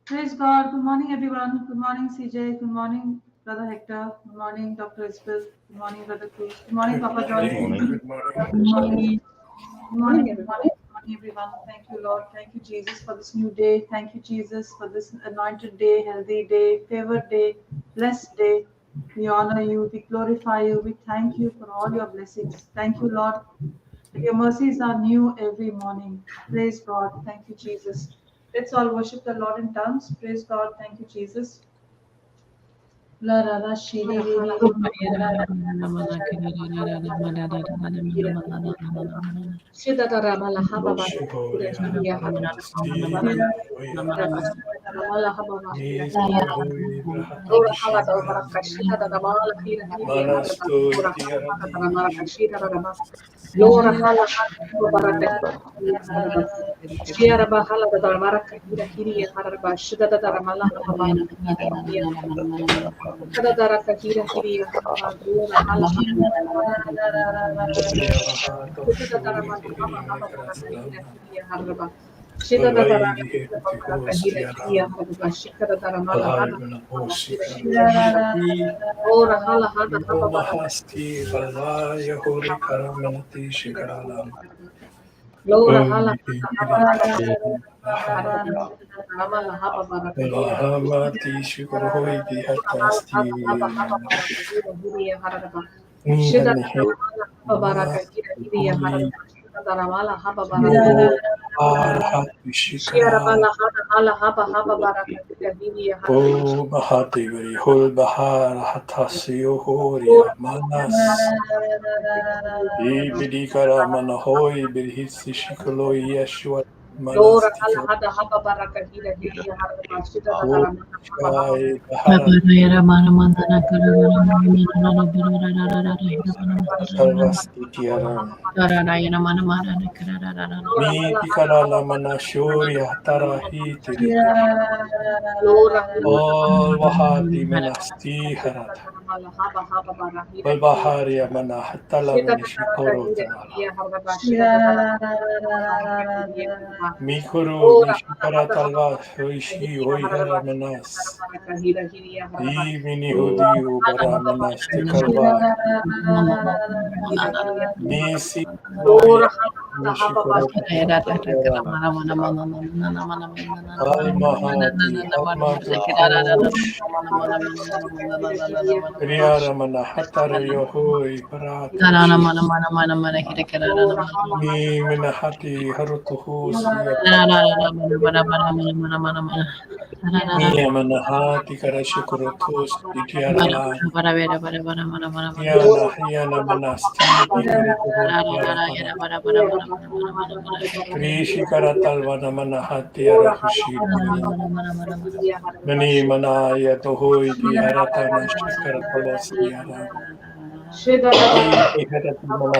Praise God. Good morning, everyone. Good morning, CJ. Good morning, Brother Hector. Good morning, Dr. Isabel. Good morning, Brother Cruz. Good morning, Papa Joy. Good morning. Good morning. Good morning, everyone. Good morning, everyone. Thank you, Lord. Thank you, Jesus, for this new day. Thank you, Jesus, for this anointed day, healthy day, favored day, blessed day. We honor you. We glorify you. We thank you for all your blessings. Thank you, Lord. Your mercies are new every morning. Praise God. Thank you, Jesus. Let's all worship the Lord in tongues. Praise God. Thank you, Jesus. La la la shi ri ri ri ri. Lora hala baraka Shiara bahala da maraka hira hiri harba shida da ramala haba kada daraka hira hiri harba lora hala shida da ramala haba baraka hira hiri harba shida da ramala hira hiri harba shida da ramala haba ora hala hada haba Mahasti Valaya Hori Karamanati Shikaralam. Lora hala ramala haba baraka hira Lahamati Shukurhoi Dihatasti. Shida baraka hiriya haraba daramala haba baraka Shiara bala hala haba baraka hiriya Oh Bahati Vari Hol Bahar Hatasio Horia Manas Ibidikara Manahoi Bidhitsi Shikoloi Yeshua Lora Manas hala haba baraka hiriya haraba shida Ho daramala Shai Baharat Sarvasti Tiaram Mi Pikarala Manashoria Tarahi Tirita Lora All Vahati Manasti Harat haba baraka Balbaharia Manahatala Shida Manishikoro Mikuru Ora Nishikara Talva Hoishi Hoihara Manas I Minihudi Ubaramanas Tekalva Nisi Hoya Nishikoro Al Mahati Almadu Hosh Riyaramana Hatara Yohoi Paratashi Ni Minahati Harutuhusi Niyamanahati Karashikurotus Dityarala Yana Manasti Pikarikuru Yaratala Rishi Karatalvana Manahati Arahushi Mani Manaya Tohoi Diharatana Shikaratalosi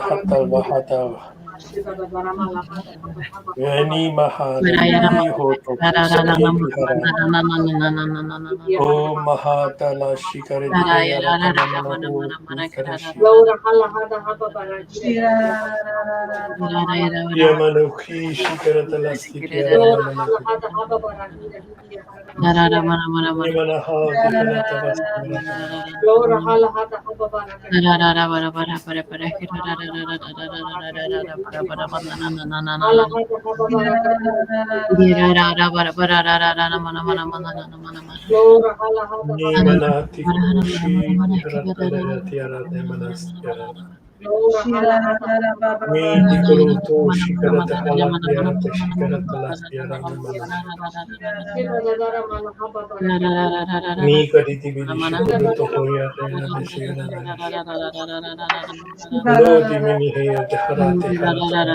Hatal Vahata Veni Mahadi Hoto Kusati Hara O Mahatala Shikarati Aratamanahu Karashi Yamanuki Shikaratala Sikiara Yamanaha Dikaratavas Lora hala hada haba baraka hala hada haba baraka Lora hala hada haba Nimanati Kushi Haratala Tiara Nemanas Lora hala hada Me Dikuruto Shikarata Halatiara Shikarata Lastiara Shira dadara mala haba baraka Me Kaditi Shikuruto Hoya Shigana Lodi Mini Haya Harati Harata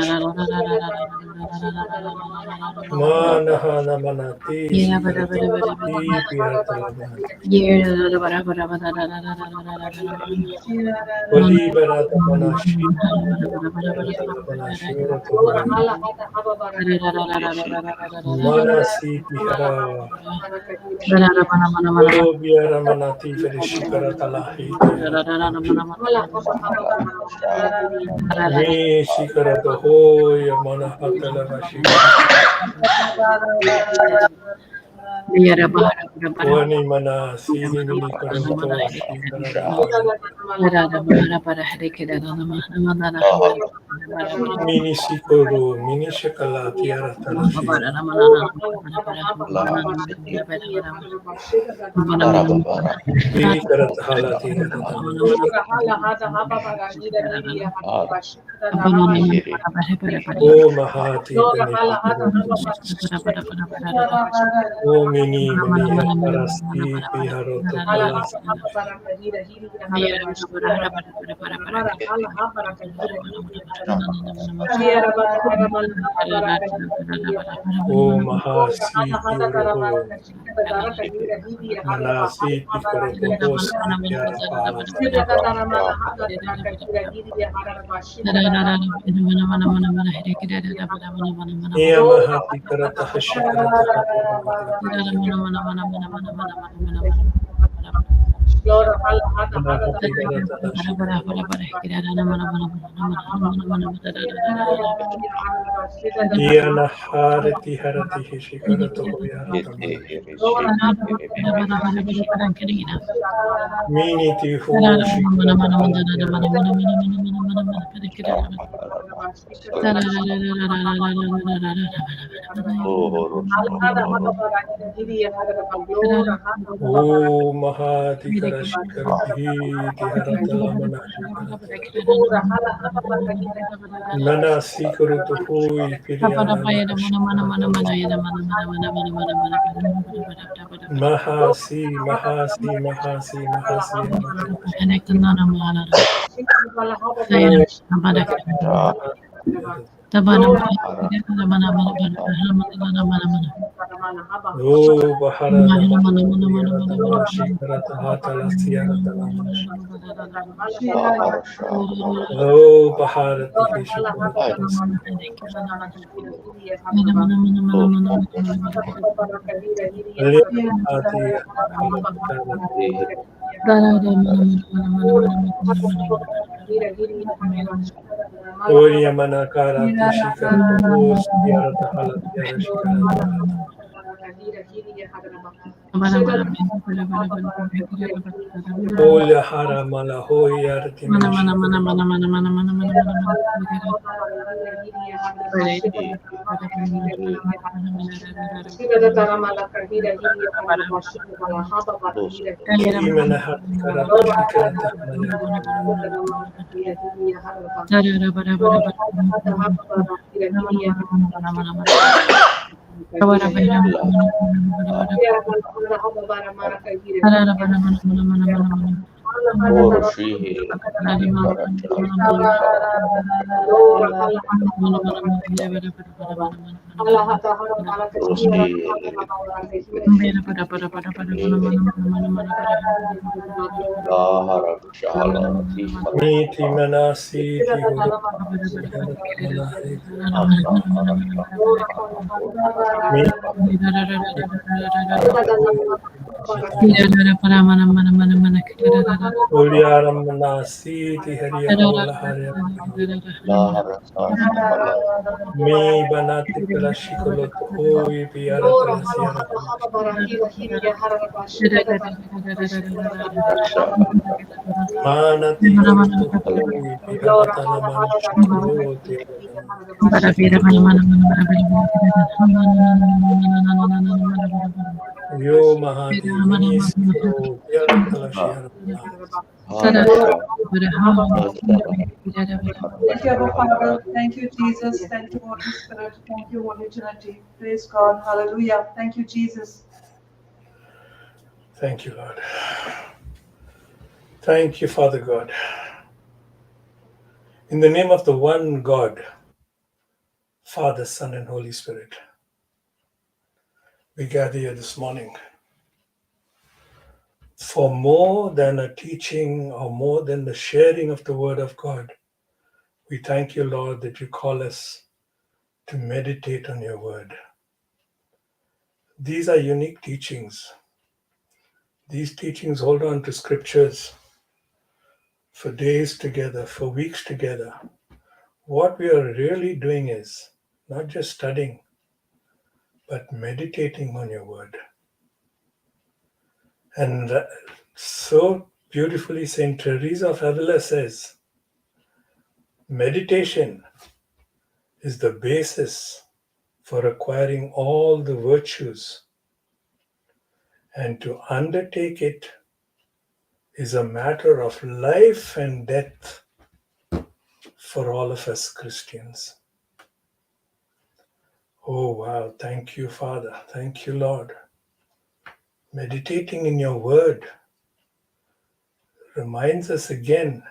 Manahana Manati Shikarata Piratalaman Odi Barata Manashi Manashura Lora Tohoi hala hada haba baraka Manasi Pihara baraka O Biara Manati Ferishikara Talahi Tiara hala haba haba Me Shikara Tohoya Manahatala Vashikara Wani mana sihi mini karoto mini sikoro mini shakala tiara tarashi mini karatahala tiara o mahati kanishi o mini mini karasti piharoto kalas o mahasi kioroho manasi tikoroto hosi piara palas iya mahati karata hashi karata mahati karata hashi iya naharati harati hishi karato hoyarata mini tihu shikarata o mahati karashi karati tiharata lamana Nana sikurutu hui piriana mahasi mahasi mahasi mahasi Oh, Baharada Shikarata Hatala Siarata Oh, Baharati Oya Manakara Tishikara Siarata Hala Tiara Shikarata Oya Hara Malahoy Artimishi Miti Manasi Uliaram Manasi Hariakola Haria Mi Banati Kalashikoloto Oi Piara Siara Manati Karuto Oi Piratana Manashikolo Yo Mahadi Minisro Piara Talashiara Thank you, Abba Father. Thank you, Jesus. Thank you, Holy Spirit. Thank you, Holy Trinity. Praise God. Hallelujah. Thank you, Jesus. Thank you, Lord. Thank you, Father God. In the name of the one God, Father, Son, and Holy Spirit, we gather here this morning for more than a teaching or more than the sharing of the Word of God. We thank you, Lord, that you call us to meditate on your Word. These are unique teachings. These teachings hold on to scriptures for days together, for weeks together. What we are really doing is not just studying, but meditating on your Word. And so beautifully, Saint Teresa of Avila says, meditation is the basis for acquiring all the virtues, and to undertake it is a matter of life and death for all of us Christians. Oh wow, thank you, Father. Thank you, Lord. Meditating in your word reminds us again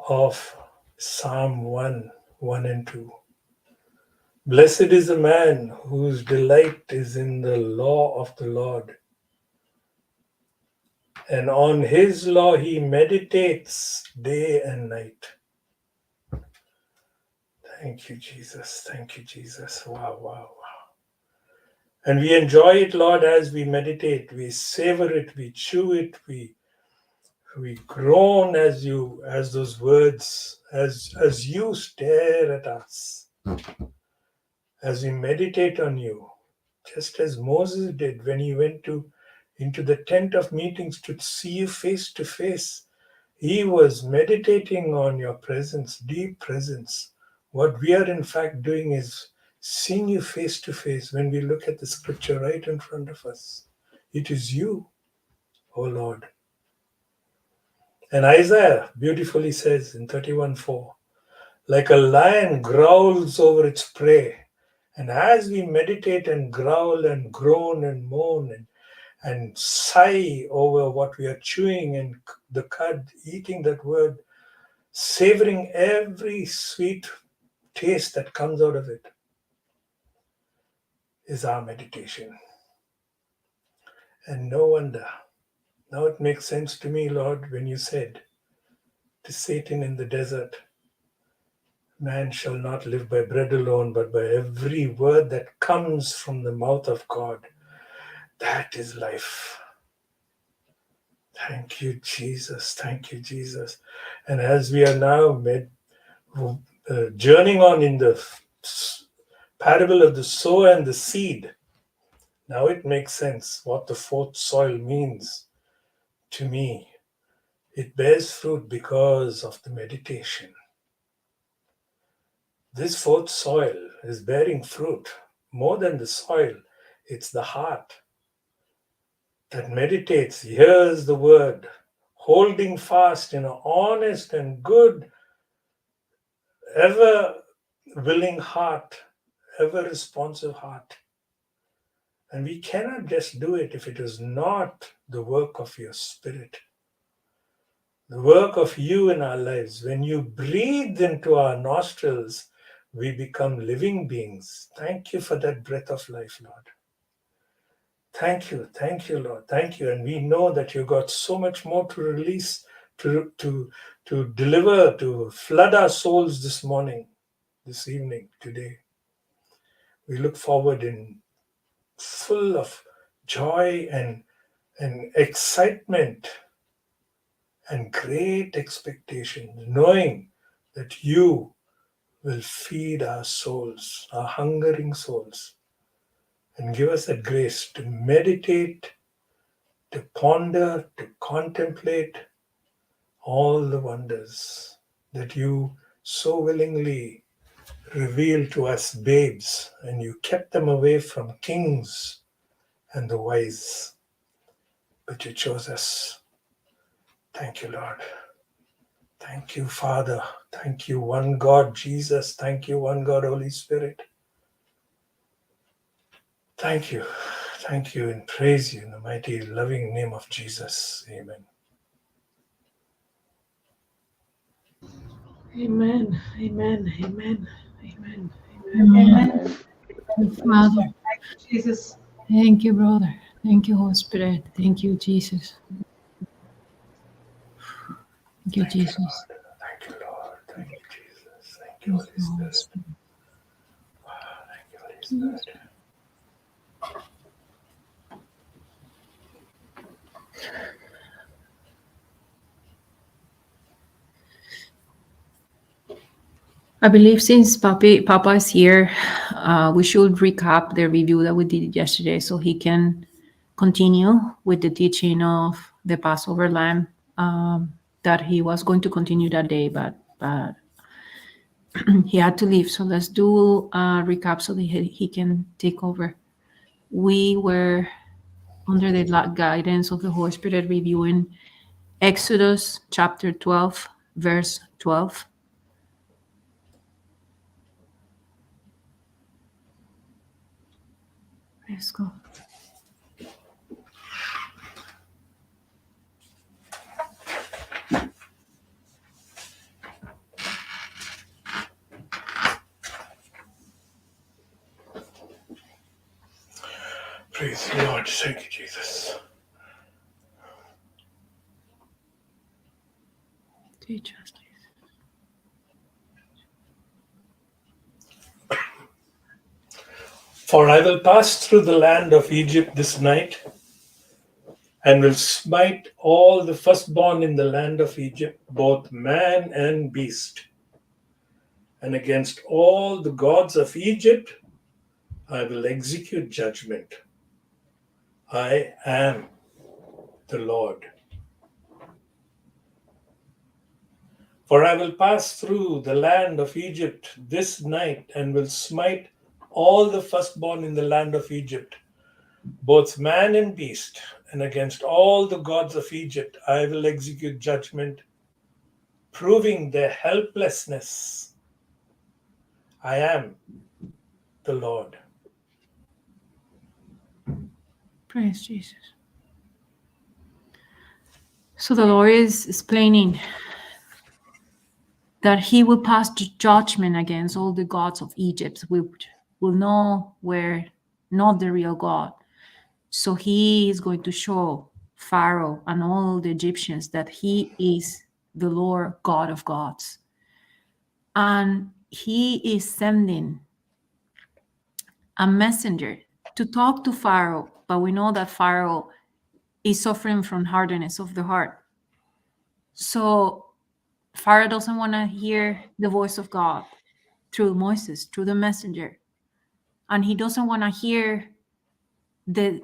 of Psalm 1, 1 and 2. Blessed is the man whose delight is in the law of the Lord, and on his law he meditates day and night. Thank you, Jesus. Thank you, Jesus. Wow, wow, wow. And we enjoy it, Lord, as we meditate. We savor it, we chew it, we groan as those words, as you stare at us, as we meditate on you, just as Moses did when he went into the tent of meetings to see you face to face. He was meditating on your presence, deep presence. What we are in fact doing is seeing you face to face when we look at the scripture right in front of us. It is you, O Lord. And Isaiah beautifully says in 31:4, like a lion growls over its prey. And as we meditate and growl and groan and moan and sigh over what we are chewing and the cud, eating that word, savoring every sweet taste that comes out of it, is our meditation. And no wonder. Now it makes sense to me, Lord, when you said to Satan in the desert, man shall not live by bread alone, but by every word that comes from the mouth of God. That is life. Thank you, Jesus. Thank you, Jesus. And as we are now journeying on in the parable of the sower and the seed, now it makes sense what the fourth soil means to me. It bears fruit because of the meditation. This fourth soil is bearing fruit. More than the soil, it's the heart that meditates, hears the word, holding fast in an honest and good, ever willing heart, ever responsive heart. And we cannot just do it if it is not the work of your Spirit, the work of you in our lives. When you breathe into our nostrils, we become living beings. Thank you for that breath of life, Lord. Thank you, Lord. Thank you. And we know that you got so much more to release, to deliver, to flood our souls this morning, this evening, today. We look forward in full of joy and excitement and great expectation, knowing that you will feed our souls, our hungering souls, and give us that grace to meditate, to ponder, to contemplate all the wonders that you so willingly revealed to us babes, and you kept them away from kings and the wise, but you chose us. Thank you, Lord. Thank you, Father. Thank you, one God, Jesus. Thank you, one God, Holy Spirit. Thank you. Thank you and praise you in the mighty, loving name of Jesus. Amen. Amen. Amen. Amen. Amen. Amen. Thank you, Father. Thank you, Jesus. Thank you, brother. Thank you, Holy Spirit. Thank you, Jesus. Thank you, Thank you, Jesus. Lord. Thank you, Lord. Thank you, Jesus. Thank you, Holy Spirit. Wow, thank you, Holy Spirit. I believe since Papa is here, we should recap the review that we did yesterday so he can continue with the teaching of the Passover lamb, that he was going to continue that day, but he had to leave. So let's do a recap so that he can take over. We were under the guidance of the Holy Spirit reviewing Exodus chapter 12, verse 12. Let's go. Praise the Lord. Thank you, Jesus. Teach us, please. For I will pass through the land of Egypt this night, and will smite all the firstborn in the land of Egypt, both man and beast. And against all the gods of Egypt, I will execute judgment. I am the Lord. For I will pass through the land of Egypt this night, and will smite all the firstborn in the land of Egypt, both man and beast. And against all the gods of Egypt, I will execute judgment, proving their helplessness. I am the Lord. Praise Jesus. So the Lord is explaining that he will pass judgment against all the gods of Egypt, which will know we're not the real God. So he is going to show Pharaoh and all the Egyptians that he is the Lord God of gods. And he is sending a messenger to talk to Pharaoh, but we know that Pharaoh is suffering from hardness of the heart. So Pharaoh doesn't want to hear the voice of God through Moses, through the messenger. And he doesn't want to hear the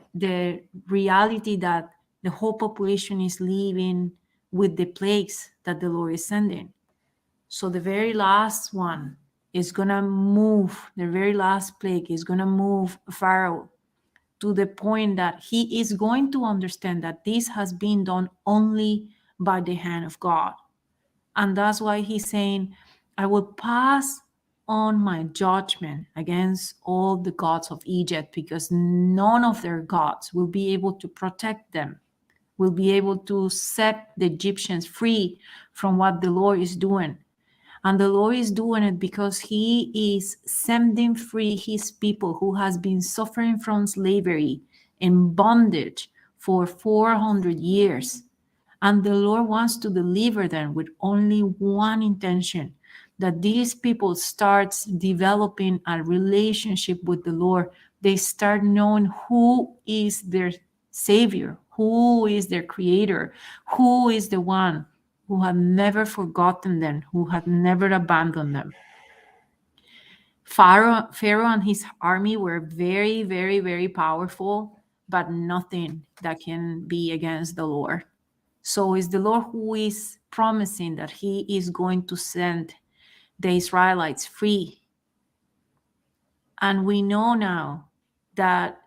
reality that the whole population is living with the plagues that the Lord is sending. So the very last one is going to move, the very last plague is going to move Pharaoh to the point that he is going to understand that this has been done only by the hand of God. And that's why he's saying, I will pass on my judgment against all the gods of Egypt, because none of their gods will be able to protect them, will be able to set the Egyptians free from what the Lord is doing. And the Lord is doing it because he is sending free his people who has been suffering from slavery and bondage for 400 years. And the Lord wants to deliver them with only one intention, that these people start developing a relationship with the Lord. They start knowing who is their Savior, who is their Creator, who is the one who had never forgotten them, who had never abandoned them. Pharaoh and his army were very, very, very powerful, but nothing that can be against the Lord. So it's the Lord who is promising that he is going to send the Israelites free. And we know now that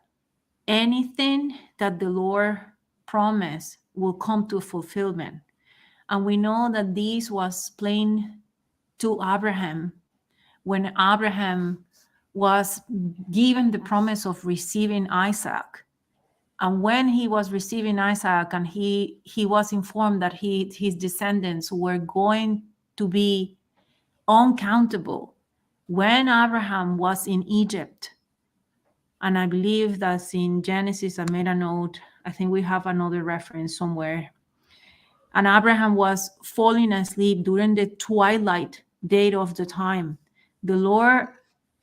anything that the Lord promised will come to fulfillment. And we know that this was plain to Abraham when Abraham was given the promise of receiving Isaac. And when he was receiving Isaac and he was informed that his descendants were going to be uncountable, when Abraham was in Egypt, and I believe that's in Genesis, I made a note, I think we have another reference somewhere, and Abraham was falling asleep during the twilight date of the time, the Lord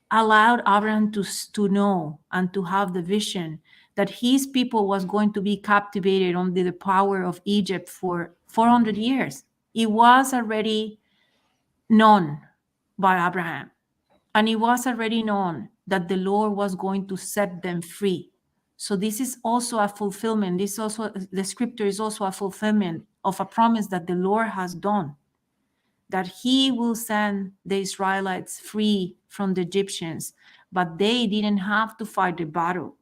allowed Abraham to know and to have the vision that his people was going to be captivated under the power of Egypt for 400 years. It was already known by Abraham, and it was already known that the Lord was going to set them free. So this is also a fulfillment. This also, the scripture is also a fulfillment of a promise that the Lord has done, that he will send the Israelites free from the Egyptians, but they didn't have to fight the battle.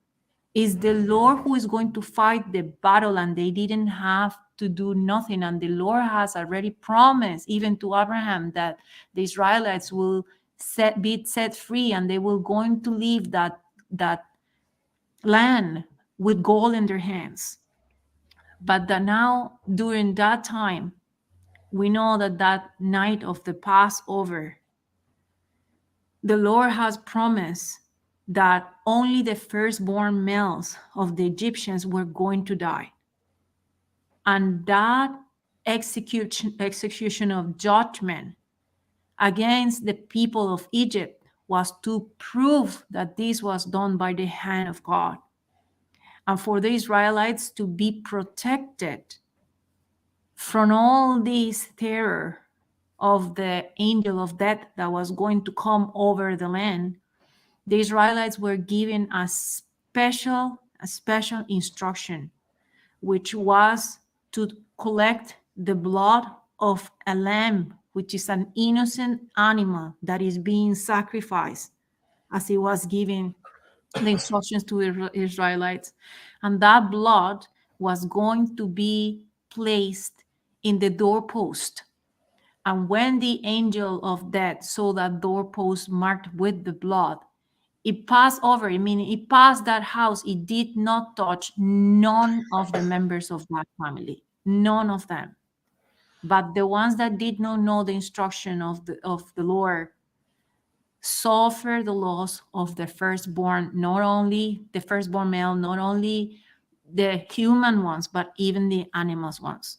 It's the Lord who is going to fight the battle, and they didn't have to do nothing. And the Lord has already promised, even to Abraham, that the Israelites will be set free, and they will going to leave that land with gold in their hands. But that now, during that time, we know that night of the Passover, the Lord has promised that only the firstborn males of the Egyptians were going to die. And that execution of judgment against the people of Egypt was to prove that this was done by the hand of God. And for the Israelites to be protected from all this terror of the angel of death that was going to come over the land, the Israelites were given a special instruction, which was to collect the blood of a lamb, which is an innocent animal that is being sacrificed, as it was given the instructions to the Israelites. And that blood was going to be placed in the doorpost. And when the angel of death saw that doorpost marked with the blood, it passed over. I mean, it passed that house. It did not touch none of the members of that family, none of them. But the ones that did not know the instruction of the Lord suffer the loss of the firstborn, not only the firstborn male, not only the human ones, but even the animals ones.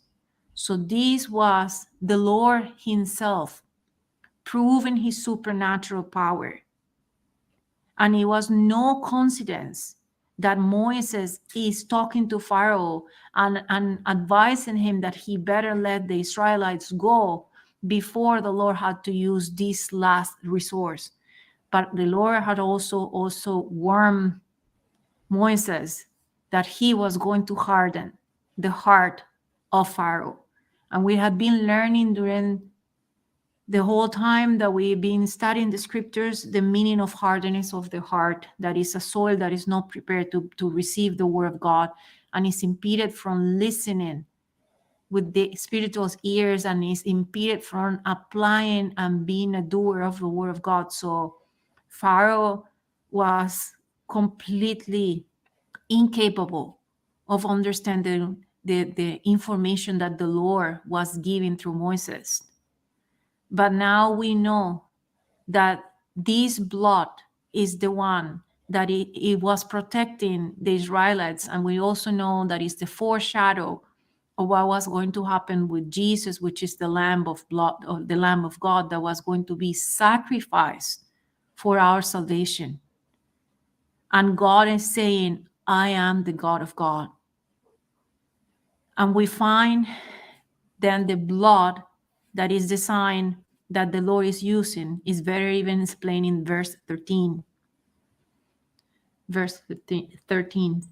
So this was the Lord himself proving his supernatural power. And it was no coincidence that Moses is talking to Pharaoh and advising him that he better let the Israelites go before the Lord had to use this last resource. But the Lord had also warned Moses that he was going to harden the heart of Pharaoh. And we had been learning during the whole time that we've been studying the scriptures, the meaning of hardness of the heart, that is a soil that is not prepared to receive the word of God and is impeded from listening with the spiritual ears and is impeded from applying and being a doer of the word of God. So Pharaoh was completely incapable of understanding the information that the Lord was giving through Moses. But now we know that this blood is the one that it was protecting the Israelites. And we also know that it's the foreshadow of what was going to happen with Jesus, which is the Lamb of blood, or the Lamb of God that was going to be sacrificed for our salvation. And God is saying, I am the God of God. And we find then the blood that is the sign that the Lord is using is better even explained in verse 13. Verse 13.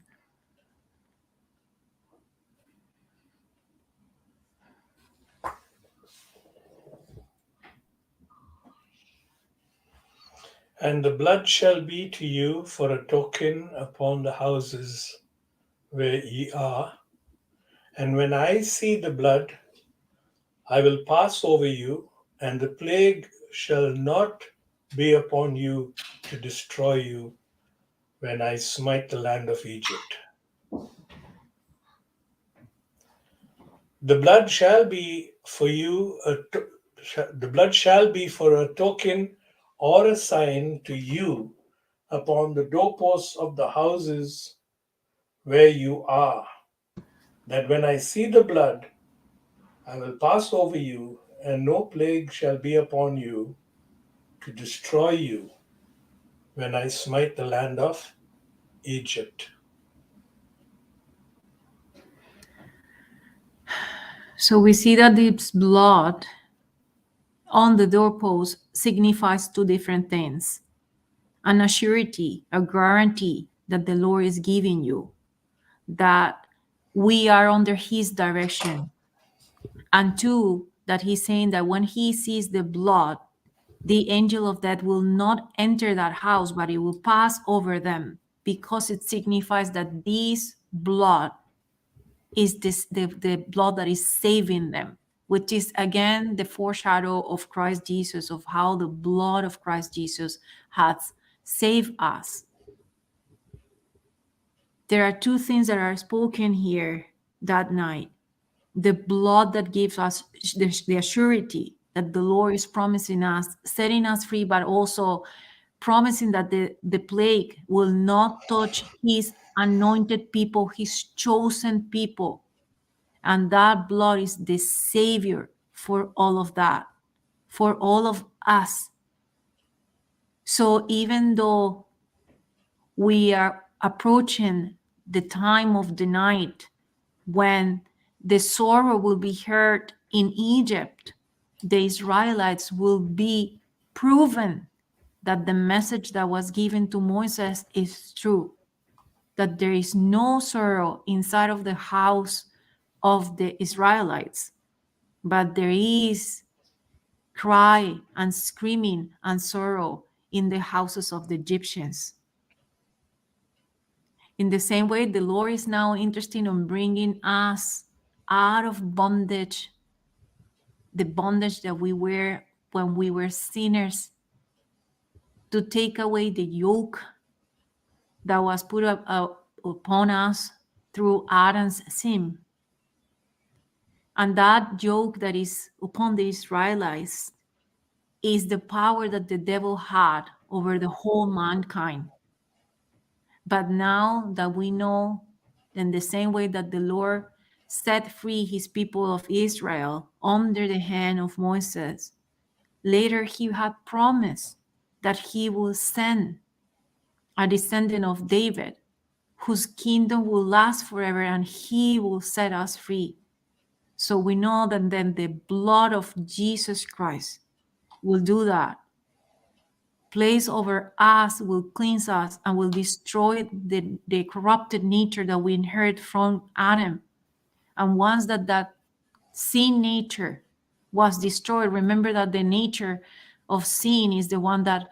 And the blood shall be to you for a token upon the houses where ye are. And when I see the blood, I will pass over you, and the plague shall not be upon you to destroy you when I smite the land of Egypt. The blood shall be for you the blood shall be for a token or a sign to you upon the doorposts of the houses where you are, that when I see the blood, I will pass over you, and no plague shall be upon you to destroy you when I smite the land of Egypt. So we see that this blood on the doorpost signifies two different things: an surety, a guarantee that the Lord is giving you, that we are under his direction. And two, that he's saying that when he sees the blood, the angel of death will not enter that house, but it will pass over them, because it signifies that this blood is the blood that is saving them, which is again the foreshadow of Christ Jesus, of how the blood of Christ Jesus has saved us. There are two things that are spoken here that night. The blood that gives us the surety that the Lord is promising us, setting us free, but also promising that the plague will not touch his anointed people, his chosen people. And that blood is the savior for all of that, for all of us. So even though we are approaching the time of the night when the sorrow will be heard in Egypt, the Israelites will be proven that the message that was given to Moses is true, that there is no sorrow inside of the house of the Israelites, but there is cry and screaming and sorrow in the houses of the Egyptians. In the same way, the Lord is now interested in bringing us out of bondage, the bondage that we were when we were sinners, to take away the yoke that was put upon us through Adam's sin. And that yoke that is upon the Israelites is the power that the devil had over the whole mankind. But now that we know, in the same way that the Lord set free his people of Israel under the hand of Moses, later he had promised that he will send a descendant of David whose kingdom will last forever, and he will set us free. So we know that then the blood of Jesus Christ will do that. Place over us, will cleanse us, and will destroy the corrupted nature that we inherit from Adam. And once that sin nature was destroyed, remember that the nature of sin is the one that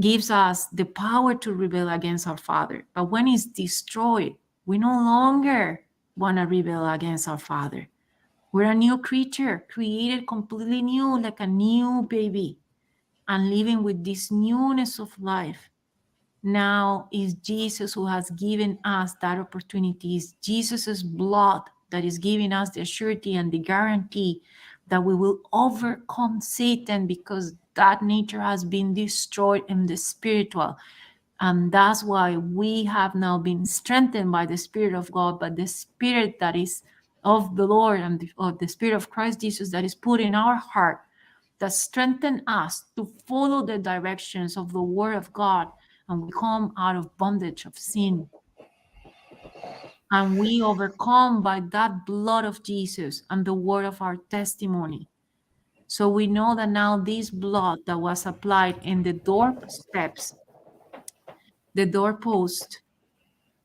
gives us the power to rebel against our Father. But when it's destroyed, we no longer want to rebel against our Father. We're a new creature, created completely new, like a new baby, and living with this newness of life. Now is Jesus who has given us that opportunity. It's Jesus' blood that is giving us the surety and the guarantee that we will overcome Satan, because that nature has been destroyed in the spiritual. And that's why we have now been strengthened by the Spirit of God, but the Spirit that is of the Lord and of the Spirit of Christ Jesus that is put in our heart, that strengthen us to follow the directions of the Word of God, and we come out of bondage of sin. And we overcome by that blood of Jesus and the word of our testimony. So we know that now this blood that was applied in the doorsteps, the doorpost,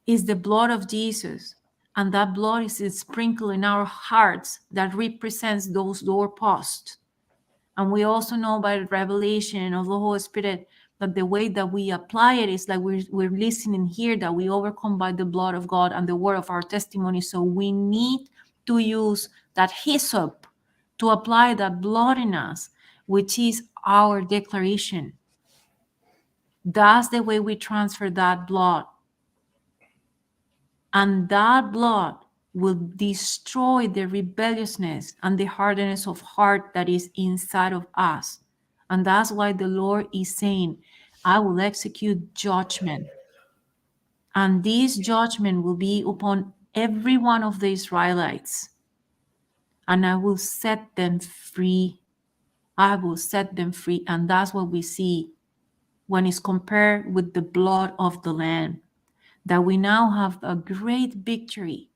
is the blood of Jesus. And that blood is sprinkled in our hearts that represents those doorposts. And we also know by the revelation of the Holy Spirit that the way that we apply it is like we're listening here, that we overcome by the blood of God and the word of our testimony. So we need to use that hyssop to apply that blood in us, which is our declaration. That's the way we transfer that blood. And that blood will destroy the rebelliousness and the hardness of heart that is inside of us. And that's why the Lord is saying, I will execute judgment. And this judgment will be upon every one of the Israelites. And I will set them free. I will set them free. And that's what we see when it's compared with the blood of the Lamb, that we now have a great victory.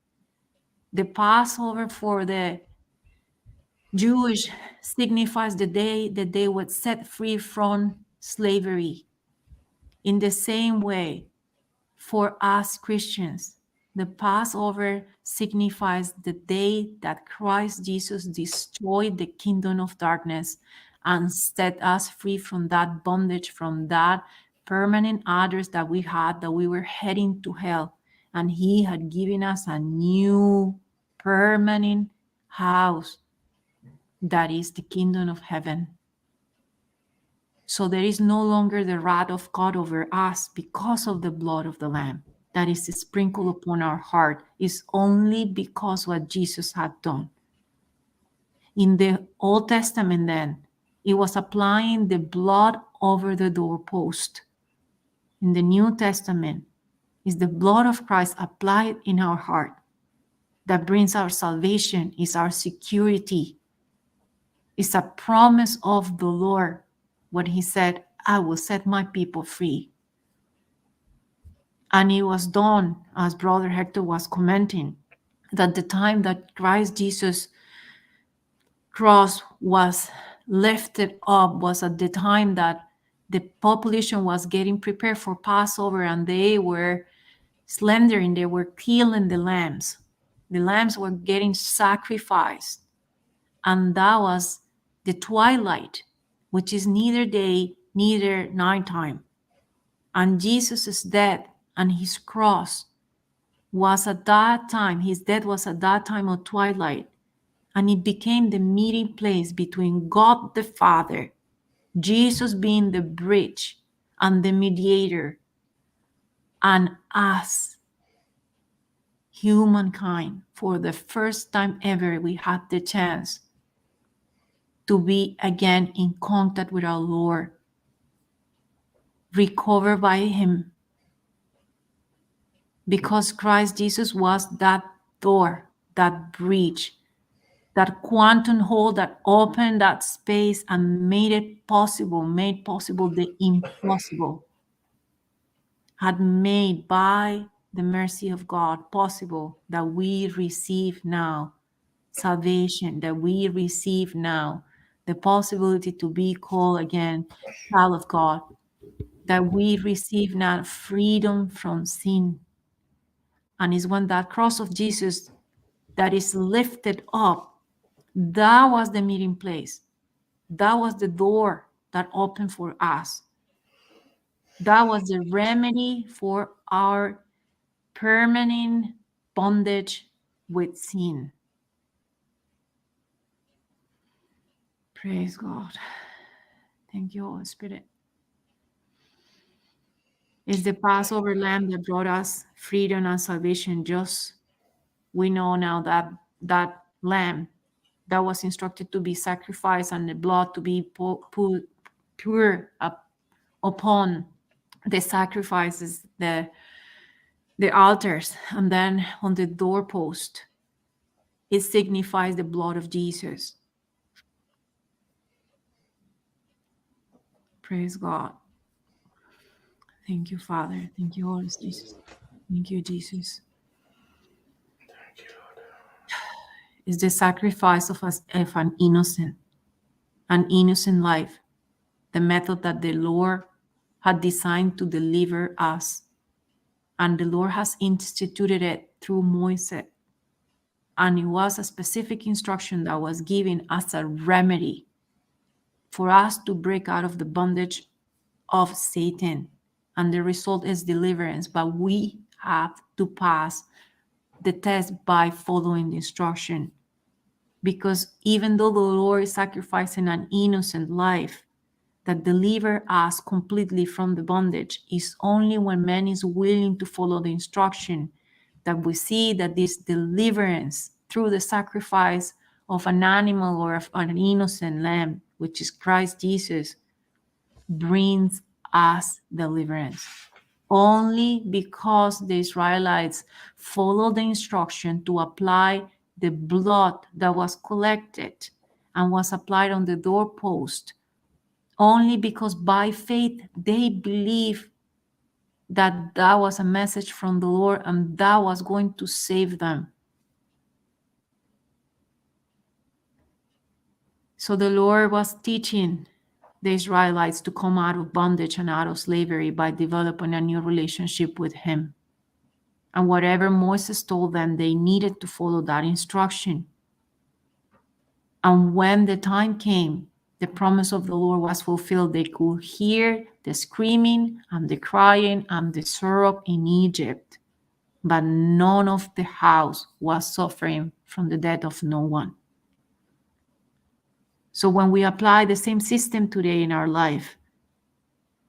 The Passover for the Jewish signifies the day that they were set free from slavery. In the same way, For us Christians, the Passover signifies the day that Christ Jesus destroyed the kingdom of darkness and set us free from that bondage, from that permanent address that we had, that we were heading to hell. And he had given us a new permanent house, that is the kingdom of heaven. So there is no longer the wrath of God over us because of the blood of the Lamb that is sprinkled upon our heart. Is only because what Jesus had done. In the Old Testament then, it was applying the blood over the doorpost. In the New Testament, is the blood of Christ applied in our heart that brings our salvation, is our security, is a promise of the Lord when he said, I will set my people free. And it was done, as Brother Hector was commenting, that the time that Christ Jesus' cross was lifted up was at the time that the population was getting prepared for Passover, and they were slandering, they were killing the lambs. The lambs were getting sacrificed. And that was the twilight, which is neither day, neither nighttime. And Jesus' death and his cross was at that time, his death was at that time of twilight. And it became the meeting place between God the Father, Jesus being the bridge and the mediator, and us, humankind. For the first time ever, we had the chance to be again in contact with our Lord, recovered by him, because Christ Jesus was that door, that bridge, that quantum hole that opened that space and made possible the impossible, had made by the mercy of God possible that we receive now salvation, that we receive now the possibility to be called again child of God, that we receive now freedom from sin. And it's when that cross of Jesus that is lifted up, that was the meeting place. That was the door that opened for us. That was the remedy for our permanent bondage with sin. Praise God. Thank you, Holy Spirit. It's the Passover lamb that brought us freedom and salvation. Just we know now that that lamb that was instructed to be sacrificed and the blood to be poured upon the sacrifices, the altars, and then on the doorpost, it signifies the blood of Jesus. Praise God. Thank you, Father. Thank you, Holy Jesus. Thank you, Jesus. Thank you, Lord. It's the sacrifice of an innocent life, the method that the Lord had designed to deliver us. And the Lord has instituted it through Moses. And it was a specific instruction that was given as a remedy for us to break out of the bondage of Satan. And the result is deliverance. But we have to pass the test by following the instruction. Because even though the Lord is sacrificing an innocent life that delivers us completely from the bondage, is only when man is willing to follow the instruction that we see that this deliverance through the sacrifice of an animal or of an innocent lamb, which is Christ Jesus, brings us deliverance. Only because the Israelites followed the instruction to apply the blood that was collected and was applied on the doorpost, only because by faith they believed that that was a message from the Lord and that was going to save them. So the Lord was teaching the Israelites to come out of bondage and out of slavery by developing a new relationship with him. And whatever Moses told them, they needed to follow that instruction. And when the time came, the promise of the Lord was fulfilled. They could hear the screaming and the crying and the sorrow in Egypt, but none of the house was suffering from the death of no one. So when we apply the same system today in our life,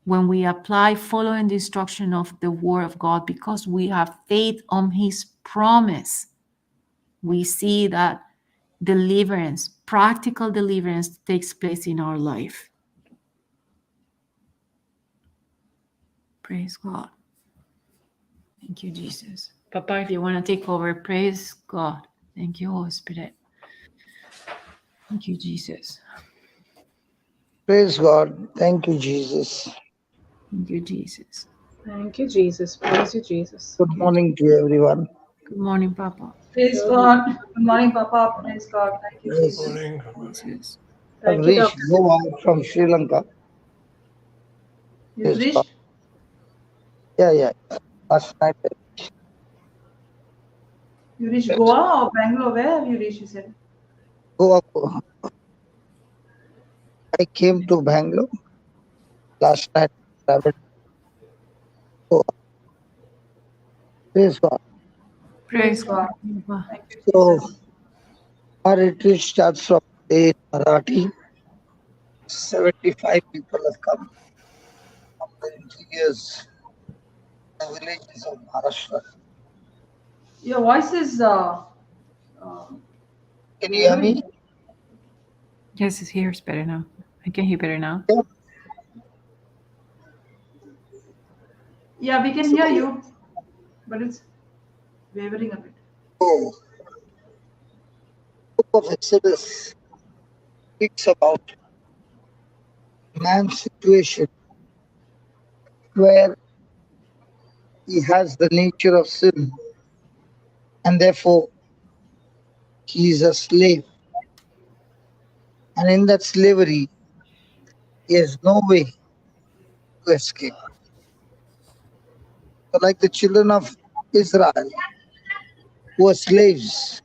when we apply following the instruction of the Word of God, because we have faith on His promise, we see that deliverance, practical deliverance, takes place in our life. Praise God. Thank you, Jesus. Papa, if you want to take over, praise God. Thank you, Holy Spirit. Thank you, Jesus. Praise God. Thank you, Jesus. Thank you, Jesus. Thank you, Jesus. Praise you, Jesus. Good morning to everyone. Good morning, Papa. Praise God. Good morning, Papa. Praise God. Thank you, Yes. Jesus. Morning. Jesus. I've Thank you, reached Doctor. Goa from Sri Lanka. You've Praise God. reached Yeah. Last night, you reached yes. Goa or Bangalore? Where have you reached? You said. Goa. I came to Bangalore last night. Traveled to Goa. Praise God. Praise Praise God. God, Papa. Thank you, So Jesus. our retreat starts from 8 Marathi. 75 people have come from the interiors, the villages of Maharashtra. Your voice is Can you hear wavering. me? Yes, it's here. It's better now. I can hear better now. Yeah. Yeah, we can hear you, but it's wavering a bit. So, book of Exodus speaks about man's situation where he has the nature of sin and therefore he is a slave. And in that slavery, he has no way to escape. So, like the children of Israel who were slaves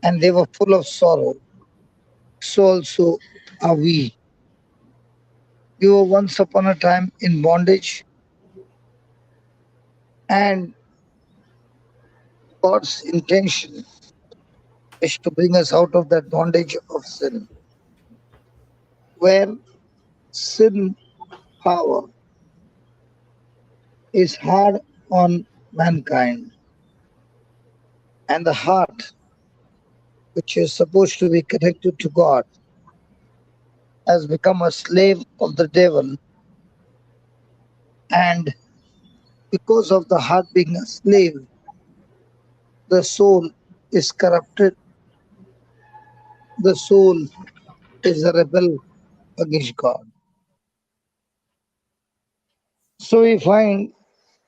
and they were full of sorrow, so also are we. We were once upon a time in bondage, and God's intention is to bring us out of that bondage of sin, where sin power is hard on mankind, and the heart, which is supposed to be connected to God, has become a slave of the devil. And because of the heart being a slave, the soul is corrupted, the soul is a rebel against God. So we find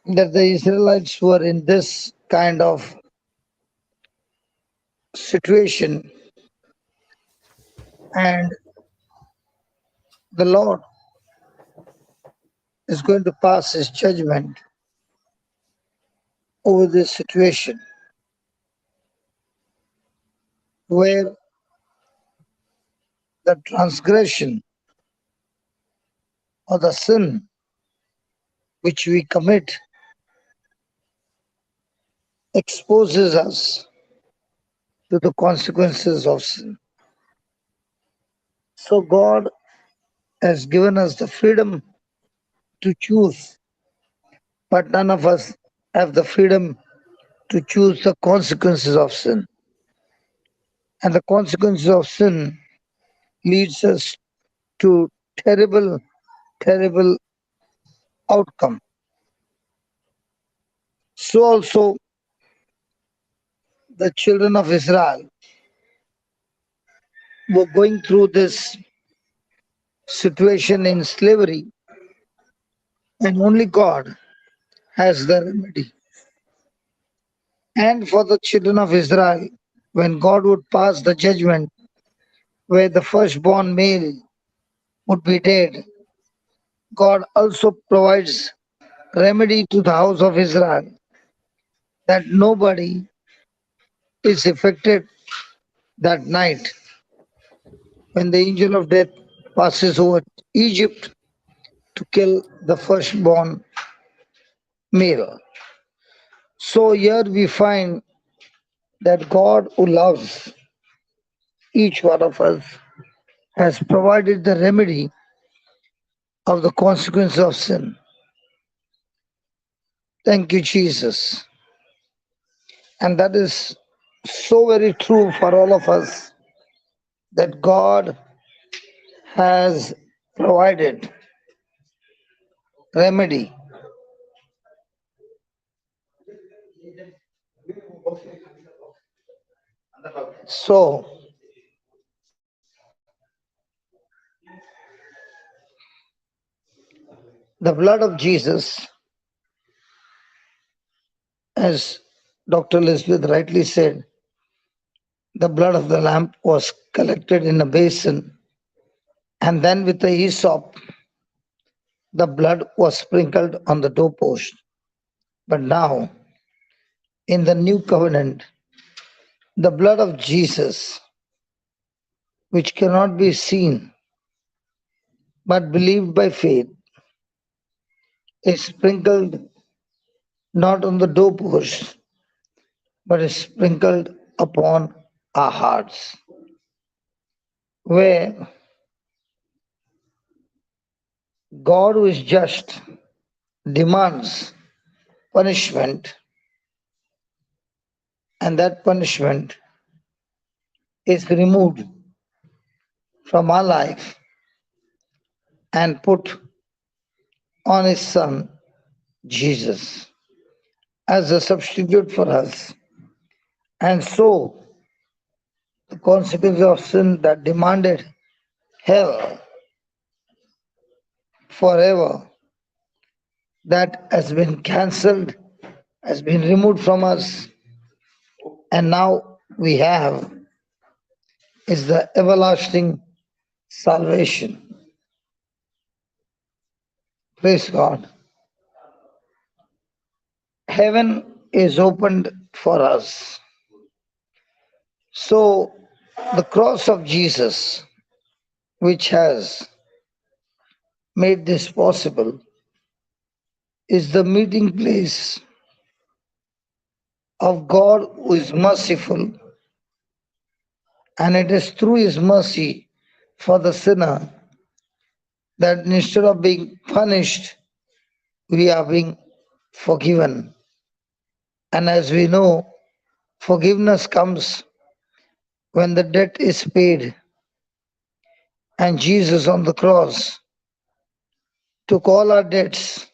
that the Israelites were in this kind of situation, and the Lord is going to pass his judgment over this situation where the transgression or the sin which we commit exposes us to the consequences of sin. So God has given us the freedom to choose, but none of us have the freedom to choose the consequences of sin. And the consequences of sin leads us to terrible, terrible outcome. So also the children of Israel were going through this situation in slavery, and only God has the remedy. And for the children of Israel, when God would pass the judgment where the firstborn male would be dead, God also provides remedy to the house of Israel that nobody is affected that night when the angel of death passes over Egypt to kill the firstborn male. So here we find that God, who loves each one of us, has provided the remedy of the consequence of sin. Thank you, Jesus. And that is so very true for all of us, that God has provided remedy. So the blood of Jesus, as Dr. Elizabeth rightly said, the blood of the lamb was collected in a basin, and then with the hyssop, the blood was sprinkled on the doorpost. But now, in the new covenant, the blood of Jesus, which cannot be seen but believed by faith, is sprinkled not on the doorpost, but is sprinkled upon our hearts, where God, who is just, demands punishment, and that punishment is removed from our life and put on his son Jesus as a substitute for us. And so the consequence of sin that demanded hell forever, that has been cancelled, has been removed from us, and now we have is the everlasting salvation. Praise God. Heaven is opened for us. So the cross of Jesus, which has made this possible, is the meeting place of God, who is merciful, and it is through his mercy for the sinner that instead of being punished, we are being forgiven. And as we know, forgiveness comes when the debt is paid, and Jesus on the cross took all our debts,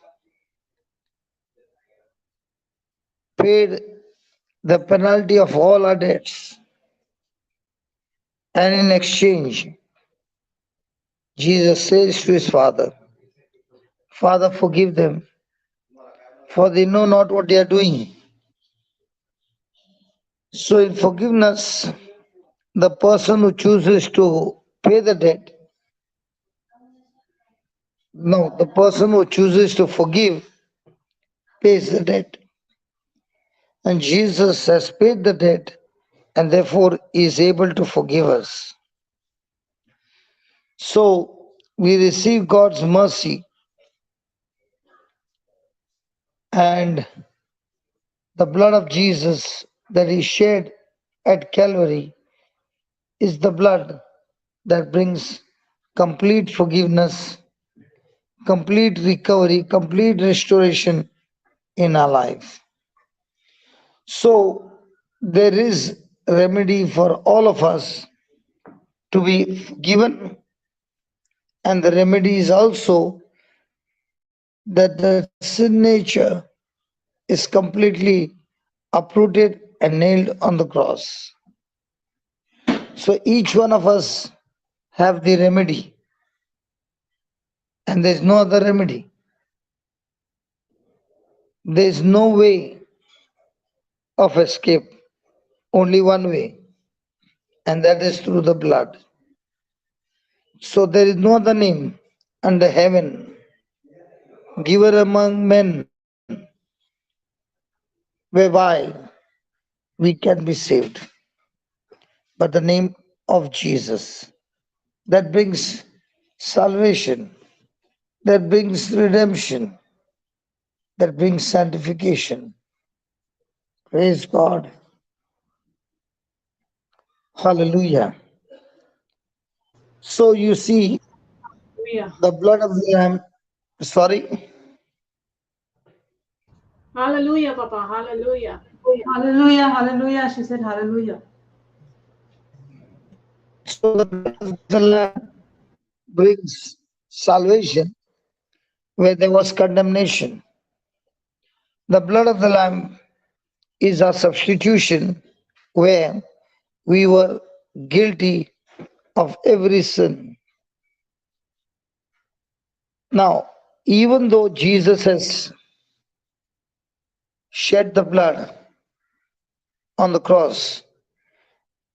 paid the penalty of all our debts, and in exchange, Jesus says to his Father, Father, forgive them, for they know not what they are doing. So in forgiveness, the person who chooses to pay the debt, no, the person who chooses to forgive pays the debt. And Jesus has paid the debt, and therefore he is able to forgive us. So we receive God's mercy, and the blood of Jesus that he shed at Calvary is the blood that brings complete forgiveness, complete recovery, complete restoration in our life. So there is remedy for all of us to be forgiven, and the remedy is also that the sin nature is completely uprooted and nailed on the cross. So each one of us have the remedy, and there's no other remedy. There's no way of escape, only one way, and that is through the blood. So there is no other name under heaven given among men whereby we can be saved, but the name of Jesus that brings salvation, that brings redemption, that brings sanctification. Praise God. Hallelujah. So you see, Hallelujah. the blood of the Lamb, sorry. Hallelujah, Papa. Hallelujah. Hallelujah, hallelujah. She said hallelujah. So the blood of the Lamb brings salvation where there was condemnation. The blood of the Lamb is our substitution where we were guilty of every sin. Now, even though Jesus has shed the blood on the cross,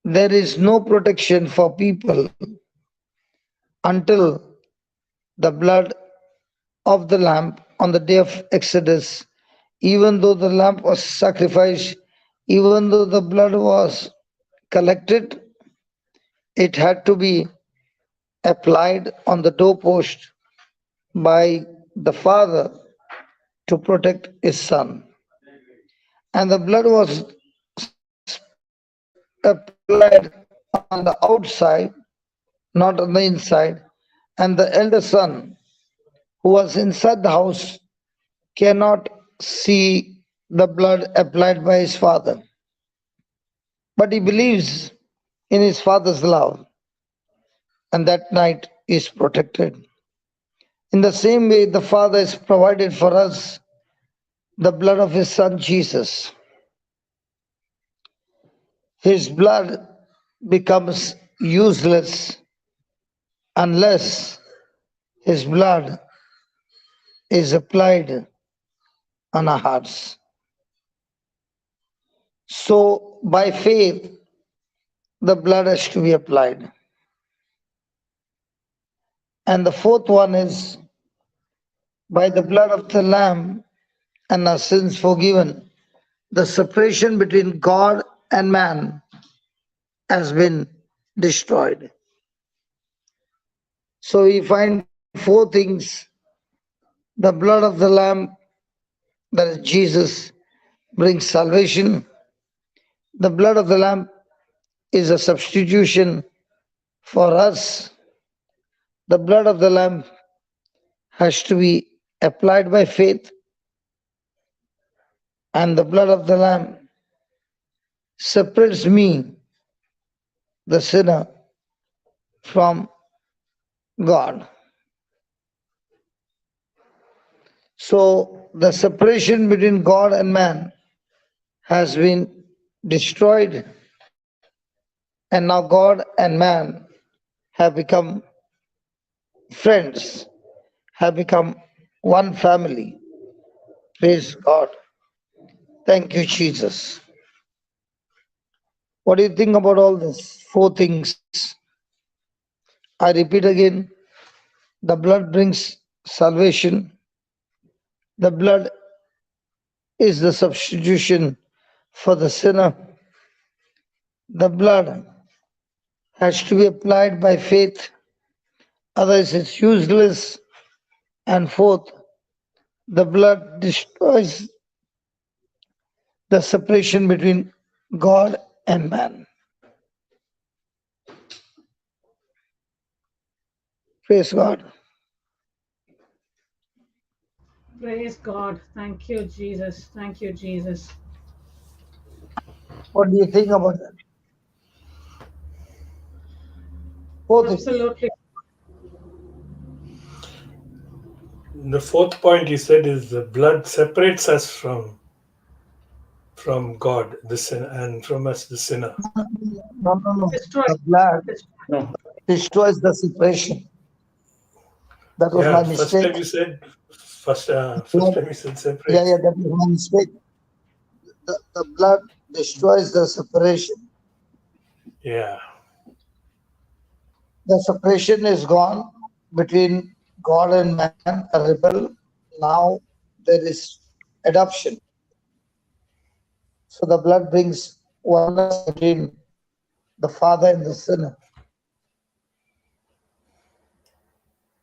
there is no protection for people until the blood of the lamb on the day of Exodus, even though the lamb was sacrificed, even though the blood was collected, it had to be applied on the doorpost by the father to protect his son. And the blood was applied on the outside, not on the inside. And the elder son, who was inside the house, cannot see the blood applied by his father. But he believes in his father's love, and that night is protected. In the same way, the Father has provided for us the blood of his Son Jesus. His blood becomes useless unless his blood is applied on our hearts. So, by faith, the blood has to be applied. And the fourth one is by the blood of the Lamb and our sins forgiven. The separation between God and man has been destroyed. So we find four things: the blood of the Lamb, that is Jesus, brings salvation. The blood of the Lamb is a substitution for us. The blood of the Lamb has to be applied by faith, and the blood of the Lamb separates me, the sinner, from God. So the separation between God and man has been destroyed, and now God and man have become friends, have become one family. Praise God. Thank you, Jesus. What do you think about all this? Four things. I repeat again: the blood brings salvation, the blood is the substitution for the sinner, the blood has to be applied by faith, otherwise, it's useless. And fourth, the blood destroys the separation between God and man. Praise God. Praise God. Thank you, Jesus. Thank you, Jesus. What do you think about that? Fourth thing. Absolutely. The fourth point he said is the blood separates us from God, the sin, and from us, the sinner. No. Destroy. The blood Destroy. destroys the separation. That was Yeah, my mistake. first time you said separate. Yeah, that was my mistake. The blood destroys the separation. Yeah. The separation is gone between God and man, a rebel. Now there is adoption. So the blood brings oneness between the Father and the sinner.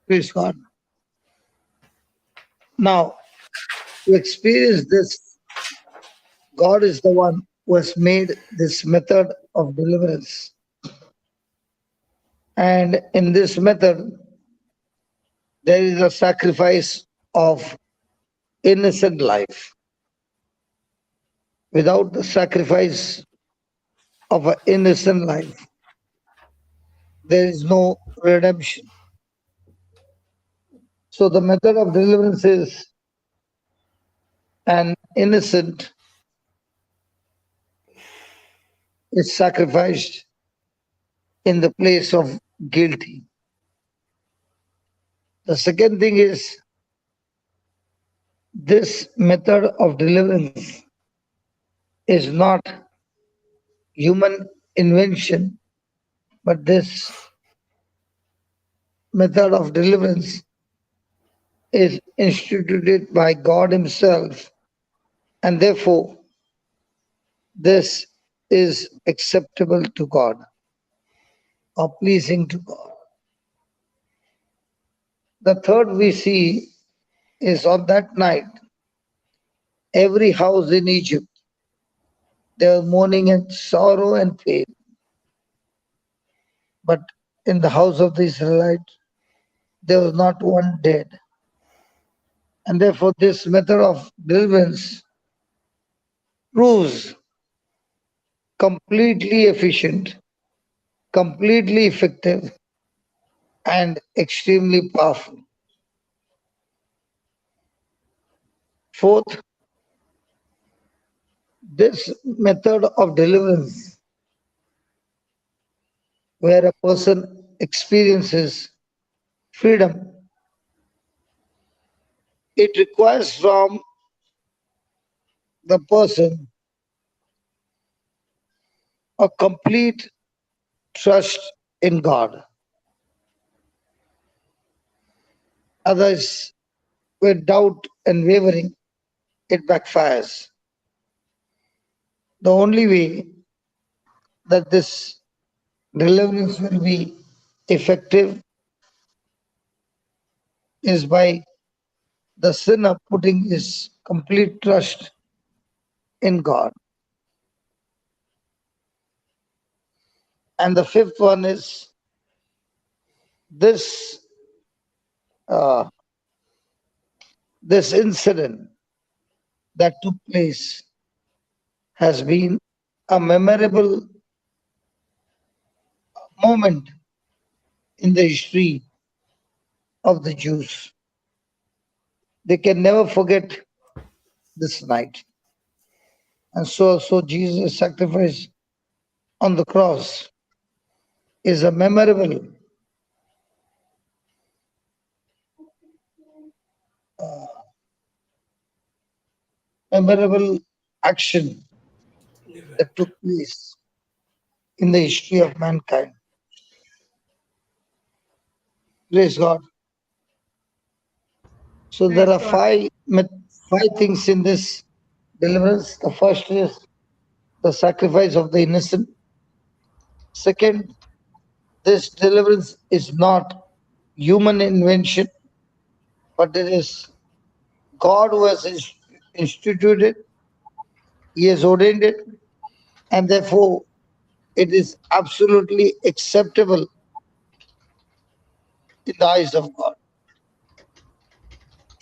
Praise God. Now, to experience this, God is the one who has made this method of deliverance. And in this method, there is a sacrifice of innocent life. Without the sacrifice of an innocent life, there is no redemption. So the method of deliverance is an innocent is sacrificed in the place of guilty. The second thing is this method of deliverance is not human invention, but this method of deliverance is instituted by God Himself, and therefore this is acceptable to God or pleasing to God. The third we see is on that night, every house in Egypt, there was mourning and sorrow and pain. But in the house of the Israelites, there was not one dead. And therefore, this method of deliverance proves completely efficient, completely effective, and extremely powerful. Fourth, this method of deliverance, where a person experiences freedom, it requires from the person a complete trust in God. Otherwise, with doubt and wavering, it backfires. The only way that this deliverance will be effective is by the sinner putting his complete trust in God. And the fifth one is this uh, this incident that took place has been a memorable moment in the history of the Jews. They can never forget this night. And so Jesus' sacrifice on the cross is a memorable action that took place in the history of mankind. Praise God. So there are five things in this deliverance. The first is the sacrifice of the innocent. Second, this deliverance is not human invention, but it is God who has instituted, He has ordained it, and therefore it is absolutely acceptable in the eyes of God.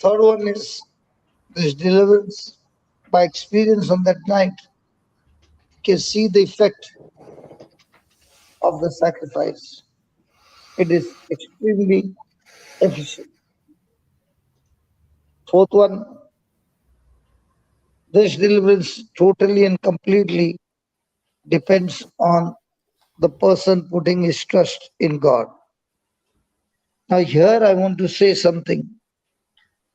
Third one is this deliverance by experience on that night can see the effect of the sacrifice. It is extremely efficient. Fourth one, this deliverance totally and completely depends on the person putting his trust in God. Now, here I want to say something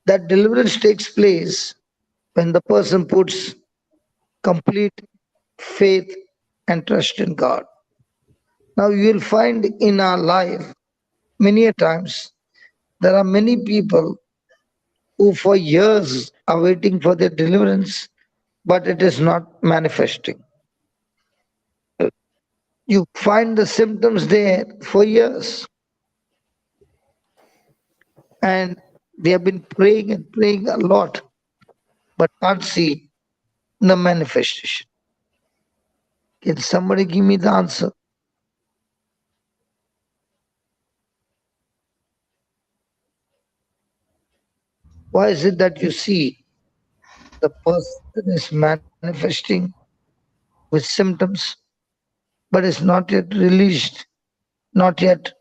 that deliverance takes place when the person puts complete faith and trust in God. Now you will find in our life many a times there are many people who for years are waiting for their deliverance, but it is not manifesting. You find the symptoms there for years, and they have been praying and praying a lot, but can't see the manifestation. Can somebody give me the answer? Why is it that you see the person is manifesting with symptoms, but is not yet released, not yet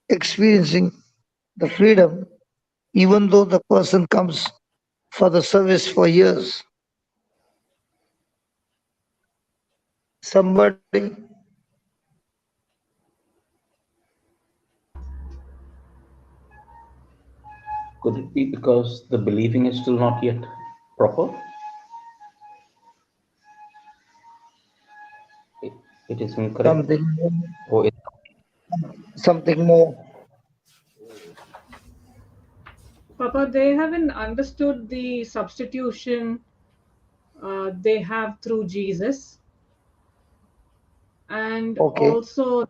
experiencing the freedom, even though the person comes for the service for years? Somebody, Could it be because the believing is still not yet proper? It is incorrect, something more, or something more. Papa, they haven't understood the substitution they have through Jesus, and Okay. also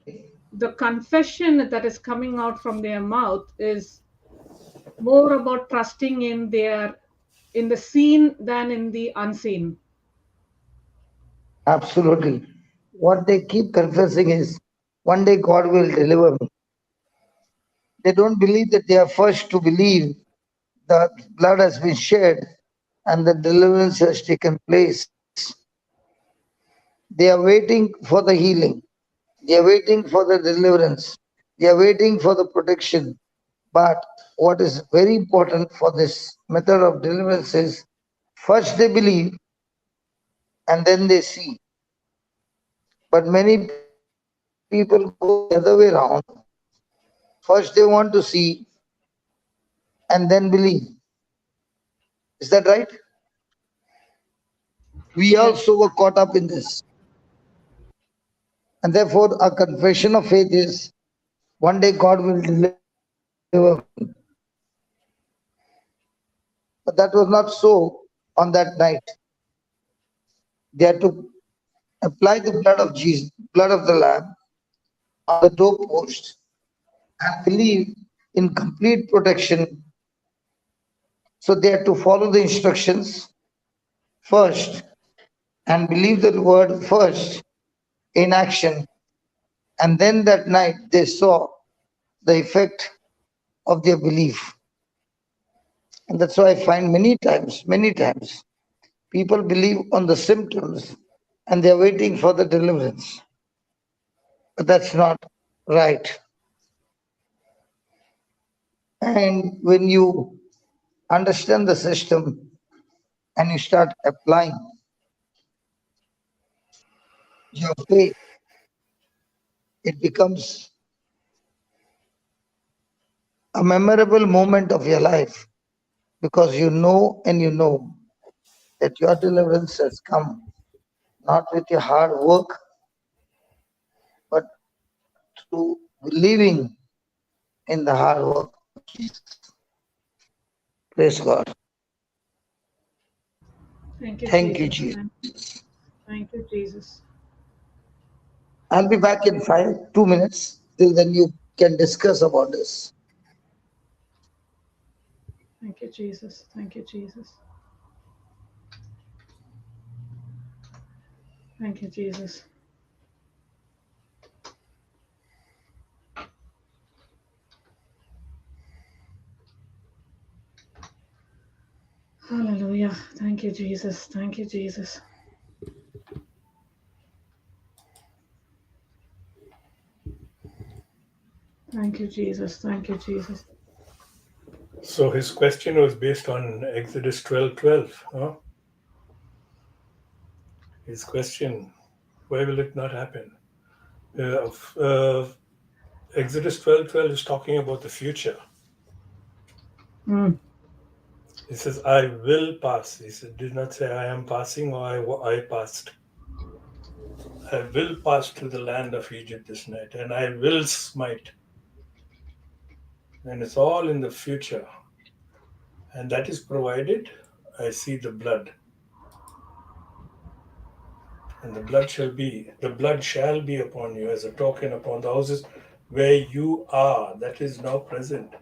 the confession that is coming out from their mouth is more about trusting in the seen than in the unseen. Absolutely. What they keep confessing is, one day God will deliver me. They don't believe that they are first to believe that blood has been shed and the deliverance has taken place. They are waiting for the healing. They are waiting for the deliverance. They are waiting for the protection. But what is very important for this method of deliverance is, first they believe and then they see. But many people go the other way around. First they want to see and then believe. Is that right? We Yes. also were caught up in this. And therefore, our confession of faith is, one day God will deliver me. But that was not so on that night. They had to apply the blood of Jesus, blood of the Lamb, on the doorpost and believe in complete protection. So they had to follow the instructions first and believe the word first in action. And then that night they saw the effect of their belief. And that's why I find many times, people believe on the symptoms and they're waiting for the deliverance. But that's not right. And when you understand the system and you start applying your faith, it becomes a memorable moment of your life, because you know and you know that your deliverance has come not with your hard work, but through believing in the hard work of Jesus. Praise God. Thank you, Thank you, Jesus. Jesus. Thank you, Jesus. I'll be back in 2 minutes. Till then, you can discuss about this. Thank you, Jesus. Thank you, Jesus. Thank you, Jesus. Hallelujah. Thank you, Jesus. Thank you, Jesus. Thank you, Jesus. Thank you, Jesus. So his question was based on Exodus 12:12. Huh? His question, why will it not happen? Exodus 12:12 is talking about the future. Mm. He says, I will pass. He did not say, I am passing or I passed. I will pass through the land of Egypt this night, and I will smite. And it's all in the future. And that is provided I see the blood. And the blood shall be upon you as a token upon the houses where you are. That is now present.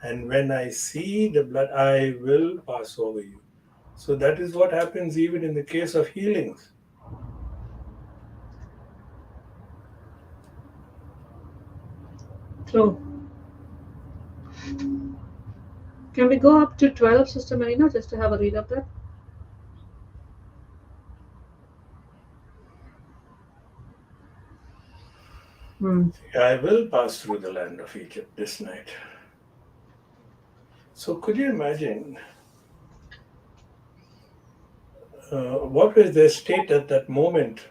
And when I see the blood, I will pass over you. So that is what happens even in the case of healings. True. Can we go up to 12, Sister Marina, just to have a read of that? I will pass through the land of Egypt this night. So could you imagine what was their state at that moment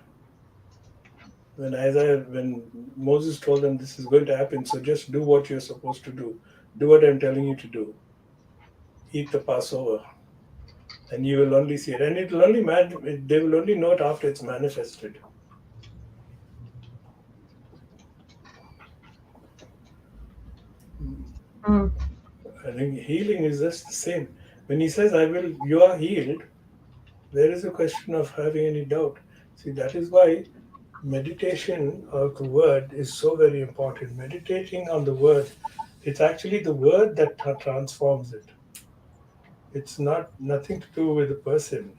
when Moses told them this is going to happen, so just do what you're supposed to do. Do what I'm telling you to do. Eat the Passover. And you will only see it. And they will only know it after it's manifested. I think healing is just the same. When he says, you are healed, there is a question of having any doubt. See, that is why meditation of the word is so very important. Meditating on the word, it's actually the word that transforms it. It's nothing to do with the person.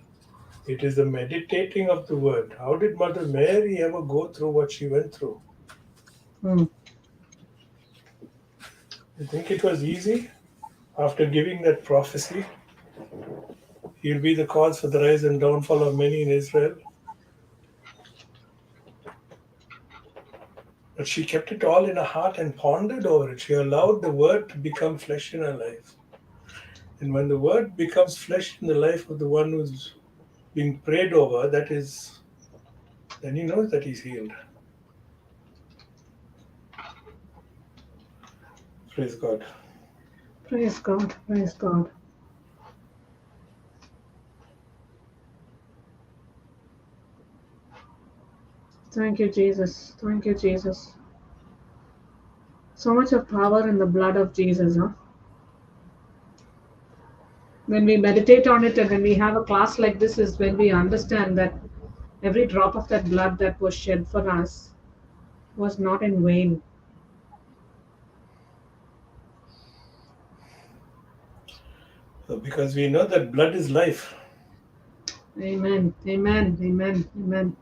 It is the meditating of the word. How did Mother Mary ever go through what she went through? You think it was easy? After giving that prophecy, he'll be the cause for the rise and downfall of many in Israel. But she kept it all in her heart and pondered over it. She allowed the word to become flesh in her life. And when the word becomes flesh in the life of the one who's being prayed over, then he knows that he's healed. Praise God. Praise God. Praise God. Thank you, Jesus. Thank you, Jesus. So much of power in the blood of Jesus, huh? When we meditate on it and when we have a class like this is when we understand that every drop of that blood that was shed for us was not in vain. Because we know that blood is life. Amen. Amen. Amen. Amen.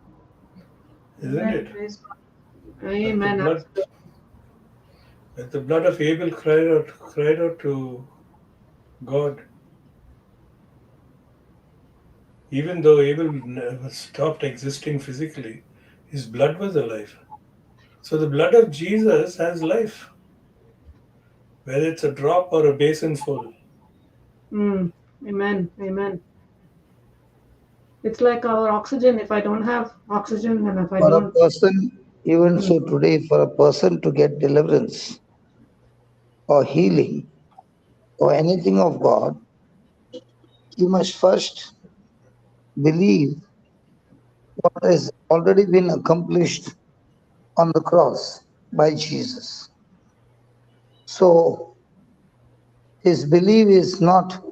Isn't it? Amen. Like the blood of Abel cried out to God. Even though Abel never stopped existing physically, his blood was alive. So the blood of Jesus has life, whether it's a drop or a basin full. Amen. Amen. It's like our oxygen. If I don't have oxygen, and if I For a don't. person, even so today, for a person to get deliverance or healing or anything of God, he must first believe what has already been accomplished on the cross by Jesus. So his belief is not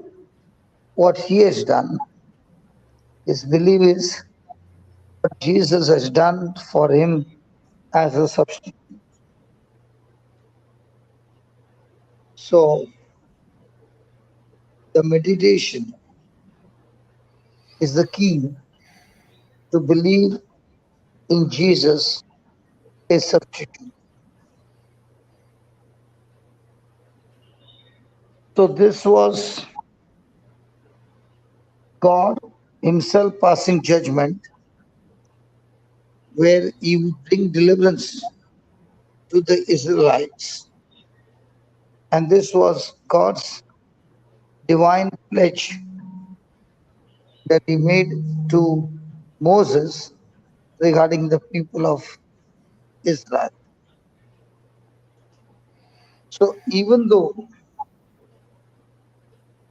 what he has done. His belief is what Jesus has done for him as a substitute. So the meditation is the key to believe in Jesus as substitute. So this was God himself passing judgment where he would bring deliverance to the Israelites. And this was God's divine pledge that he made to Moses regarding the people of Israel. So even though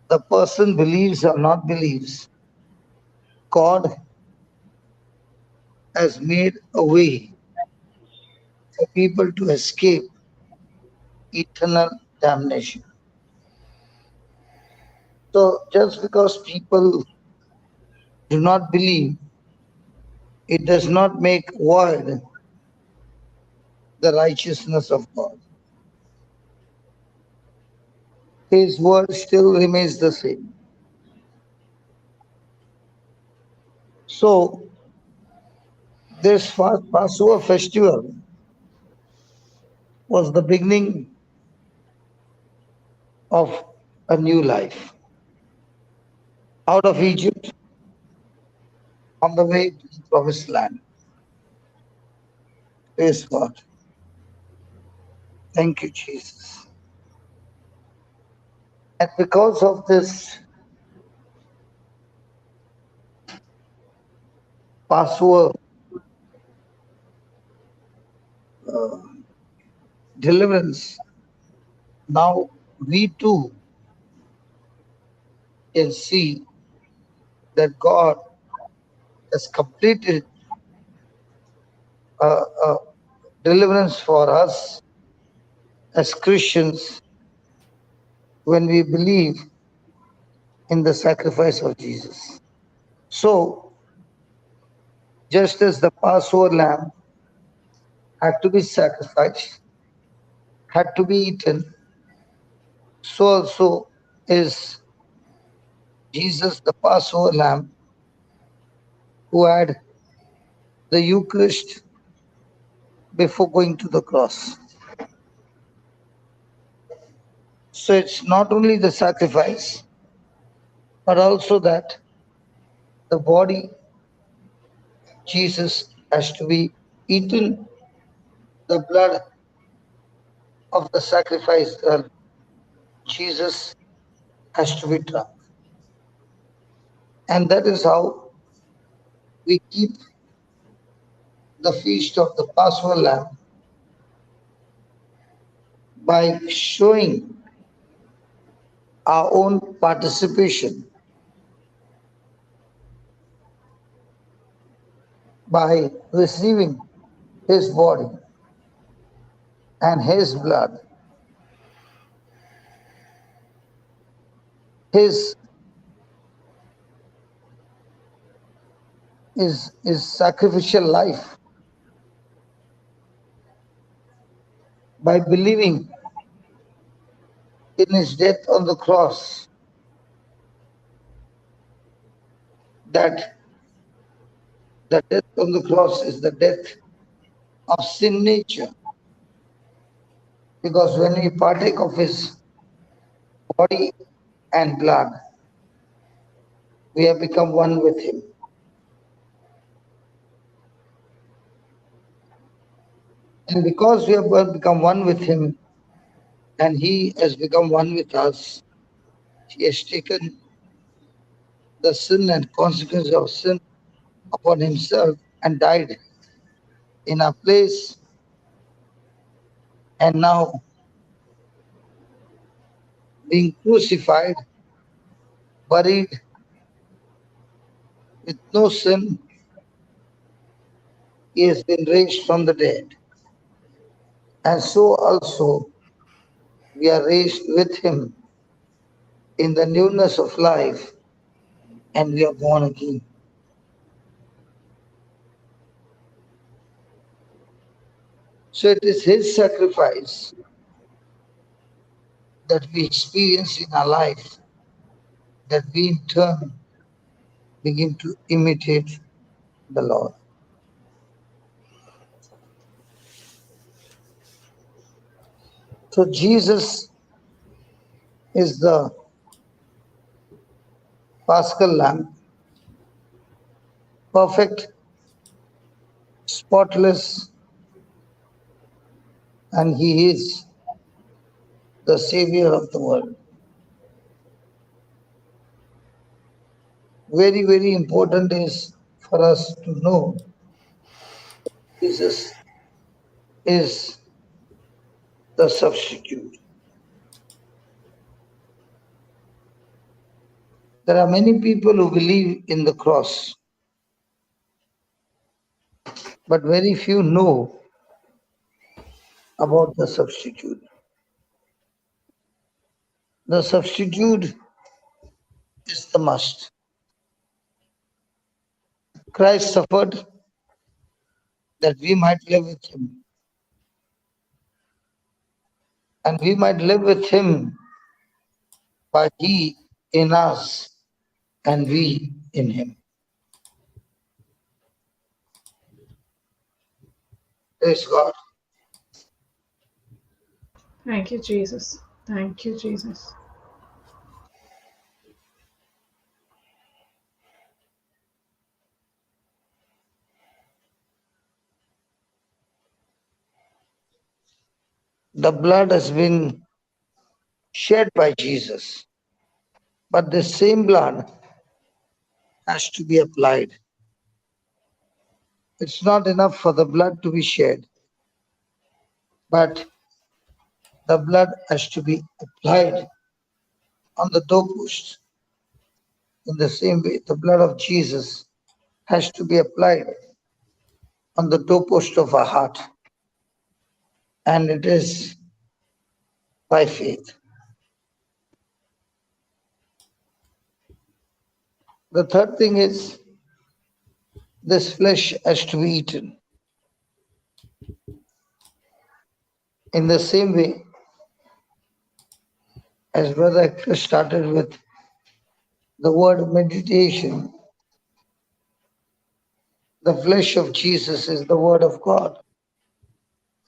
the person believes or not believes, God has made a way for people to escape eternal damnation. So just because people do not believe, it does not make void the righteousness of God. His word still remains the same. So this Passover festival was the beginning of a new life. Out of Egypt, on the way to the promised land. Praise God. Thank you, Jesus. And because of this Passover deliverance, now we too can see that God has completed a deliverance for us as Christians when we believe in the sacrifice of Jesus. So, just as the Passover lamb had to be sacrificed, had to be eaten, so also is Jesus, the Passover lamb, who had the Eucharist before going to the cross. So it's not only the sacrifice, but also that the body Jesus has to be eaten, the blood of the sacrifice Jesus has to be drunk. And that is how we keep the feast of the Passover lamb, by showing our own participation, by receiving his body and his blood, his sacrificial life, by believing in his death on the cross, that the death on the cross is the death of sin nature. Because when we partake of his body and blood, we have become one with him. And because we have become one with him, and he has become one with us, he has taken the sin and consequences of sin upon himself and died in our place. And now, being crucified, buried with no sin, he has been raised from the dead. And so also we are raised with him in the newness of life, and we are born again. So it is his sacrifice that we experience in our life, that we in turn begin to imitate the Lord. So Jesus is the Paschal Lamb, perfect, spotless, and he is the Savior of the world. Very, very important is for us to know Jesus is the substitute. There are many people who believe in the cross. but very few know about the substitute. The substitute is the must. Christ suffered that we might live with him, and we might live with him by he in us and we in him. Praise God. Thank you, Jesus. Thank you, Jesus. The blood has been shed by Jesus, but the same blood has to be applied. It's not enough for the blood to be shed, but the blood has to be applied on the doorpost. In the same way, the blood of Jesus has to be applied on the doorpost of our heart, and it is by faith. The third thing is this flesh has to be eaten. In the same way, as Brother Hector started with the word meditation, the flesh of Jesus is the word of God.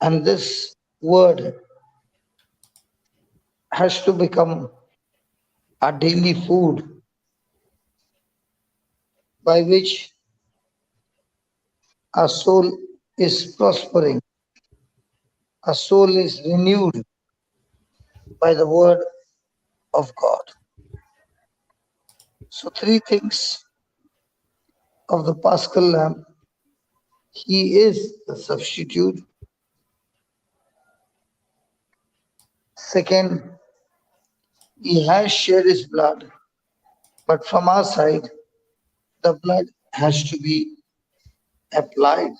And this word has to become our daily food by which our soul is prospering. Our soul is renewed by the word of God. So three things of the Paschal Lamb. He is the substitute. Second, he has shed his blood, but from our side, the blood has to be applied.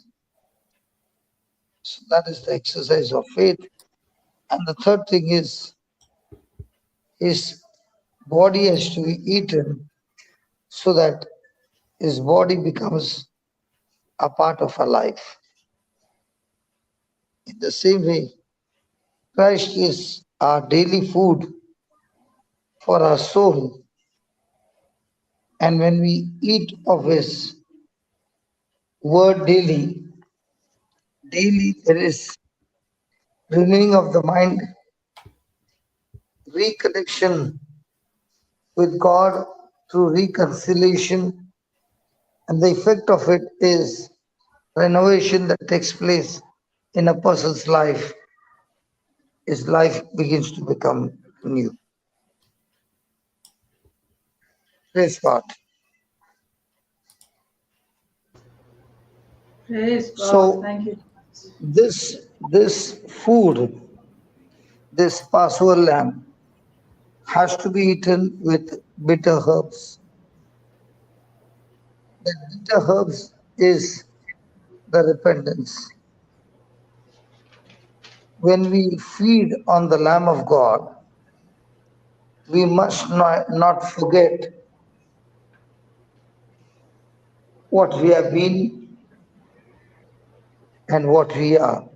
So that is the exercise of faith. And the third thing is his body has to be eaten so that his body becomes a part of our life. In the same way, Christ is our daily food for our soul. And when we eat of his word daily there is renewing of the mind, reconnection with God through reconciliation, and the effect of it is renovation that takes place in a person's life. His life begins to become new. Praise God. Praise God. So Thank you. this food, this Passover lamb, has to be eaten with bitter herbs. The bitter herbs is the repentance. When we feed on the Lamb of God, we must not forget what we have been and what we are.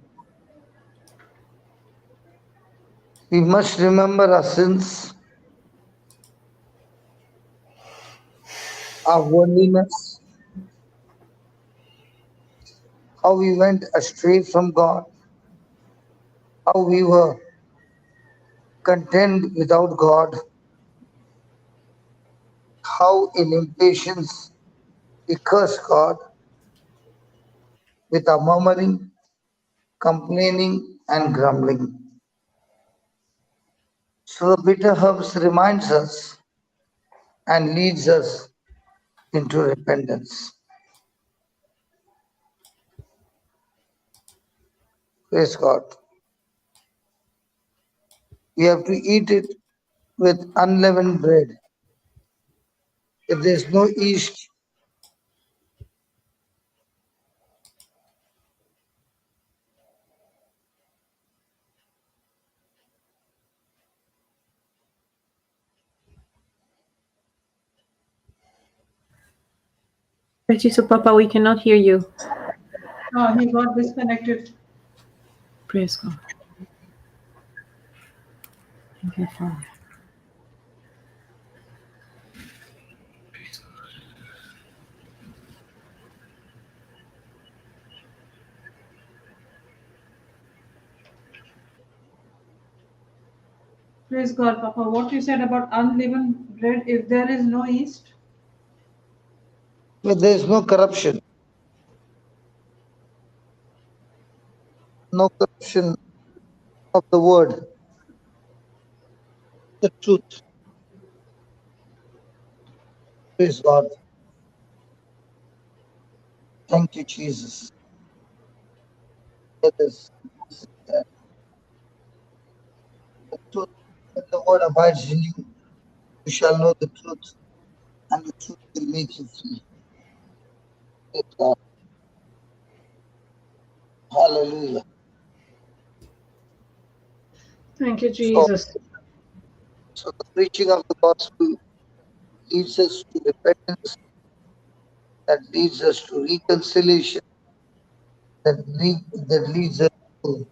We must remember our sins, our worldliness, how we went astray from God, how we were content without God, how in impatience we curse God with our murmuring, complaining, and grumbling. So the bitter herbs reminds us and leads us into repentance. Praise God. We have to eat it with unleavened bread. If there's no yeast, Jesus, Papa, we cannot hear you. Oh, he got disconnected. Praise God. Thank you, Father. Praise God, Papa. What you said about unleavened bread, if there is no yeast? But there is no corruption. No corruption of the word, the truth. Praise God. Thank you, Jesus. It is the truth. When the word abides in you, you shall know the truth, and the truth will make you free. Praise God. Hallelujah. Thank you, Jesus. So the preaching of the gospel leads us to repentance, that leads us to reconciliation, that leads us to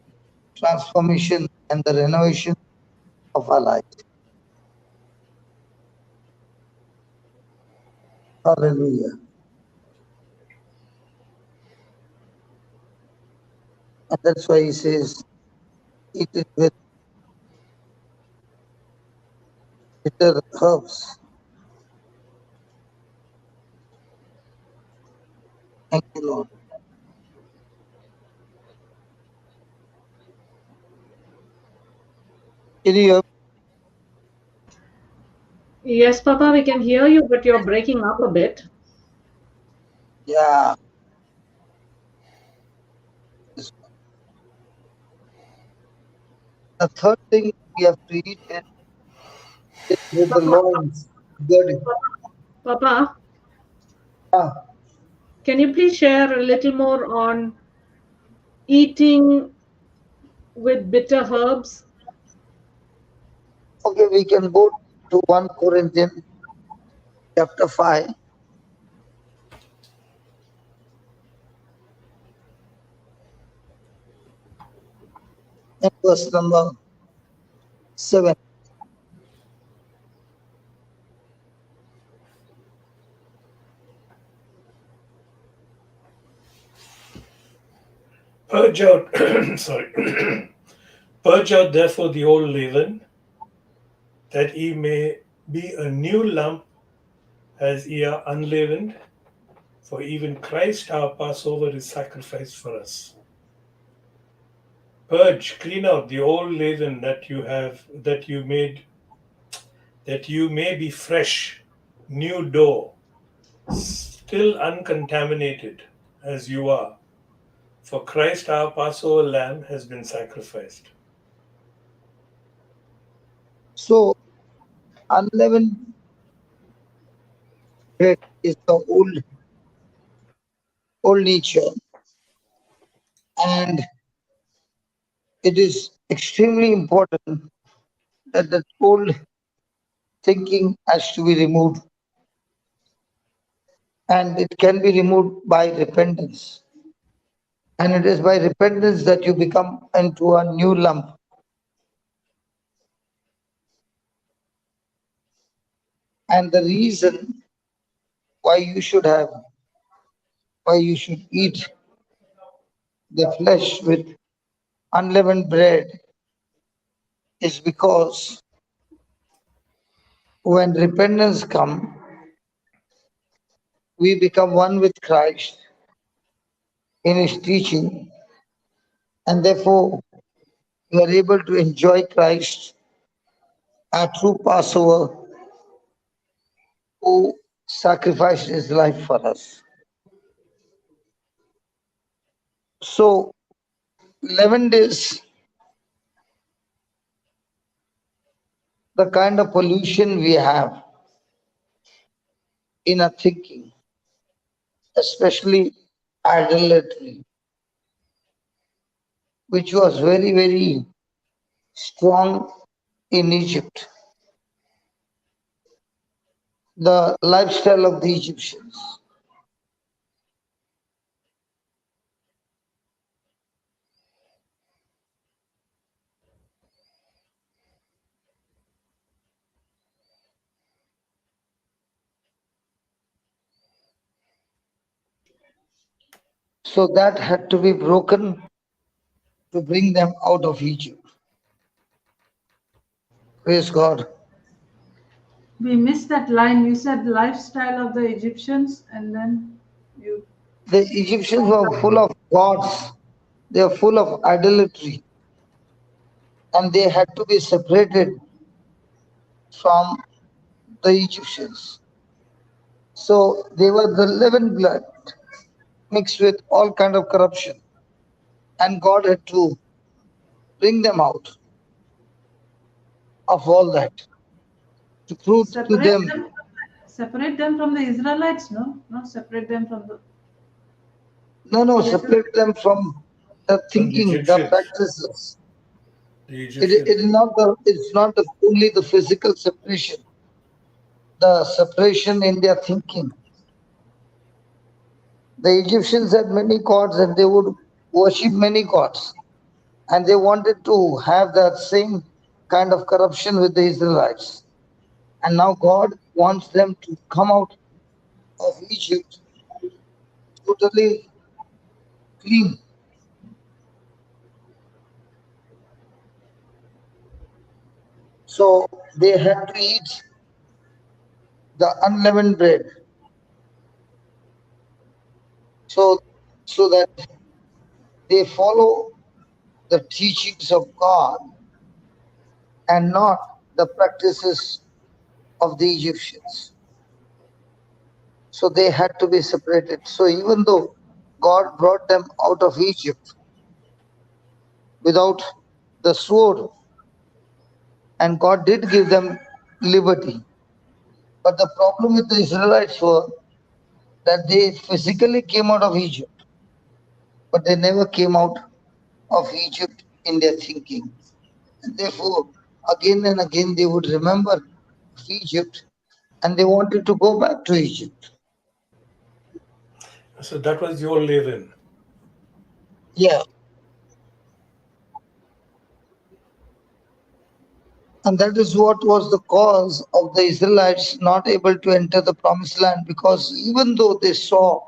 transformation and the renovation of our life. Hallelujah. And that's why he says, eat it with bitter herbs. Thank you, Lord. Can you hear? Yes, Papa, we can hear you, but you're breaking up a bit. Yeah. The third thing we have to eat is with the loins girded. Papa, Yeah. can you please share a little more on eating with bitter herbs? Okay, we can go to 1 Corinthians chapter 5. And verse number 7. Purge out, sorry, purge out therefore the old leaven, that ye may be a new lump, as ye are unleavened. For even Christ our Passover is sacrificed for us. Purge, clean out the old leaven that you have, that you may be fresh, new dough, still uncontaminated as you are. For Christ our Passover lamb has been sacrificed. So, unleavened bread is the old nature, and it is extremely important that the old thinking has to be removed, and it can be removed by repentance. And it is by repentance that you become into a new lump. And the reason why you should eat the flesh with unleavened bread is because when repentance comes, we become one with Christ in His teaching, and therefore we are able to enjoy Christ, our true Passover, who sacrificed His life for us. So, leavened is the kind of pollution we have in our thinking, especially idolatry, which was very, very strong in Egypt. The lifestyle of the Egyptians. So that had to be broken to bring them out of Egypt. Praise God. We missed that line. You said the lifestyle of the Egyptians, and then you. The Egyptians were full of gods. They were full of idolatry. And they had to be separated from the Egyptians. So they were the leavened blood mixed with all kind of corruption. And God had to bring them out of all that to prove to Separate them. them, separate them from the Israelites, no? Not separate them from the. No, separate them from the From the thinking, the Egyptians. practices. The It Egyptians. is not only the physical separation, the separation in their thinking. The Egyptians had many gods and they would worship many gods. And they wanted to have that same kind of corruption with the Israelites. And now God wants them to come out of Egypt totally clean. So they had to eat the unleavened bread. So that they follow the teachings of God and not the practices of the Egyptians. So they had to be separated. So even though God brought them out of Egypt without the sword, and God did give them liberty, but the problem with the Israelites were that they physically came out of Egypt, but they never came out of Egypt in their thinking. And therefore, again and again, they would remember Egypt and they wanted to go back to Egypt. So that was your leaven. Yeah. And that is what was the cause of the Israelites not able to enter the promised land, because even though they saw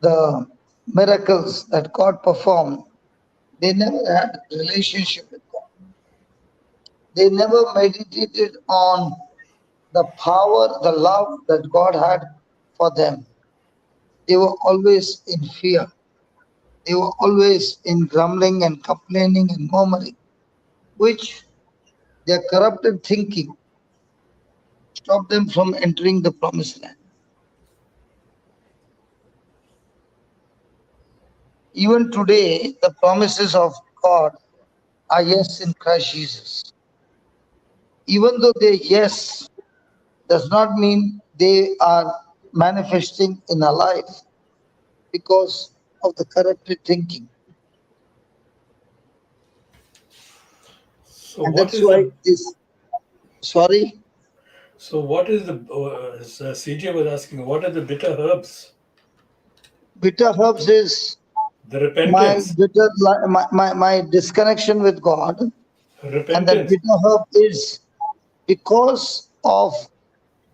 the miracles that God performed, they never had a relationship with God. They never meditated on the power, the love that God had for them. They were always in fear. They were always in grumbling and complaining and murmuring, which their corrupted thinking stopped them from entering the promised land. Even today, the promises of God are yes in Christ Jesus. Even though they yes does not mean they are manifesting in our life because of the corrupted thinking. So And what that's is why the this, sorry, so what is the CJ was asking, what are the bitter herbs? bitter herbs is The repentance. my disconnection with God, and that Repentance. bitter herb is because of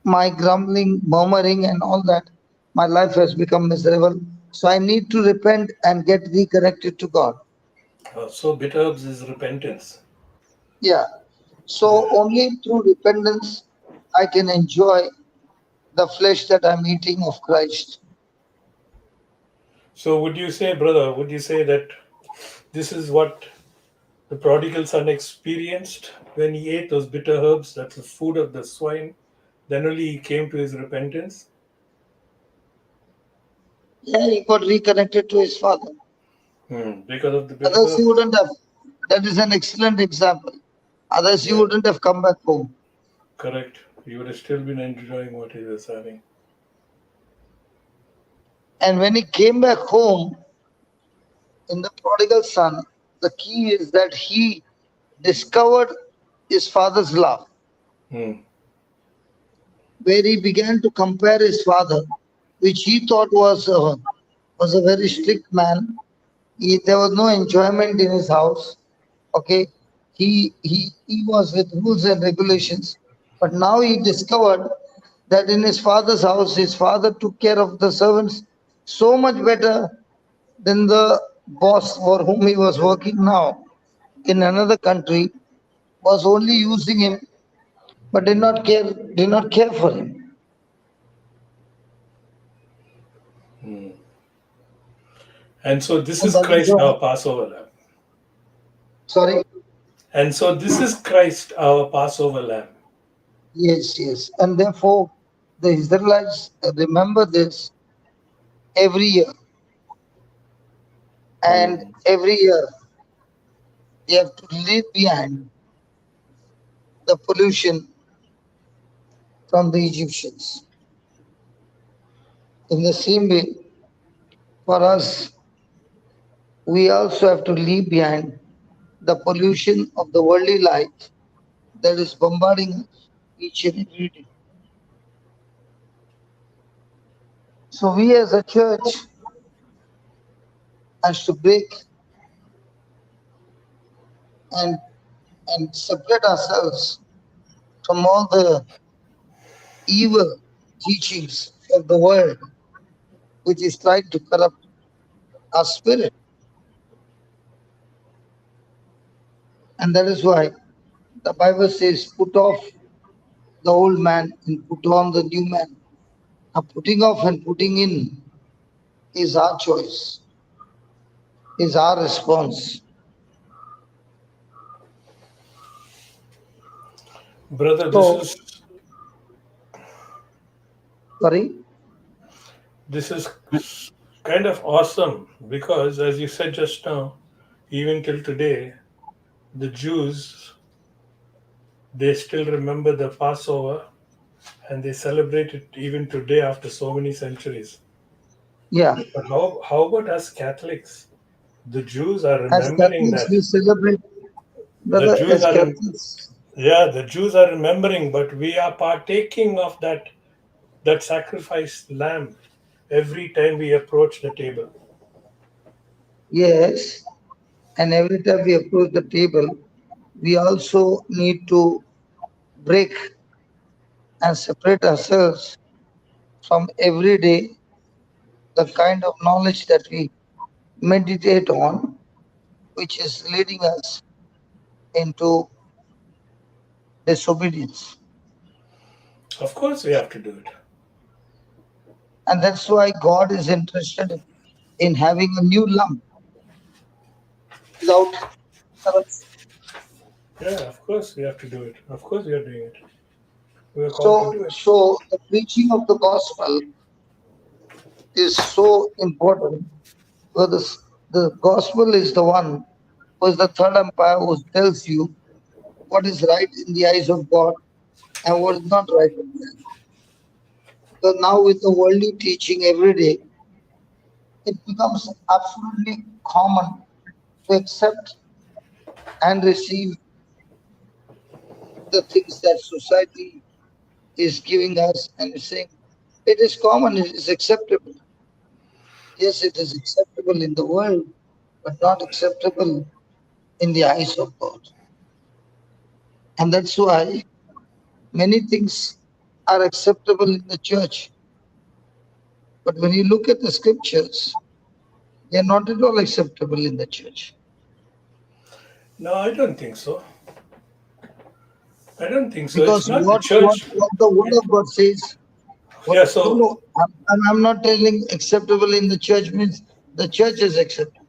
my grumbling, murmuring, and all that. My life has become miserable. So I need to repent and get reconnected to God. So bitter herbs is repentance. Yeah. So only through repentance I can enjoy the flesh that I'm eating of Christ. So would you say, brother, would you say that this is what the prodigal son experienced when he ate those bitter herbs? That's the food of the swine. Then only he came to his repentance. Yeah, he got reconnected to his father. Because of the bitter Others he herbs. wouldn't have. That is an excellent example. Others he Yeah, wouldn't have come back home. correct. He would have still been enjoying what he was having. And when he came back home in the prodigal son, the key is that he discovered his father's love, Hmm. where he began to compare his father, which he thought was a very strict man. There was no enjoyment in his house. Okay, he was with rules and regulations, but now he discovered that in his father's house, his father took care of the servants so much better Then the boss for whom he was working now in another country was only using him, but did not care for him. And so this And is that is Christ, why, our Passover lamb. sorry, And so this is Christ, our Passover lamb. yes. And therefore, the Israelites remember this every year. And every year, they have to leave behind the pollution from the Egyptians. In the same way, for us, we also have to leave behind the pollution of the worldly light that is bombarding us each and every day. So we as a church has to break and separate ourselves from all the evil teachings of the world, which is trying to corrupt our spirit. And that is why the Bible says, put off the old man and put on the new man. Now, putting off and putting in is our choice, is our response. Brother, So, sorry? this is kind of awesome because, as you said just now, even till today, the Jews, they still remember the Passover and they celebrate it even today after so many centuries. Yeah. But how about us Catholics? The Jews are As remembering Catholics, that. we celebrate, The brother, Jews as are, Catholics, the Jews are remembering, but we are partaking of that sacrificed lamb every time we approach the table. yes. And every time we approach the table, we also need to break and separate ourselves from every day the kind of knowledge that we meditate on, which is leading us into disobedience. Of course, we have to do it. And that's why God is interested in having a new lump without corruption. Yeah, of course we have to do it. Of course we are doing it. We are called to So, do it. so the preaching of the gospel is so important because the gospel is the one who is the third umpire who tells you what is right in the eyes of God and what is not right in the eyes. So now with the worldly teaching every day, it becomes absolutely common to accept and receive the things that society is giving us and is saying it is common, it is acceptable. Yes, it is acceptable in the world, but not acceptable in the eyes of God. And that's why many things are acceptable in the church. But when you look at the scriptures, they are not at all acceptable in the church. No, I don't think so. I don't think so. It's Because not the what church. the word of God says, Yeah, so I'm not telling acceptable in the church means the church is acceptable.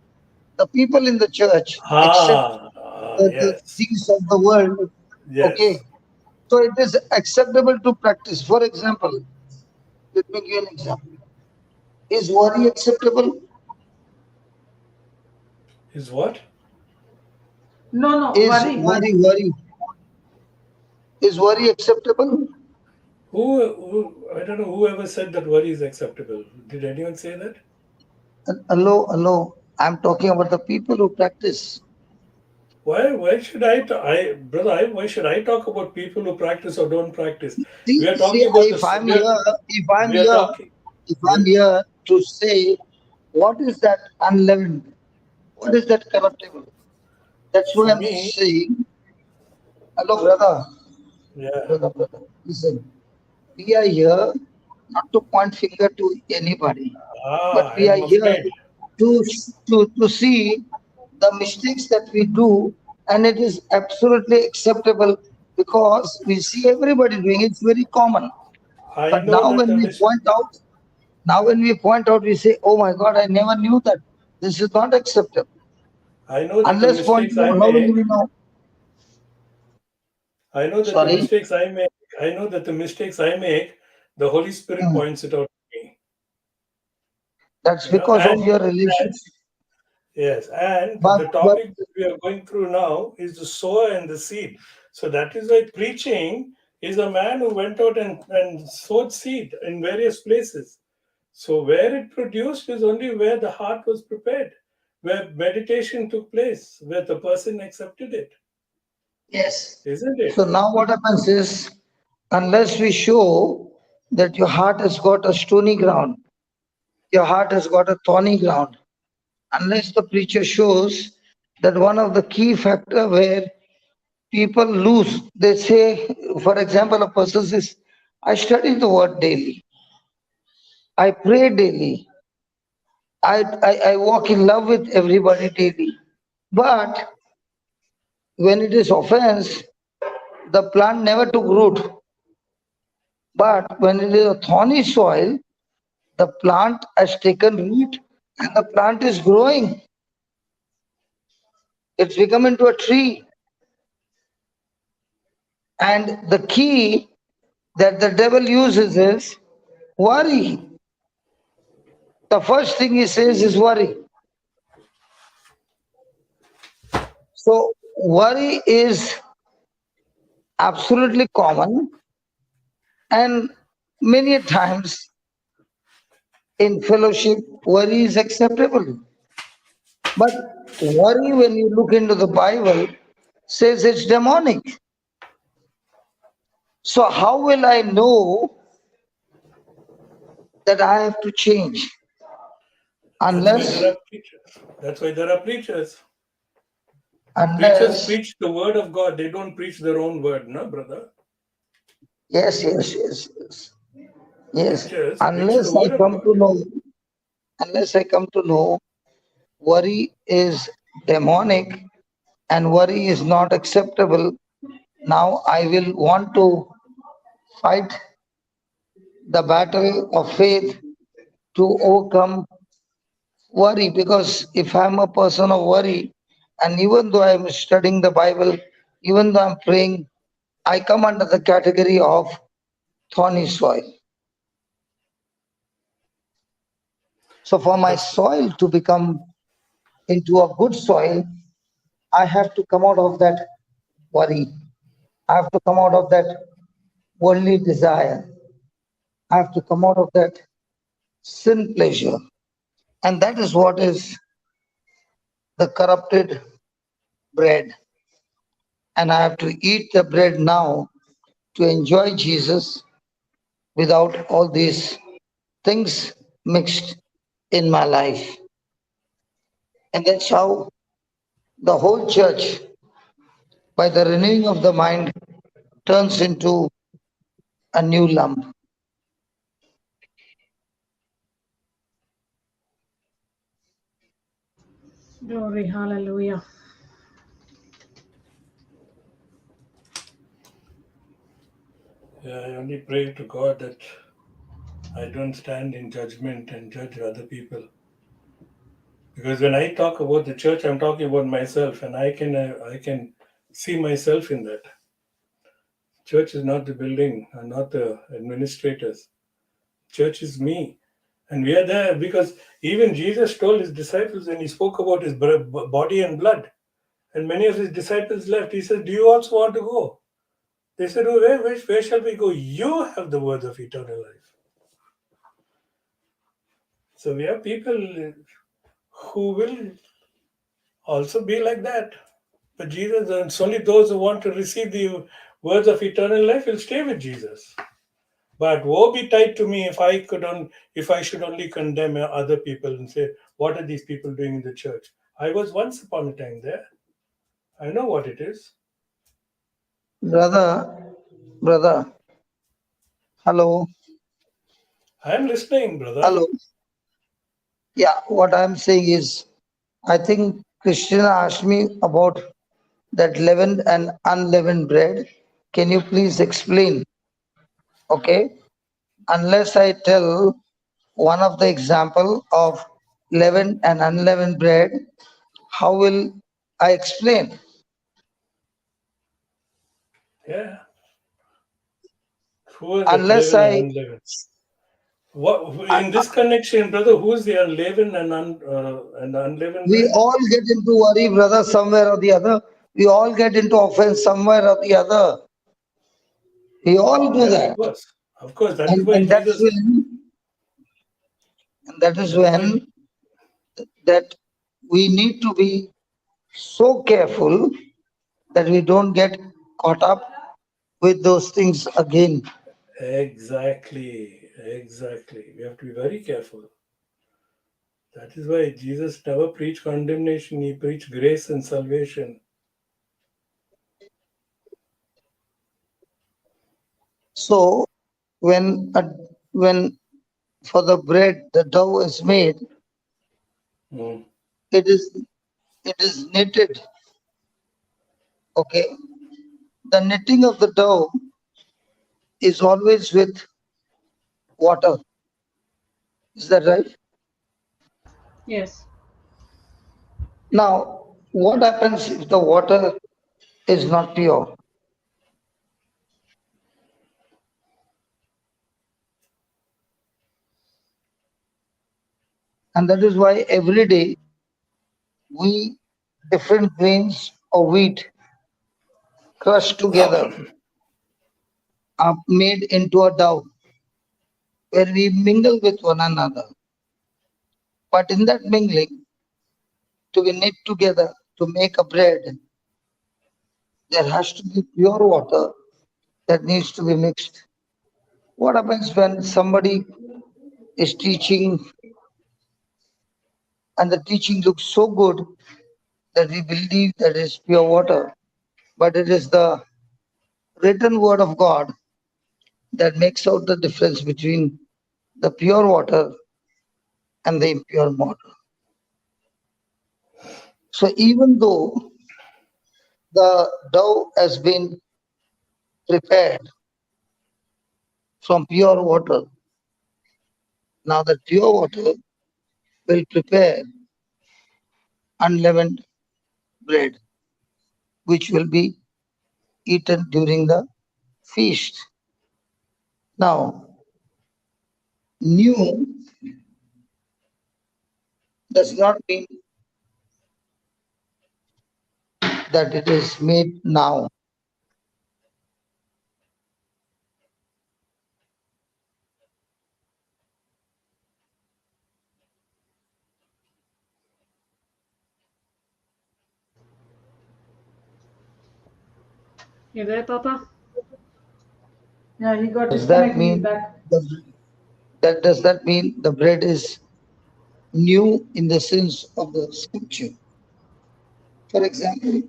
The people in the church accept the yes, things of the world. Okay. yes. So it is acceptable to practice. For example, let me give you an example. Is worry acceptable? Is what? No, Is worry. worry? Is worry acceptable? I don't know whoever said that worry is acceptable. Did anyone say that? Hello. I'm talking about the people who practice. Why should brother, why should I talk about people who practice or don't practice? We are See, talking about if this. I'm here, We are talking. if We I'm are, here to say, what is that unleavened? What is that corruptible? That's why for I'm me, saying, hello, brother, yeah. brother. Listen, we are here not to point finger to anybody, but we are I'm here afraid. to see the mistakes that we do, and it is absolutely acceptable because we see everybody doing it. It's very common. I But know now that when the we point out, we say, "Oh my God, I never knew that. This is not acceptable." I know that the Unless mistakes pointing I out, how will make, we know? I know that the Sorry. mistakes I make, I know that the mistakes I make, the Holy Spirit Hmm. points it out to me. That's You know, because of and your relationship. yes, and But the topic that we are going through now is the sower and the seed. So that is why preaching is a man who went out and sowed seed in various places. So where it produced is only where the heart was prepared, where meditation took place, where the person accepted it, yes. isn't So it? now what happens is, unless we show that your heart has got a stony ground, your heart has got a thorny ground, unless the preacher shows that one of the key factor where people lose, they say, for example, a person says, I study the word daily, I pray daily, I walk in love with everybody daily. But when it is offense, the plant never took root. But when it is a thorny soil, the plant has taken root and the plant is growing. It's become into a tree. And the key that the devil uses is worry. The first thing he says is worry. So worry is absolutely common, and many times in fellowship, worry is acceptable. But worry, when you look into the Bible, says it's demonic. So how will I know that I have to change? That's why there Unless, are preachers. That's why there are preachers. Preachers unless, preach the word of God. They don't preach their own word, no, brother. yes, yes, yes, yes, yes. Preachers preach the Unless I word of come God. to know, unless I come to know worry is demonic and worry is not acceptable, now I will want to fight the battle of faith to overcome worry, because if I'm a person of worry, and even though I'm studying the Bible, even though I'm praying, I come under the category of thorny soil. So for my That's soil to become into a good soil, I have to come out of that worry. I have to come out of that worldly desire. I have to come out of that sin pleasure. And that is what is the corrupted bread. And I have to eat the bread now to enjoy Jesus without all these things mixed in my life. And that's how the whole church, by the renewing of the mind, turns into a new lump. Glory, hallelujah. yeah, I only pray to God that I don't stand in judgment and judge other people. Because when I talk about the church, I'm talking about myself, and I can see myself in that. Church is not the building and not the administrators. Church is me. And we are there because even Jesus told his disciples when he spoke about his body and blood, and many of his disciples left. He said, do you also want to go? They said, oh, where shall we go? You have the words of eternal life. So we have people who will also be like that. But Jesus, it's only those who want to receive the words of eternal life will stay with Jesus. But woe betide to me if I should only condemn other people and say, what are these people doing in the church? I was once upon a time there. I know what it is. Brother, hello, I am listening, brother. hello. Yeah, what I'm saying is, I think Christina asked me about that leavened and unleavened bread. Can you please explain? Okay, unless I tell one of the example of leavened and unleavened bread, how will I explain? Yeah. Who are that Unless leaven and I unleavened? What in this connection, brother? Who's the unleavened and unleavened we bread? all get into worry, brother, somewhere or the other. We all get into offense somewhere or the other. We all do Yeah, of that. course, of course. That is And, why and that's Jesus. when and that is That is why. when that we need to be so careful that we don't get caught up with those things again. Exactly, exactly. We have to be very careful. That is why Jesus never preached condemnation. He preached grace and salvation. So when for the bread the dough is made, Mm. it is it is knitted. Okay, the knitting of the dough is always with water. Is that right? Yes. Now, what happens if the water is not pure? And that is why every day we different grains of wheat crushed together are made into a dough where we mingle with one another. But in that mingling, to be knit together to make a bread, there has to be pure water that needs to be mixed. What happens when somebody is teaching and the teaching looks so good that we believe that is pure water, but it is the written word of God that makes out the difference between the pure water and the impure water. So even though the dough has been prepared from pure water, now the pure water will prepare unleavened bread, which will be eaten during the feast. Now, new does not mean that it is made now. You there, Papa? Yeah, he got Does that disconnected. He's mean back. that mean the bread is new in the sense of the scripture? For example,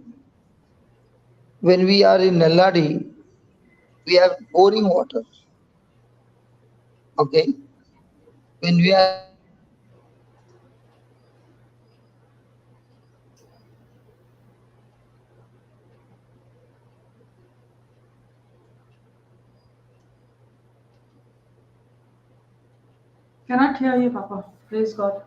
when we are in Nelladi, we have boring water. Okay, when we are in Cannot hear you, Papa. Praise God.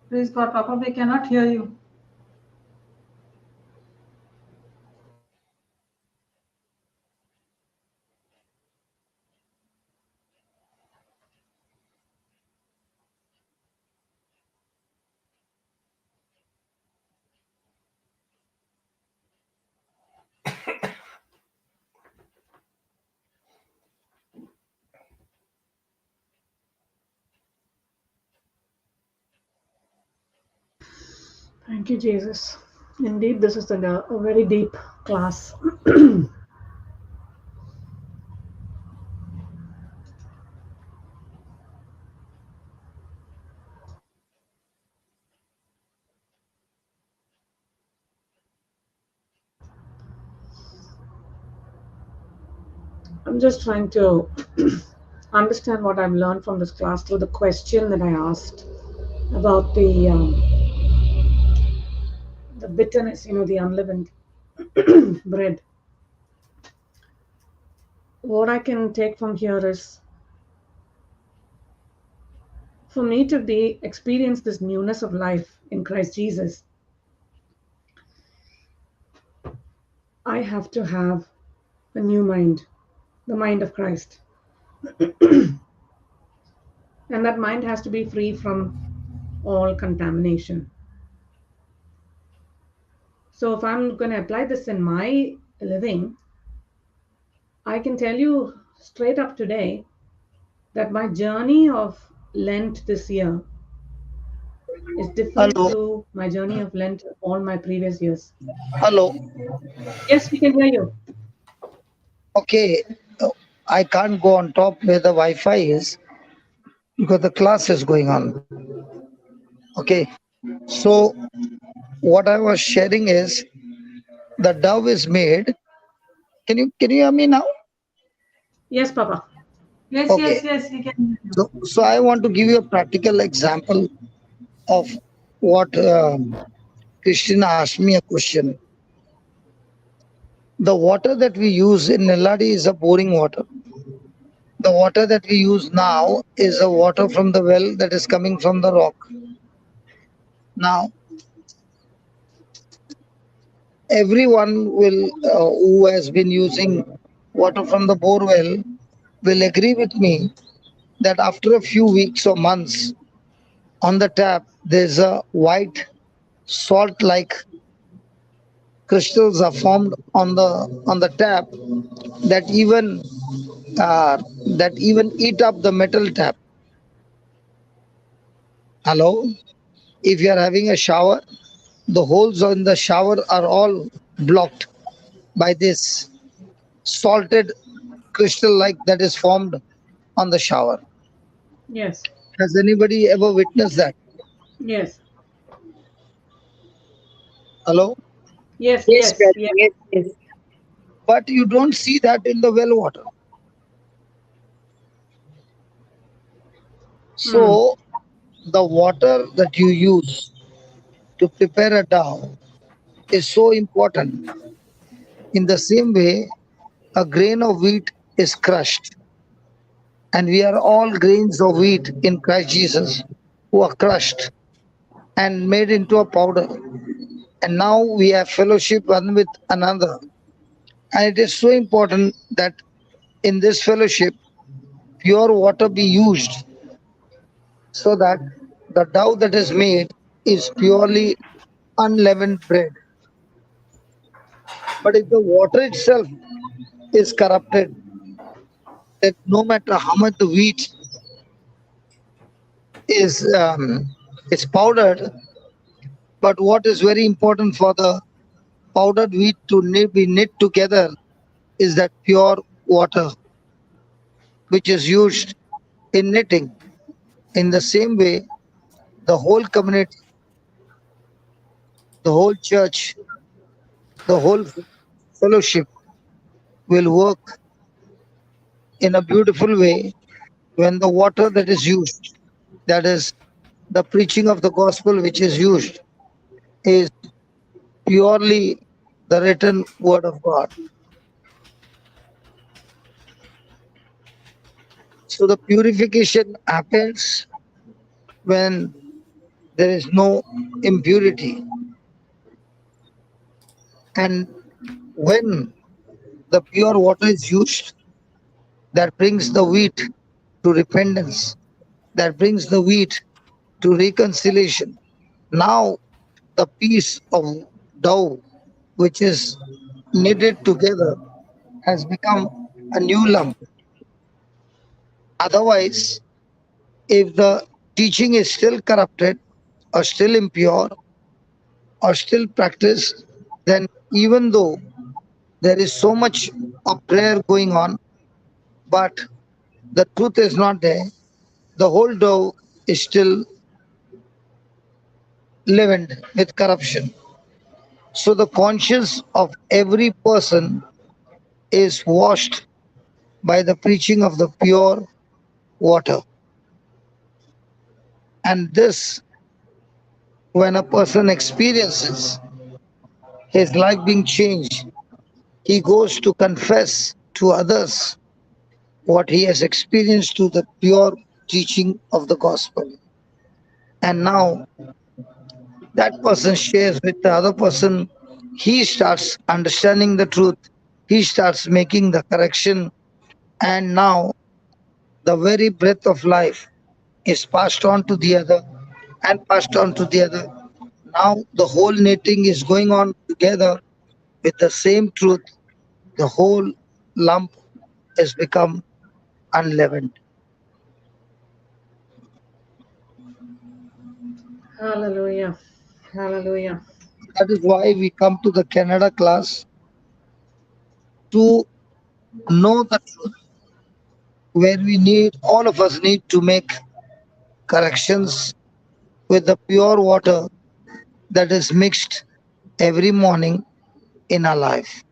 Praise God, Papa. We cannot hear you. Thank you, Jesus. Indeed, this is a very deep class. I'm just trying to understand what I've learned from this class through the question that I asked about the bitterness, the unleavened bread. What I can take from here is, for me to experience this newness of life in Christ Jesus, I have to have a new mind, the mind of Christ. And that mind has to be free from all contamination. So if I'm going to apply this in my living, I can tell you straight up today that my journey of Lent this year is different Hello, to my journey of Lent all my previous years. hello. Yes, we can hear you. Okay, I can't go on top where the Wi-Fi is because the class is going on. Okay, so what I was sharing is the dough is made. Can you hear me now? Yes, Papa. Yes, Okay, yes, yes, we can hear you. so I want to give you a practical example of what Christina asked me a question. The water that we use in Nelladi is a boring water. The water that we use now is a water from the well that is coming from the rock. Now, everyone who has been using water from the bore well will agree with me that after a few weeks or months on the tap, there's a white salt-like crystals are formed on the tap that even uh, that even eat up the metal tap. Hello, if you are having a shower, the holes in the shower are all blocked by this salted crystal like that is formed on the shower. Yes. Has anybody ever witnessed that? Yes. Hello? Yes. Yes, Yes. brother. Yes. Yes, yes. But you don't see that in the well water. Hmm. So the water that you use to prepare a dough is so important. In the same way, a grain of wheat is crushed, and we are all grains of wheat in Christ Jesus who are crushed and made into a powder. And now we have fellowship one with another. And it is so important that in this fellowship, pure water be used so that the dough that is made is purely unleavened bread. But if the water itself is corrupted, then no matter how much the wheat is is powdered, but what is very important for the powdered wheat to be knit together is that pure water which is used in knitting. In the same way, the whole community, the whole church, the whole fellowship will work in a beautiful way when the water that is used, that is the preaching of the gospel which is used, is purely the written word of God. So the purification happens when there is no impurity. And when the pure water is used, that brings the wheat to repentance, that brings the wheat to reconciliation. Now, the piece of dough which is knitted together has become a new lump. Otherwise, if the teaching is still corrupted or still impure, or still practice, then even though there is so much of prayer going on, but the truth is not there, the whole dough is still leavened with corruption. So the conscience of every person is washed by the preaching of the pure water. And this, when a person experiences his life being changed, he goes to confess to others what he has experienced through the pure teaching of the gospel. And now that person shares with the other person, he starts understanding the truth, he starts making the correction, and now the very breath of life is passed on to the other and passed on to the other. Now the whole knitting is going on together with the same truth. The whole lump has become unleavened. Hallelujah. Hallelujah. That is why we come to the Canada class to know the truth, where we need, all of us need to make corrections with the pure water that is mixed every morning in our life.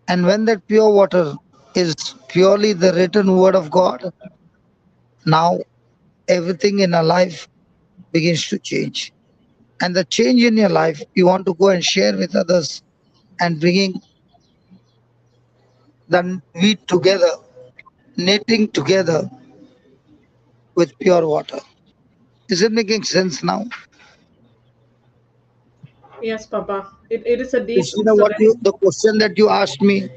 And when that pure water is purely the written word of God, now everything in our life begins to change. And the change in your life, you want to go and share with others and bringing the wheat together, knitting together with pure water. Is it making sense now? Yes, Papa. It is a deep, Christina, it's a what very, you, the question that you asked me,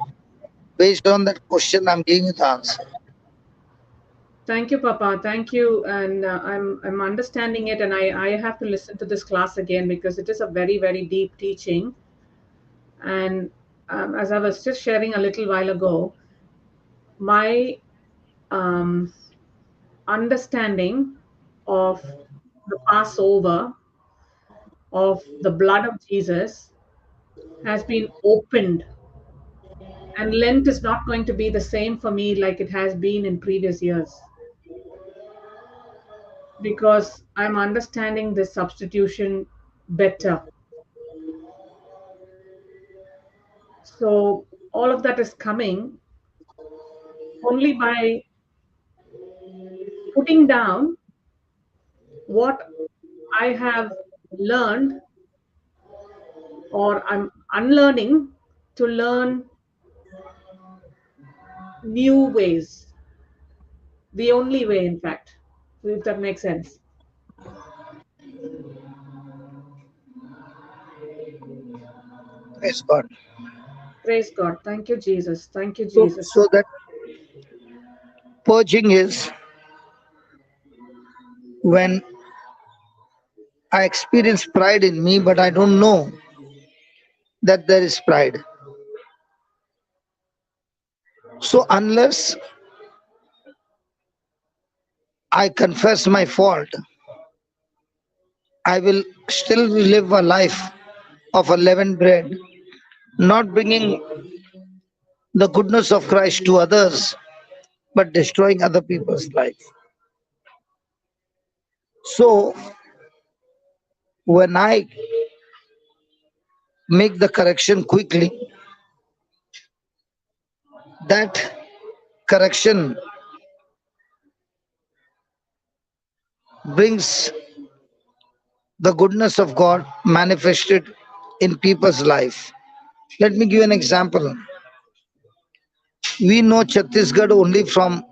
based on that question, I'm giving you the answer. thank you, Papa. Thank you. And I'm understanding it. And I have to listen to this class again because it is a very, very deep teaching. And as I was just sharing a little while ago, my um, understanding of the Passover, of the blood of Jesus, has been opened. And Lent is not going to be the same for me like it has been in previous years because I'm understanding this substitution better. So all of that is coming only by putting down what I have learned, or I'm unlearning to learn new ways. The only way, in fact, if that makes sense. Praise God. Praise God. Thank you, Jesus. Thank you, So, Jesus. so that purging is when I experience pride in me, but I don't know that there is pride. So, unless I confess my fault, I will still live a life of unleavened bread, not bringing the goodness of Christ to others, but destroying other people's life. So, when I make the correction quickly, that correction brings the goodness of God manifested in people's life. Let me give an example. We know Chhattisgarh only from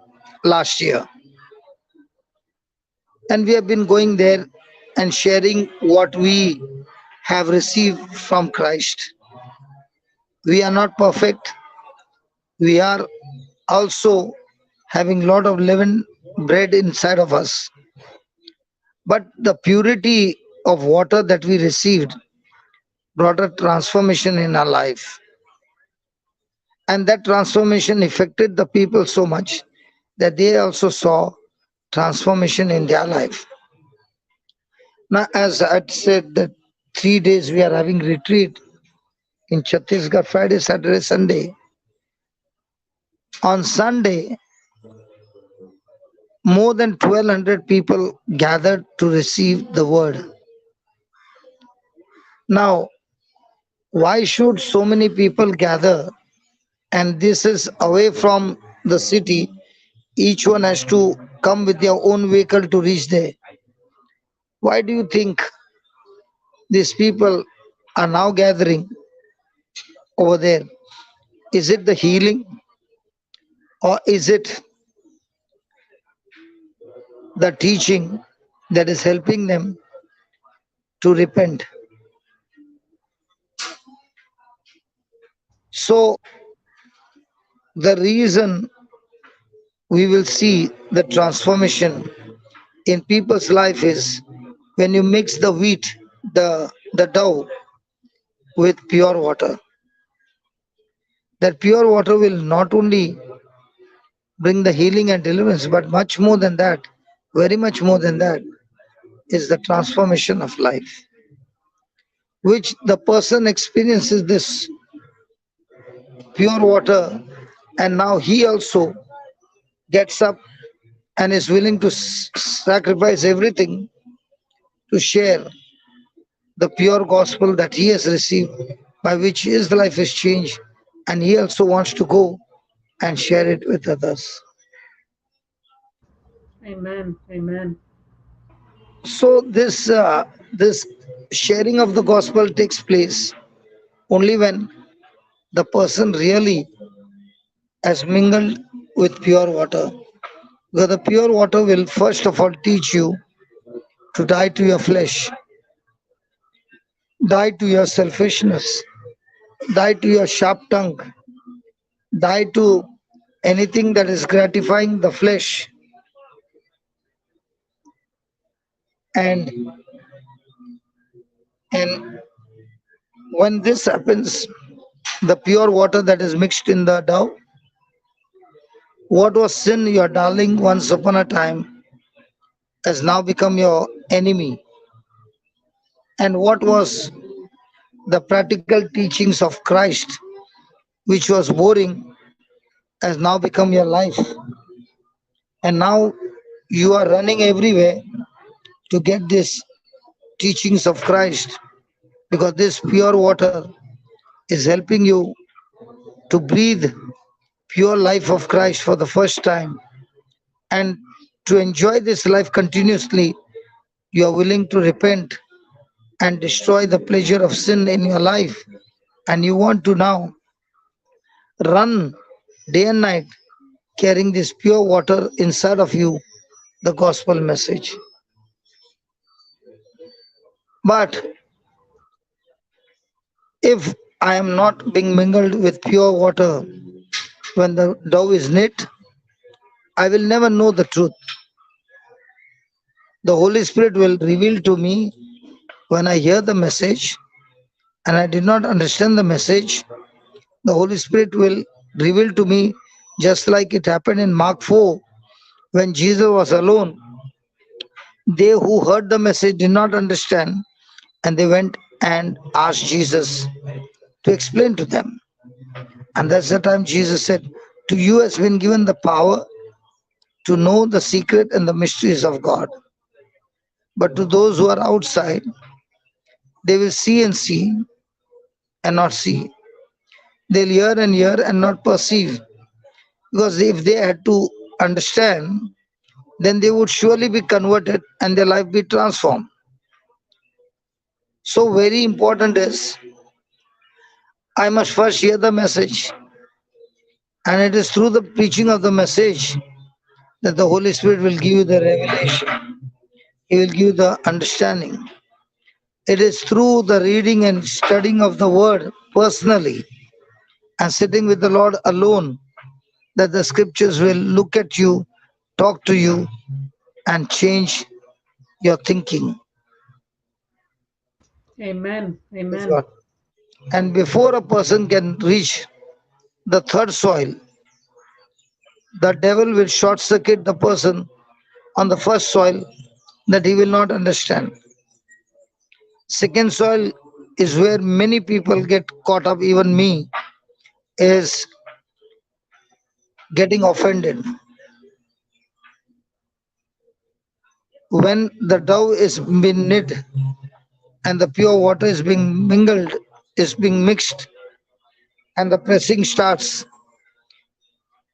last year, and we have been going there and sharing what we have received from Christ. We are not perfect. We are also having lot of leavened bread inside of us. But the purity of water that we received brought a transformation in our life. And that transformation affected the people so much that they also saw transformation in their life. Now, as I said, that 3 days we are having retreat in Chhattisgarh, Friday, Saturday, Sunday. On Sunday, more than 1,200 people gathered to receive the word. Now, why should so many people gather? And this is away from the city. Each one has to come with their own vehicle to reach there. Why do you think these people are now gathering over there? Is it the healing, or is it the teaching that is helping them to repent? So, the reason we will see the transformation in people's life is when you mix the wheat, the dough, with pure water. That pure water will not only bring the healing and deliverance, but much more than that, very much more than that, is the transformation of life, which the person experiences this pure water, and now he also gets up and is willing to sacrifice everything to share the pure gospel that he has received, by which his life is changed, and he also wants to go and share it with others. Amen. Amen. So this sharing of the gospel takes place only when the person really has mingled with pure water. Because the pure water will first of all teach you to die to your flesh, die to your selfishness, die to your sharp tongue, die to anything that is gratifying the flesh. And and when this happens, the pure water that is mixed in the dough, what was sin, your darling, once upon a time, has now become your enemy. And what was the practical teachings of Christ, which was boring, has now become your life. And now you are running everywhere to get these teachings of Christ, because this pure water is helping you to breathe pure life of Christ for the first time. And to enjoy this life continuously, you are willing to repent and destroy the pleasure of sin in your life. And you want to now run day and night carrying this pure water inside of you, the gospel message. But if I am not being mingled with pure water when the dough is knit, I will never know the truth. The Holy Spirit will reveal to me when I hear the message and I did not understand the message. The Holy Spirit will reveal to me, just like it happened in Mark 4 when Jesus was alone. They who heard the message did not understand, and they went and asked Jesus to explain to them. And that's the time Jesus said, to you has been given the power to know the secret and the mysteries of God. But to those who are outside, they will see and see and not see. They'll hear and hear and not perceive. Because if they had to understand, then they would surely be converted and their life be transformed. So very important is, I must first hear the message, and it is through the preaching of the message that the Holy Spirit will give you the revelation. He will give you the understanding. It is through the reading and studying of the word personally and sitting with the Lord alone that the scriptures will look at you, talk to you, and change your thinking. Amen. Praise Amen. God. And before a person can reach the third soil, the devil will short circuit the person on the first soil, that he will not understand. Second soil is where many people get caught up, even me, is getting offended. When the dough is being knit and the pure water is being mingled, is being mixed, and the pressing starts,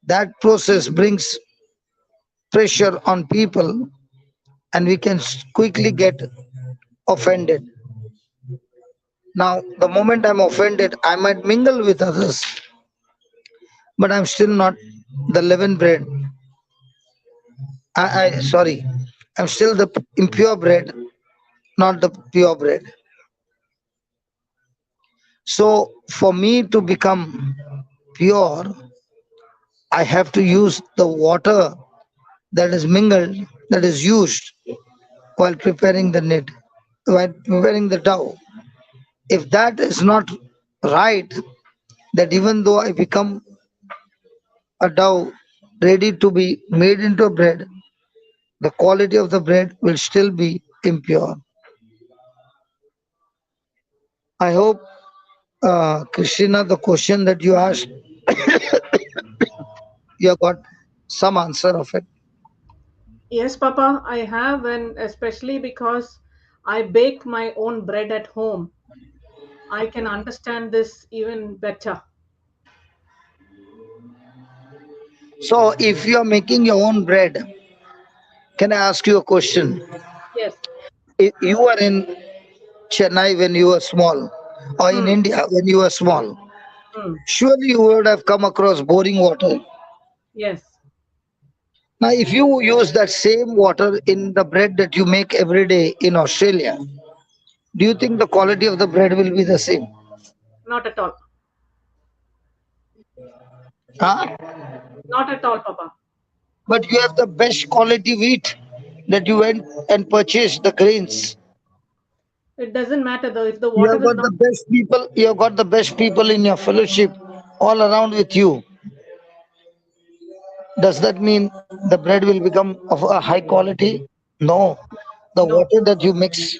that process brings pressure on people, and we can quickly get offended. Now, the moment I'm offended, I might mingle with others, but I'm still not the leavened bread. Sorry, I'm still the impure bread, not the pure bread. So, for me to become pure, I have to use the water that is mingled, that is used while preparing the knit, while preparing the dough. If that is not right, that even though I become a dough ready to be made into a bread, the quality of the bread will still be impure. I hope, Christina, the question that you asked, you have got some answer of it. Yes, Papa, I have, and especially because I bake my own bread at home, I can understand this even better. So, if you are making your own bread, can I ask you a question? Yes. If you were in Chennai when you were small, or in Hmm. India when you were small, Hmm. surely you would have come across boring water. Yes. Now, if you use that same water in the bread that you make every day in Australia, do you think the quality of the bread will be the same? Not at all. Huh? Not at all, Papa. But you have the best quality wheat that you went and purchased the grains. It doesn't matter though if the You water have is got not. the best people. You have got the best people in your fellowship all around with you. Does that mean the bread will become of a high quality? No. The No. water that you mix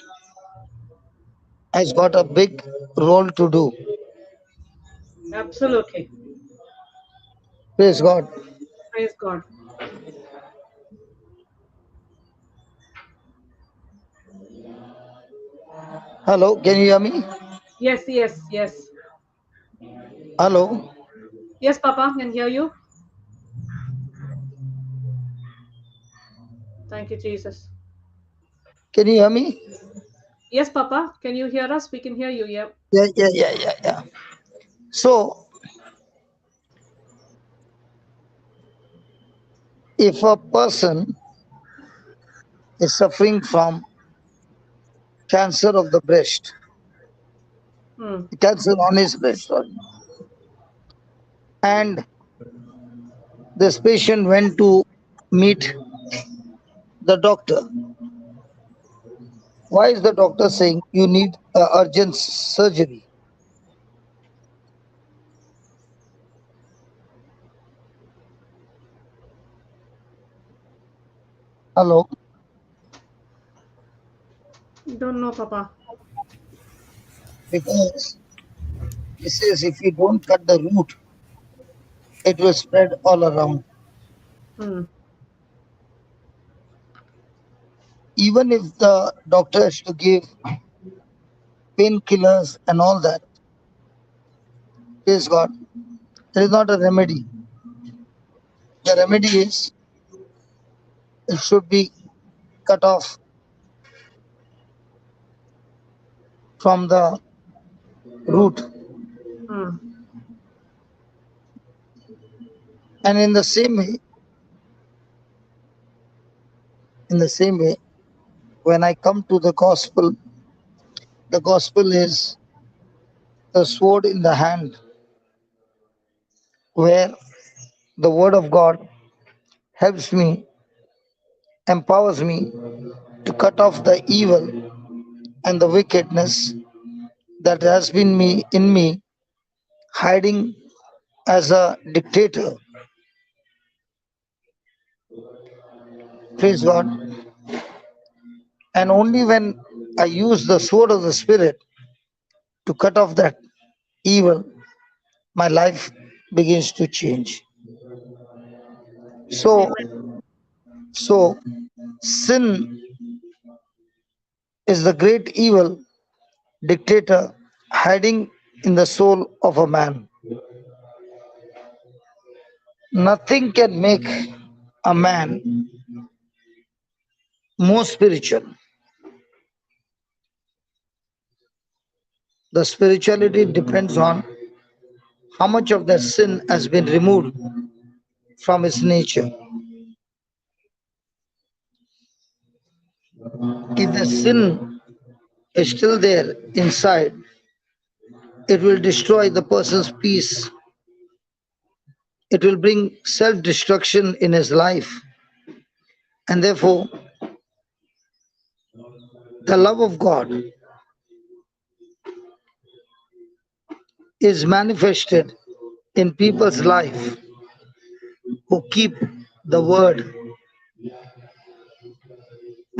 has got a big role to do. Absolutely. Praise God. Praise God. Hello, can you hear me? Yes, yes, yes. Hello, Yes, Papa, can hear you. Thank you, Jesus. can you hear me? Yes, Papa, can you hear us? We can hear you. Yep. Yeah. So, if a person is suffering from cancer of the breast, Hmm. cancer on his breast, sorry, and this patient went to meet the doctor, why is the doctor saying you need urgent surgery? Hello, Don't know, Papa. because he says if you don't cut the root, it will spread all around. Hmm. Even if the doctor has to give painkillers and all that, praise God, it is not a remedy. The remedy is it should be cut off from the root. Hmm. And in the same way, when I come to the gospel is the sword in the hand, where the word of God helps me, empowers me to cut off the evil and the wickedness that has been in me, hiding as a dictator. Praise God. And only when I use the sword of the Spirit to cut off that evil, my life begins to change. So, so sin is the great evil dictator hiding in the soul of a man. Nothing can make a man more spiritual. The spirituality depends on how much of the sin has been removed from his nature. If the sin is still there inside, it will destroy the person's peace. It will bring self destruction in his life. And therefore, the love of God is manifested in people's life who keep the word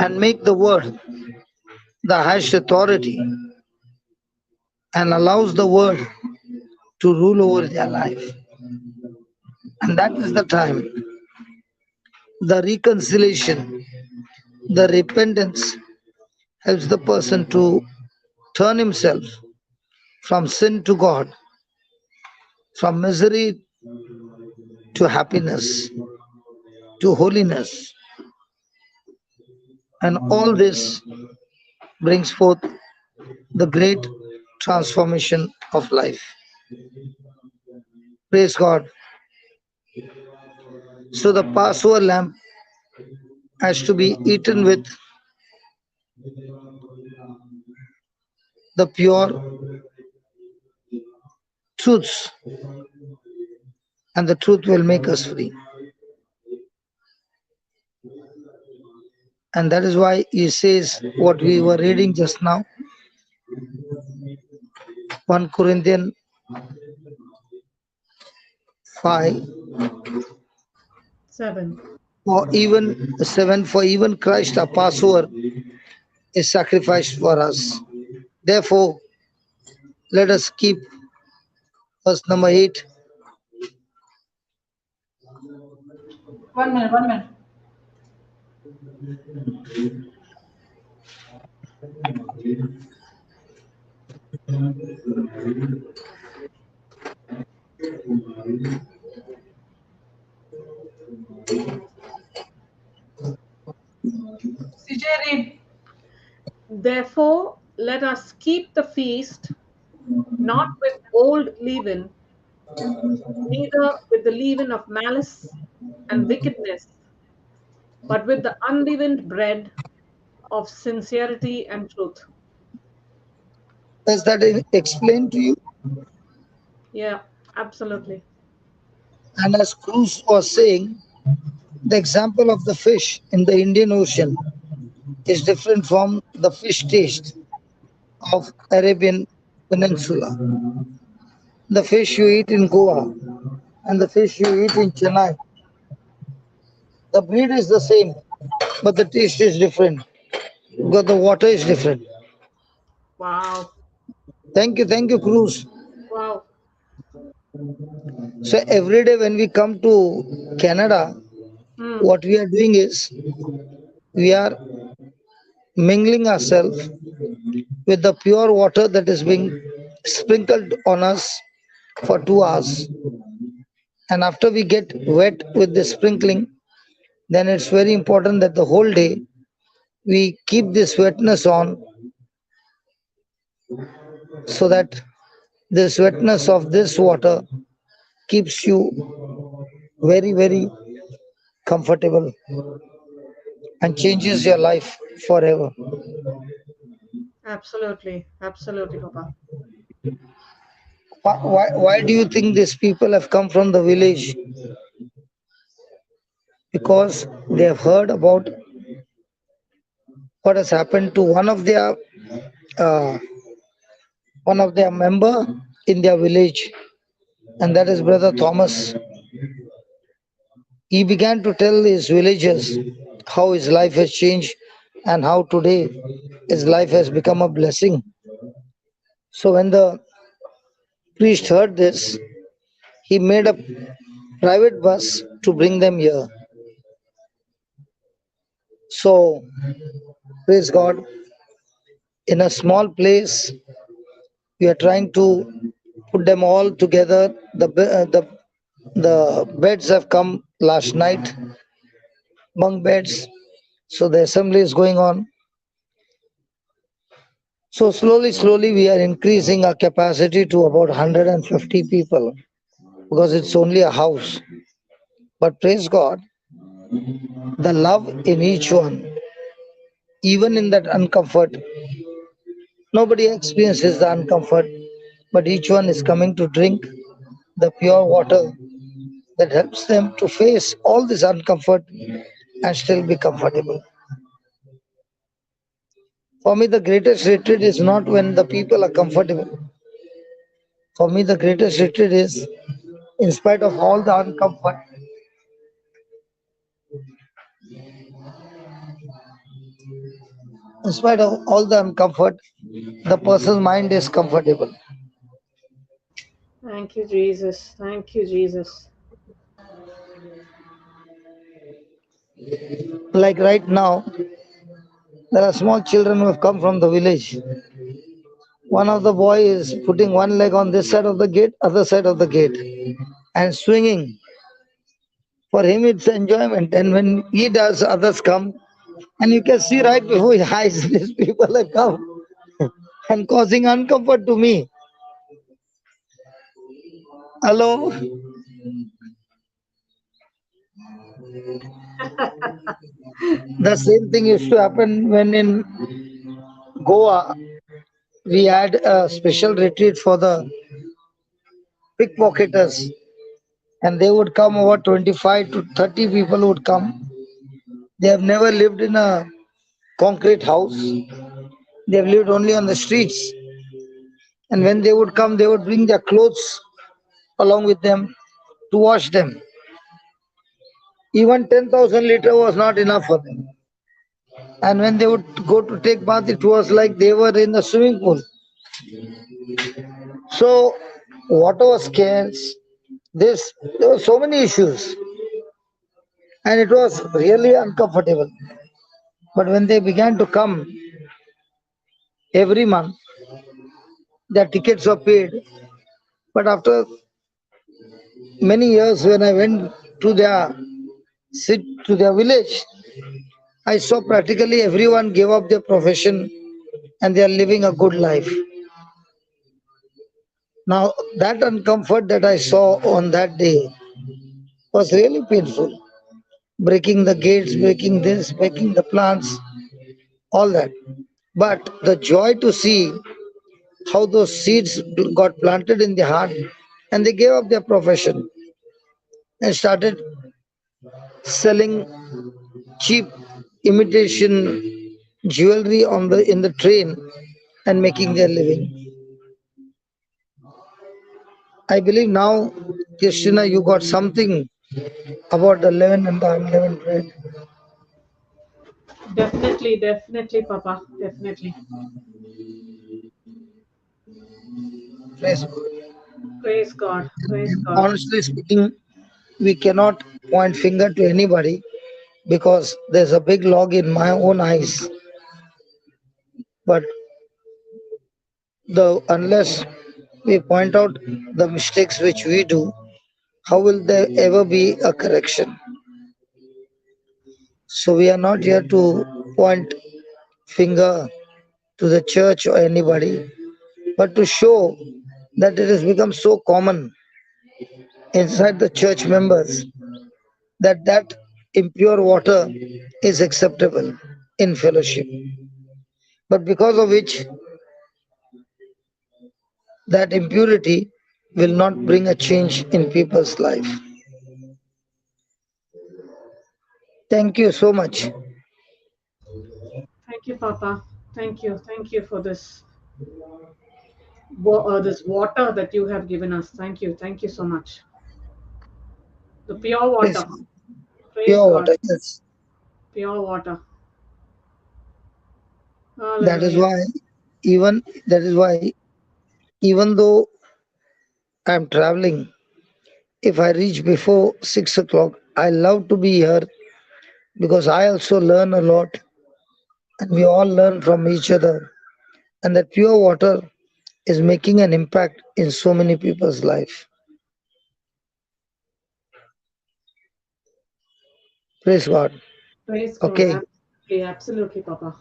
and make the word the highest authority and allows the word to rule over their life. And that is the time the reconciliation, the repentance helps the person to turn himself from sin to God, from misery to happiness, to holiness. And all this brings forth the great transformation of life. Praise God. So the Passover lamb has to be eaten with the pure truths, and the truth will make us free. And that is why he says what we were reading just now, 1 Corinthians 5, 7. for even Christ our Passover is sacrificed for us. Therefore, let us keep verse number 8. 1 minute, 1 minute. CJ, read. Therefore, let us keep the feast not with old leaven, neither with the leaven of malice and wickedness, but with the unleavened bread of sincerity and truth. Does that explain to you? Yeah, absolutely. And as Cruz was saying, the example of the fish in the Indian Ocean is different from the fish taste of Arabian Peninsula. The fish you eat in Goa and the fish you eat in Chennai, the breed is the same, but the taste is different because the water is different. Wow. Thank you, Cruz. Wow. So every day when we come to Canada, Hmm. what we are doing is we are mingling ourselves with the pure water that is being sprinkled on us for 2 hours. And after we get wet with the sprinkling, then it's very important that the whole day we keep this wetness on so that this wetness of this water keeps you very, very comfortable and changes your life forever. Absolutely. Absolutely, Papa. Why do you think these people have come from the village? Because they have heard about what has happened to uh, one of their member in their village, and that is Brother Thomas. He began to tell his villagers how his life has changed and how today his life has become a blessing. So when the priest heard this, he made a private bus to bring them here. So, praise God, in a small place, we are trying to put them all together. The beds have come last night, bunk beds. So the assembly is going on. So slowly, we are increasing our capacity to about 150 people because it's only a house. But praise God, the love in each one, even in that uncomfort, nobody experiences the uncomfort, but each one is coming to drink the pure water that helps them to face all this uncomfort and still be comfortable. For me, the greatest retreat is not when the people are comfortable. For me, the greatest retreat is, in spite of all the uncomfort, in spite of all the uncomfort, the person's mind is comfortable. Thank you, Jesus. Thank you, Jesus. Like right now, there are small children who have come from the village. One of the boy is putting one leg on this side of the gate, other side of the gate, and swinging. For him, it's enjoyment. And when he does, others come, and you can see right before his eyes, these people have come and causing uncomfort to me. Hello, the same thing used to happen when in Goa we had a special retreat for the pickpocketers, and they would come over 25 to 30 people would come. They have never lived in a concrete house. They have lived only on the streets. And when they would come, they would bring their clothes along with them to wash them. Even 10,000 liter was not enough for them. And when they would go to take bath, it was like they were in the swimming pool. So water was scarce. There were so many issues, and it was really uncomfortable. But when they began to come every month, their tickets were paid. But after many years, when I went to their village, I saw practically everyone gave up their profession and they are living a good life. Now, that uncomfort that I saw on that day was really painful. Breaking the gates, breaking this, breaking the plants, all that. But the joy to see how those seeds got planted in their heart and they gave up their profession and started selling cheap imitation jewelry on the in the train and making their living. I believe now, Christina, you got something about the leaven and the unleavened bread. Definitely, definitely, Papa. Definitely. Praise God. Praise God. Praise God. Honestly speaking, we cannot point finger to anybody because there's a big log in my own eyes. But unless we point out the mistakes which we do, how will there ever be a correction? So we are not here to point finger to the church or anybody, but to show that it has become so common inside the church members that impure water is acceptable in fellowship. But because of which that impurity will not bring a change in people's life. Thank you so much. Thank you, Papa. Thank you. Thank you for this water that you have given us. Thank you. Thank you so much. The pure Please, water. Praise pure God. water. Yes. Pure water. That is Hallelujah. why, even though I'm traveling, if I reach before 6 o'clock, I love to be here because I also learn a lot and we all learn from each other. And that pure water is making an impact in so many people's life. Praise God. Praise God. Okay. Absolutely, absolutely, Papa.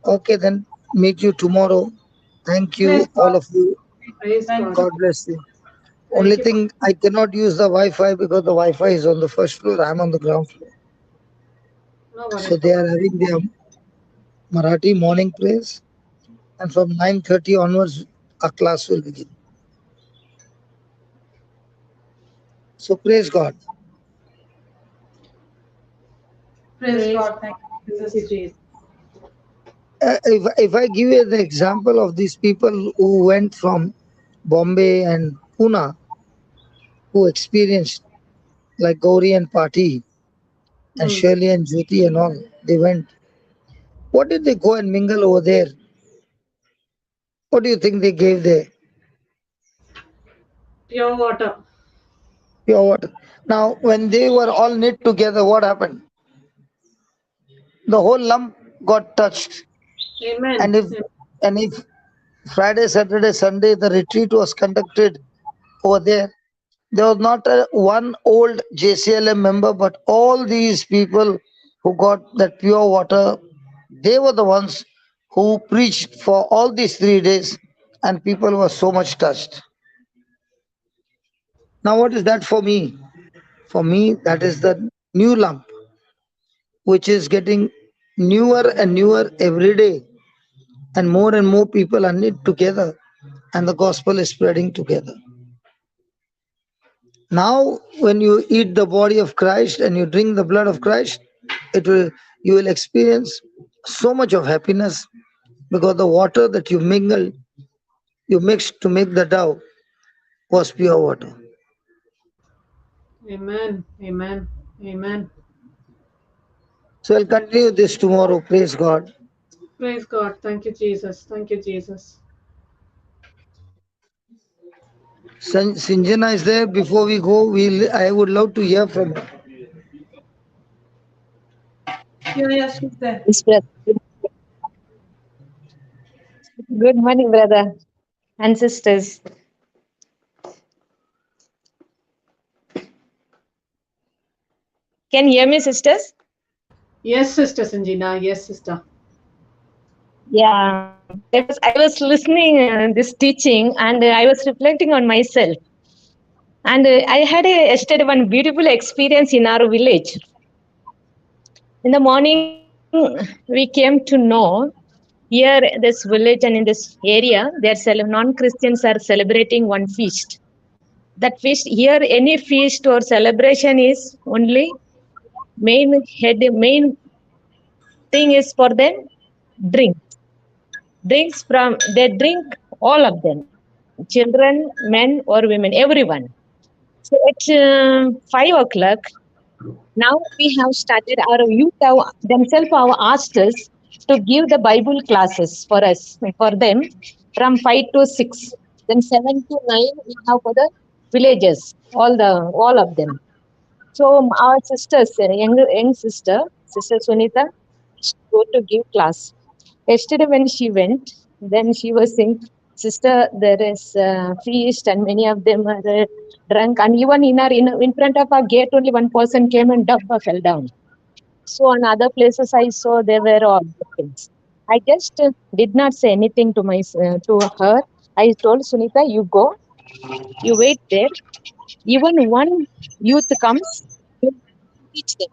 Okay, then meet you tomorrow. Thank you, Praise all God. of you. Praise Thank God. you. God bless you. Thank Only you, Papa. thing I cannot use the Wi-Fi because the Wi-Fi is on the first floor. I'm on the ground floor. No So worries, they Papa. are having their Marathi morning prayers, and from 9:30 onwards, our class will begin. So praise God. Praise Praise God. God. Thank you, Thank you, Jesus. Jesus. If I give you the example of these people who went from Bombay and Pune, who experienced like Gauri and Pati and Mm. Shirley and Jyoti and all, they went. What did they go and mingle over there? What do you think they gave there? Pure water. Pure water. Now, when they were all knit together, what happened? The whole lump got touched. Amen. And if Friday, Saturday, Sunday, the retreat was conducted over there, there was not one old JCILM member, but all these people who got that pure water, they were the ones who preached for all these 3 days, and people were so much touched. Now, what is that for me? For me, that is the new lump, which is getting newer and newer every day, and more people are knit together, and the gospel is spreading together. Now, when you eat the body of Christ and you drink the blood of Christ, it will you will experience so much of happiness because the water that you mixed to make the dough was pure water. Amen. Amen. Amen. So I'll continue this tomorrow. Praise God. Praise God. Thank you, Jesus. Thank you, Jesus. Sinjana is there. Before we go, I would love to hear from her. Yeah, yeah, she's there. Yes, brother. Good morning, brother and sisters. Can you hear me, sisters? Yes, Sister Sanjina. Yes, Sister. Yeah, because I was listening this teaching and I was reflecting on myself. And I had yesterday one beautiful experience in our village. In the morning, we came to know here this village and in this area, non-Christians are celebrating one feast. That feast here, any feast or celebration is only main thing is for them drink drinks from they drink all of them, children, men or women, everyone. So at 5 o'clock now we have started, our youth have themselves have asked us to give the Bible classes for them from 5 to 6, then 7 to 9 we have for the villages, all of them. So our sisters, young sister Sunita, she go to give class. Yesterday when she went, then she was saying, "Sister, there is feast and many of them are drunk, and even in front of our gate only one person came and Dabba fell down." So on other places I saw there were all the things. I just did not say anything to her. I told Sunita, "You go, you wait there. Even one youth comes, you teach them.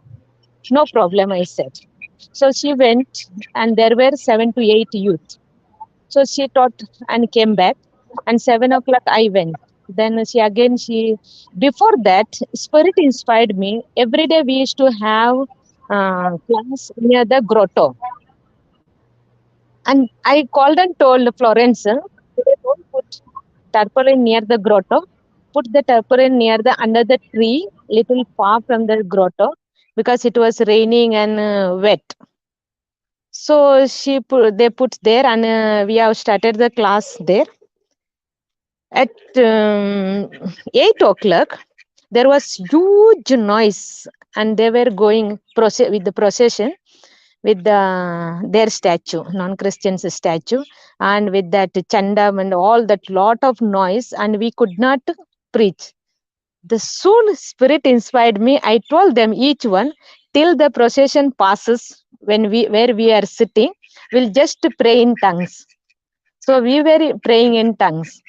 No problem," I said. So she went, and there were 7 to 8 youth. So she taught and came back. And 7 o'clock I went. Then she before that, Spirit inspired me. Every day we used to have class near the grotto. And I called and told Florence, "Today don't put tarpaulin near the grotto. Put the tarpaulin near the under the tree, little far from the grotto, because it was raining and wet." So they put there, and we have started the class there. At 8 o'clock, there was huge noise, and they were going with the procession with their statue, non-Christians statue, and with that chandam and all that lot of noise, and we could not preach. The soul spirit inspired me. I told them each one, till the procession passes, where we are sitting, we'll just pray in tongues. So we were praying in tongues.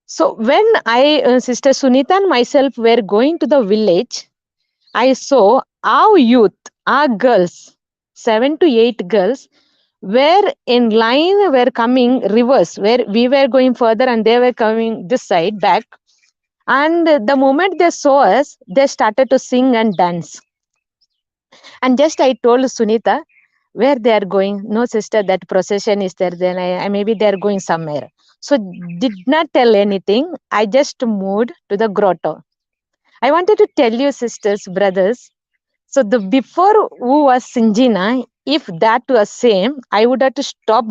So when Sister Sunita and myself were going to the village, I saw our youth, our girls, 7 to 8 girls, were in line, were coming reverse, where we were going further and they were coming this side back. And the moment they saw us, they started to sing and dance. And just I told Sunita, where they are going. No, sister, that procession is there. Then I maybe they are going somewhere. So did not tell anything. I just moved to the grotto. I wanted to tell you, sisters, brothers. So the before who was Sinjina, if that was same, I would have to stop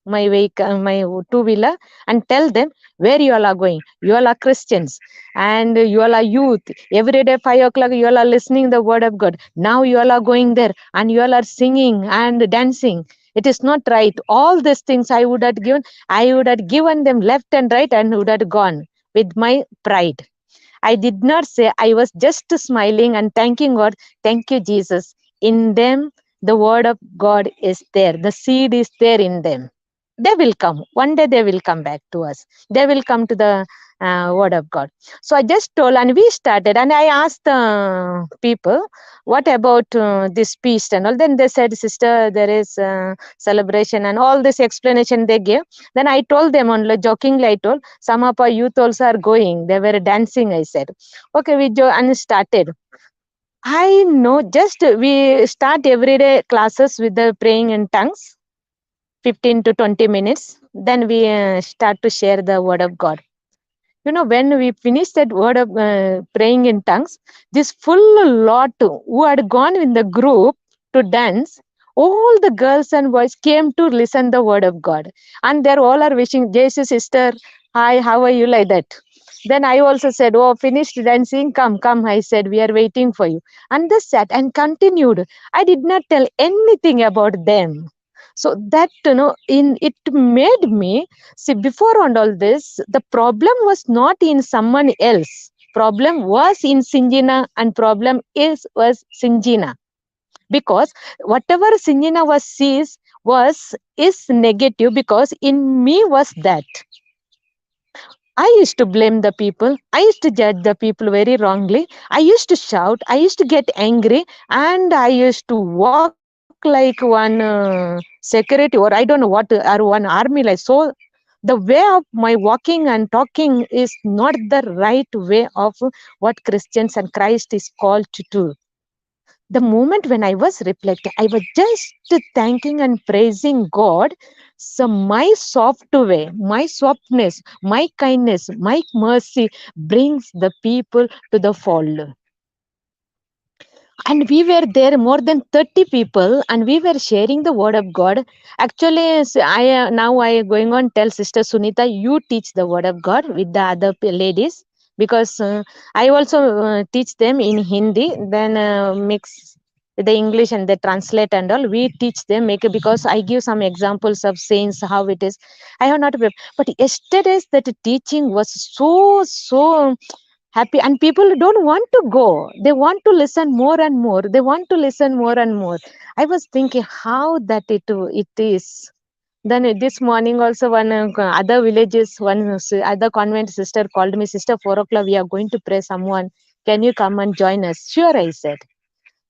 my vehicle, my two-wheeler, and tell them where you all are going. You all are Christians, and you all are youth. Every day 5 o'clock, you all are listening the word of God. Now you all are going there, and you all are singing and dancing. It is not right. All these things I would have given. I would have given them left and right, and would have gone with my pride. I did not say, I was just smiling and thanking God. Thank you, Jesus. In them, the word of God is there. The seed is there in them. They will come. One day they will come back to us. They will come to the word of God. So I just told, and we started, and I asked the people, what about this feast and all? Then they said, sister, there is celebration and all this explanation they gave. Then I told them, only jokingly I told, some of our youth also are going. They were dancing, I said. Okay, and started. I know, just we start everyday classes with the praying in tongues, 15 to 20 minutes. Then we start to share the word of God. You know, when we finished that word of praying in tongues, this full lot who had gone in the group to dance, all the girls and boys came to listen the word of God. And they all are wishing, JC sister, hi, how are you, like that. Then I also said, oh, finished dancing, come, I said, we are waiting for you. And they sat and continued. I did not tell anything about them. So that, it made me see, before and all this, the problem was not in someone else. Problem was in Sinjina, and problem was Sinjina. Because whatever Sinjina is negative, because in me was that. I used to blame the people. I used to judge the people very wrongly. I used to shout. I used to get angry. And I used to walk like one security, or I don't know what, or one army. Like, so the way of my walking and talking is not the right way of what Christians and Christ is called to do. The moment when I was reflecting, I was just thanking and praising God. So my soft way, my softness, my kindness, my mercy brings the people to the fold. And we were there more than 30 people, and we were sharing the word of God. Actually, now I going on tell Sister Sunita, you teach the word of God with the other ladies, because I also teach them in Hindi, then mix the English and they translate and all. We teach them, because I give some examples of saints, how it is. I have not, but yesterday's that teaching was so happy, and people don't want to go. They want to listen more and more. They want to listen more and more. I was thinking how that it is. Then this morning also, one other villages, one other convent sister called me, sister, 4 o'clock we are going to pray someone. Can you come and join us? Sure, I said.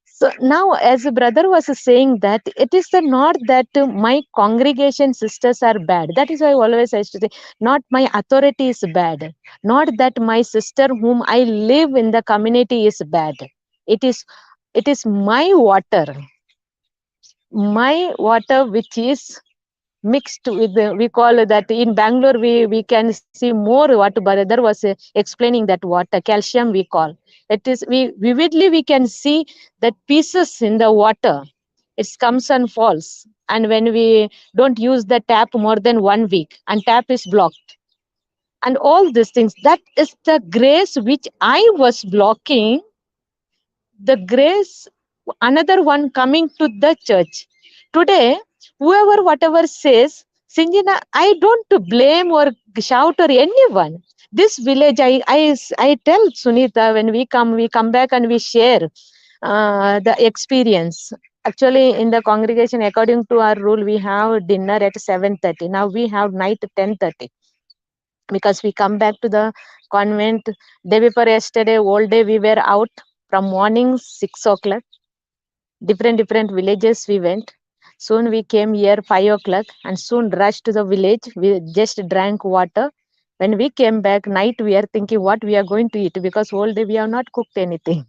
So now, as a brother was saying, that it is not that my congregation sisters are bad. That is why always I used to say, not my authority is bad. Not that my sister whom I live in the community is bad. It is my water which is mixed with we call that in Bangalore we can see more. What brother was explaining, that water, calcium we call it is, we vividly we can see that pieces in the water. it comes and falls. And when we don't use the tap more than 1 week, and tap is blocked, and all these things, that is the grace which I was blocking. The grace, another one coming to the church today. Whoever whatever says, Sinjana, I don't blame or shout or anyone. This village, I tell Sunita, when we come back and we share the experience. Actually, in the congregation, according to our rule, we have dinner at 7:30. Now we have night 10:30, because we come back to the convent. Day before yesterday, all day we were out from morning 6 o'clock. Different villages we went. Soon we came here 5 o'clock and soon rushed to the village. We just drank water. When we came back night, we are thinking what we are going to eat, because all day we have not cooked anything.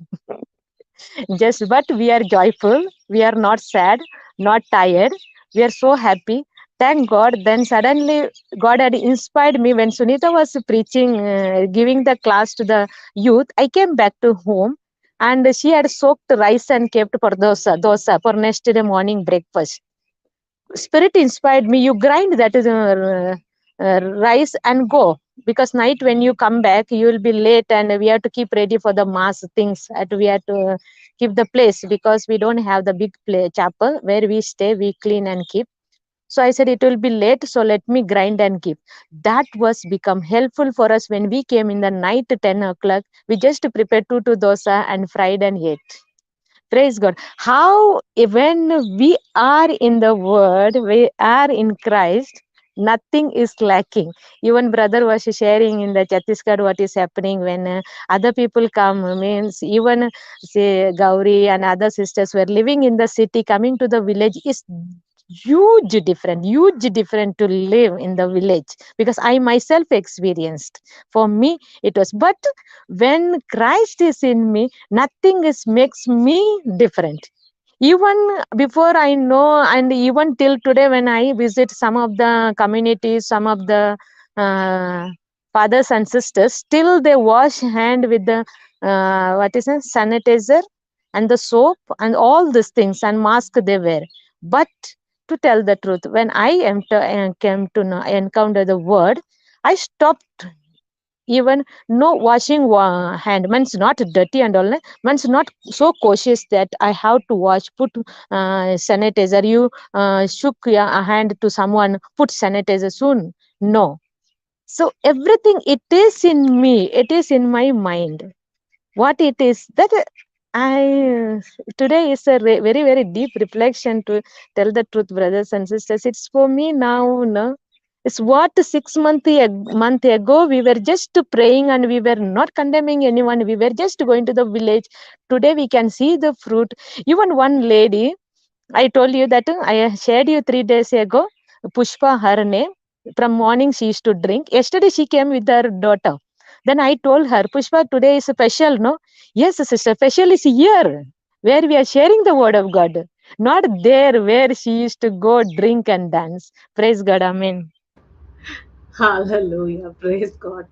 But we are joyful. We are not sad, not tired. We are so happy. Thank God. Then suddenly God had inspired me when Sunita was preaching, giving the class to the youth. I came back to home and she had soaked rice and kept for dosa for next day morning breakfast. Spirit inspired me, you grind that rice and go, because night when you come back you will be late and we have to keep ready for the mass things, and we have to keep the place, because we don't have the big chapel where we stay. We clean and keep. So I said it will be late, so let me grind and keep. That was become helpful for us. When we came in the night 10 o'clock, we just prepared two dosa and fried and ate. Praise God. How when we are in the word, we are in Christ, nothing is lacking. Even brother was sharing in the Chhattisgarh what is happening when other people come, means even say Gauri and other sisters were living in the city, coming to the village is huge different to live in the village, because I myself experienced. For me it was, but when Christ is in me, nothing is makes me different. Even before I know, and even till today when I visit some of the communities, some of the fathers and sisters, still they wash hand with the what is it, sanitizer and the soap and all these things, and mask they wear. But to tell the truth, when I came to encounter the word, I stopped. Even no washing hand, means not dirty and all, means not so cautious that I have to wash, put sanitizer. You shook your hand to someone, put sanitizer soon. No. So everything, it is in me, it is in my mind. What it is that I today is a very deep reflection, to tell the truth, brothers and sisters. It's for me now, no. It's what 6 month ago we were just praying and we were not condemning anyone. We were just going to the village. Today we can see the fruit. Even one lady, I told you that I shared you 3 days ago, Pushpa, her name. From morning she used to drink. Yesterday she came with her daughter. Then I told her, Pushpa, today is special, no? Yes, sister, special is here, where we are sharing the word of God. Not there where she used to go drink and dance. Praise God, amen. Hallelujah. Praise God.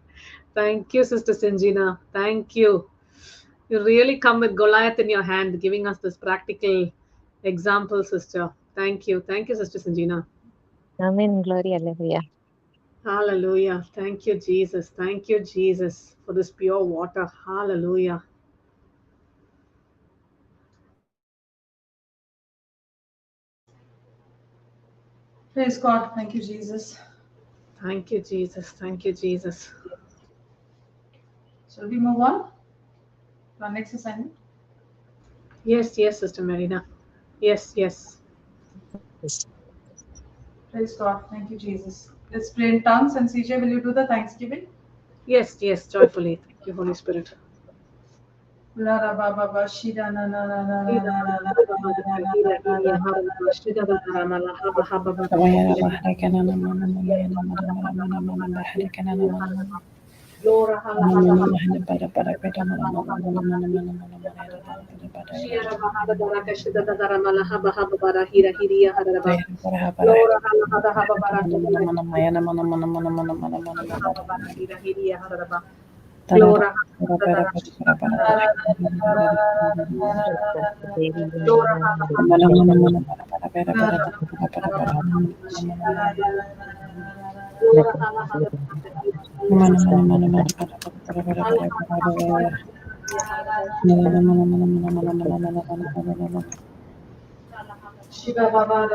Thank you, Sister Sanjina. Thank you. You really come with Goliath in your hand, giving us this practical example, sister. Thank you. Thank you, Sister Sanjina. Amen. Glory, hallelujah. Hallelujah. Thank you, Jesus. Thank you, Jesus, for this pure water. Hallelujah. Praise God. Thank you, Jesus. Thank you, Jesus. Thank you, Jesus. Shall we move on to our next assignment? Yes, Sister Marina. Yes. Praise God. Thank you, Jesus. Let's pray in tongues. And CJ, will you do the Thanksgiving? Yes, joyfully. Thank you, Holy Spirit. Glora. Shiva Baba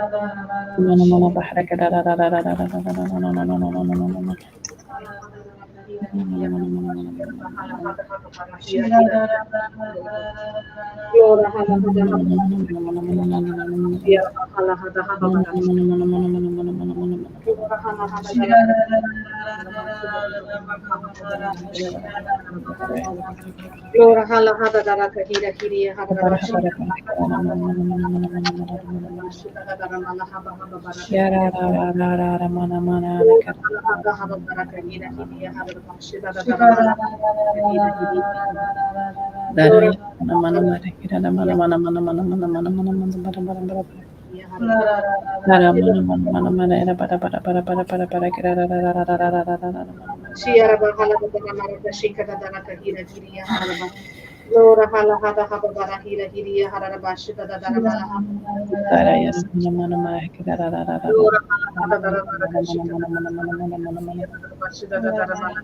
Glora hala hada dara kahira kiriya hada rabashi dara mala haba haba bara hada haba bara kahira kiriya hada rabashi dara mala kahira kiriya Glora Shiara bahala dara mara kashika dara kahira kiriya hada rabashi Glora hala hada haba bara hira kiriya hada rabashi dara mala haba Glora hala hada dara mara kashika dara rabashi dara mala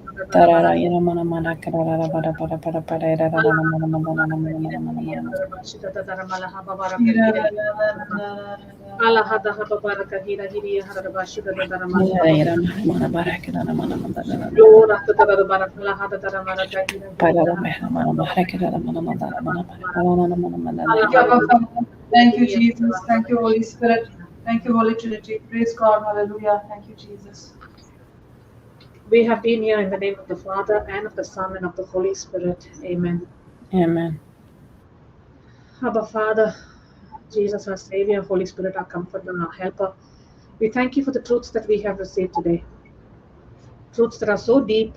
Allah hada haba baraka hira hiriya hada bashida da dara mala Lora da dara baraka la hada dara baraka hira Thank you, Jesus. Thank you, Holy Spirit. Thank you, Holy Trinity. Praise God. Hallelujah. Thank you, Jesus. We have been here in the name of the Father and of the Son and of the Holy Spirit. Amen. Amen. Abba Father, Jesus, our Savior, Holy Spirit, our comforter, our helper. We thank you for the truths that we have received today. Truths that are so deep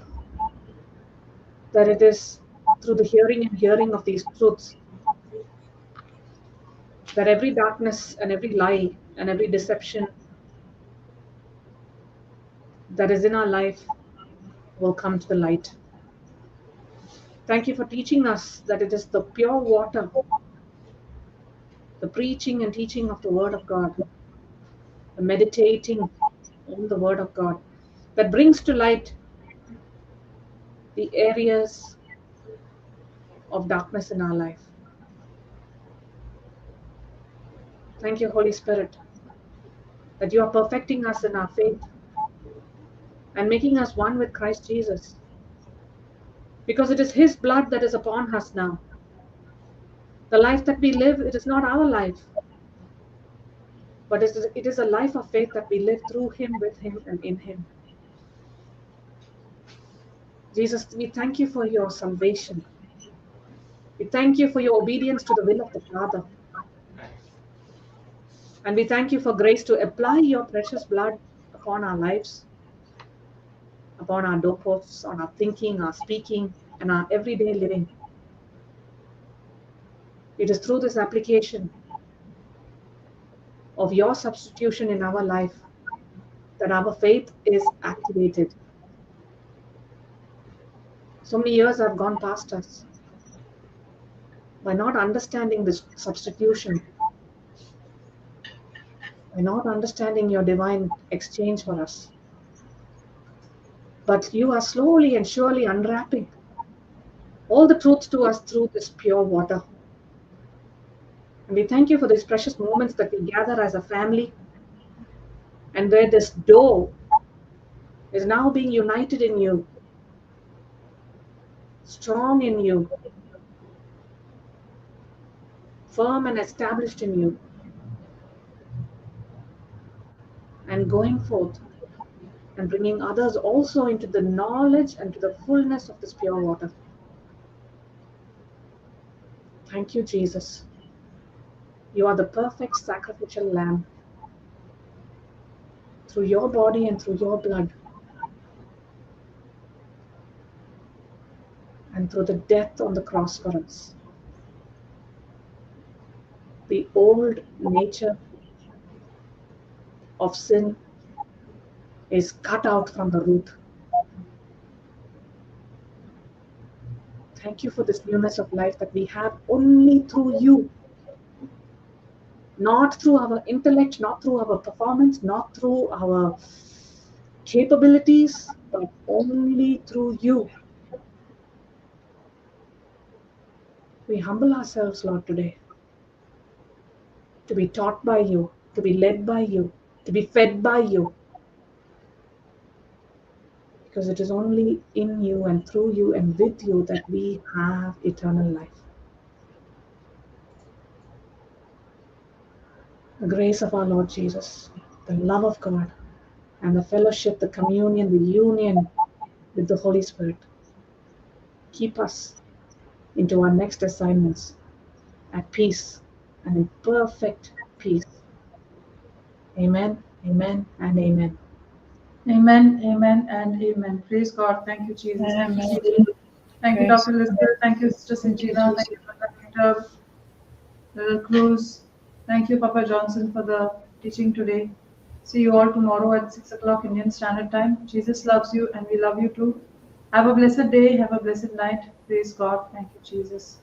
that it is through the hearing of these truths that every darkness and every lie and every deception that is in our life will come to the light. Thank you for teaching us that it is the pure water, the preaching and teaching of the Word of God, the meditating on the Word of God, that brings to light the areas of darkness in our life. Thank you, Holy Spirit, that you are perfecting us in our faith and making us one with Christ Jesus. Because it is His blood that is upon us now. The life that we live, it is not our life, but it is a life of faith that we live through Him, with Him, and in Him. Jesus, we thank you for your salvation. We thank you for your obedience to the will of the Father. And we thank you for grace to apply your precious blood upon our lives, upon our doorposts, on our thinking, our speaking, and our everyday living. It is through this application of your substitution in our life that our faith is activated. So many years have gone past us by not understanding this substitution, by not understanding your divine exchange for us. But you are slowly and surely unwrapping all the truths to us through this pure water. And we thank you for these precious moments that we gather as a family, and where this dough is now being united in you, strong in you, firm and established in you, and going forth and bringing others also into the knowledge and to the fullness of this pure water. Thank you, Jesus. You are the perfect sacrificial lamb. Through your body and through your blood, and through the death on the cross for us, the old nature of sin is cut out from the root. Thank you for this newness of life that we have only through you. Not through our intellect, not through our performance, not through our capabilities, but only through you. We humble ourselves, Lord, today, to be taught by you, to be led by you, to be fed by you. Because it is only in you and through you and with you that we have eternal life. The grace of our Lord Jesus, the love of God, and the fellowship, the communion, the union with the Holy Spirit keep us into our next assignments at peace and in perfect peace. Amen, amen, and amen. Amen, amen, and amen. Praise God. Thank you, Jesus. Thank you, Jesus. Thank you, Praise Dr. Elizabeth. Thank you, Sister Thank you, Sanjina. Jesus. Thank you, Brother Peter, Brother Cruz. Thank you, Papa Johnson, for the teaching today. See you all tomorrow at 6 o'clock Indian Standard Time. Jesus loves you, and we love you too. Have a blessed day. Have a blessed night. Praise God. Thank you, Jesus.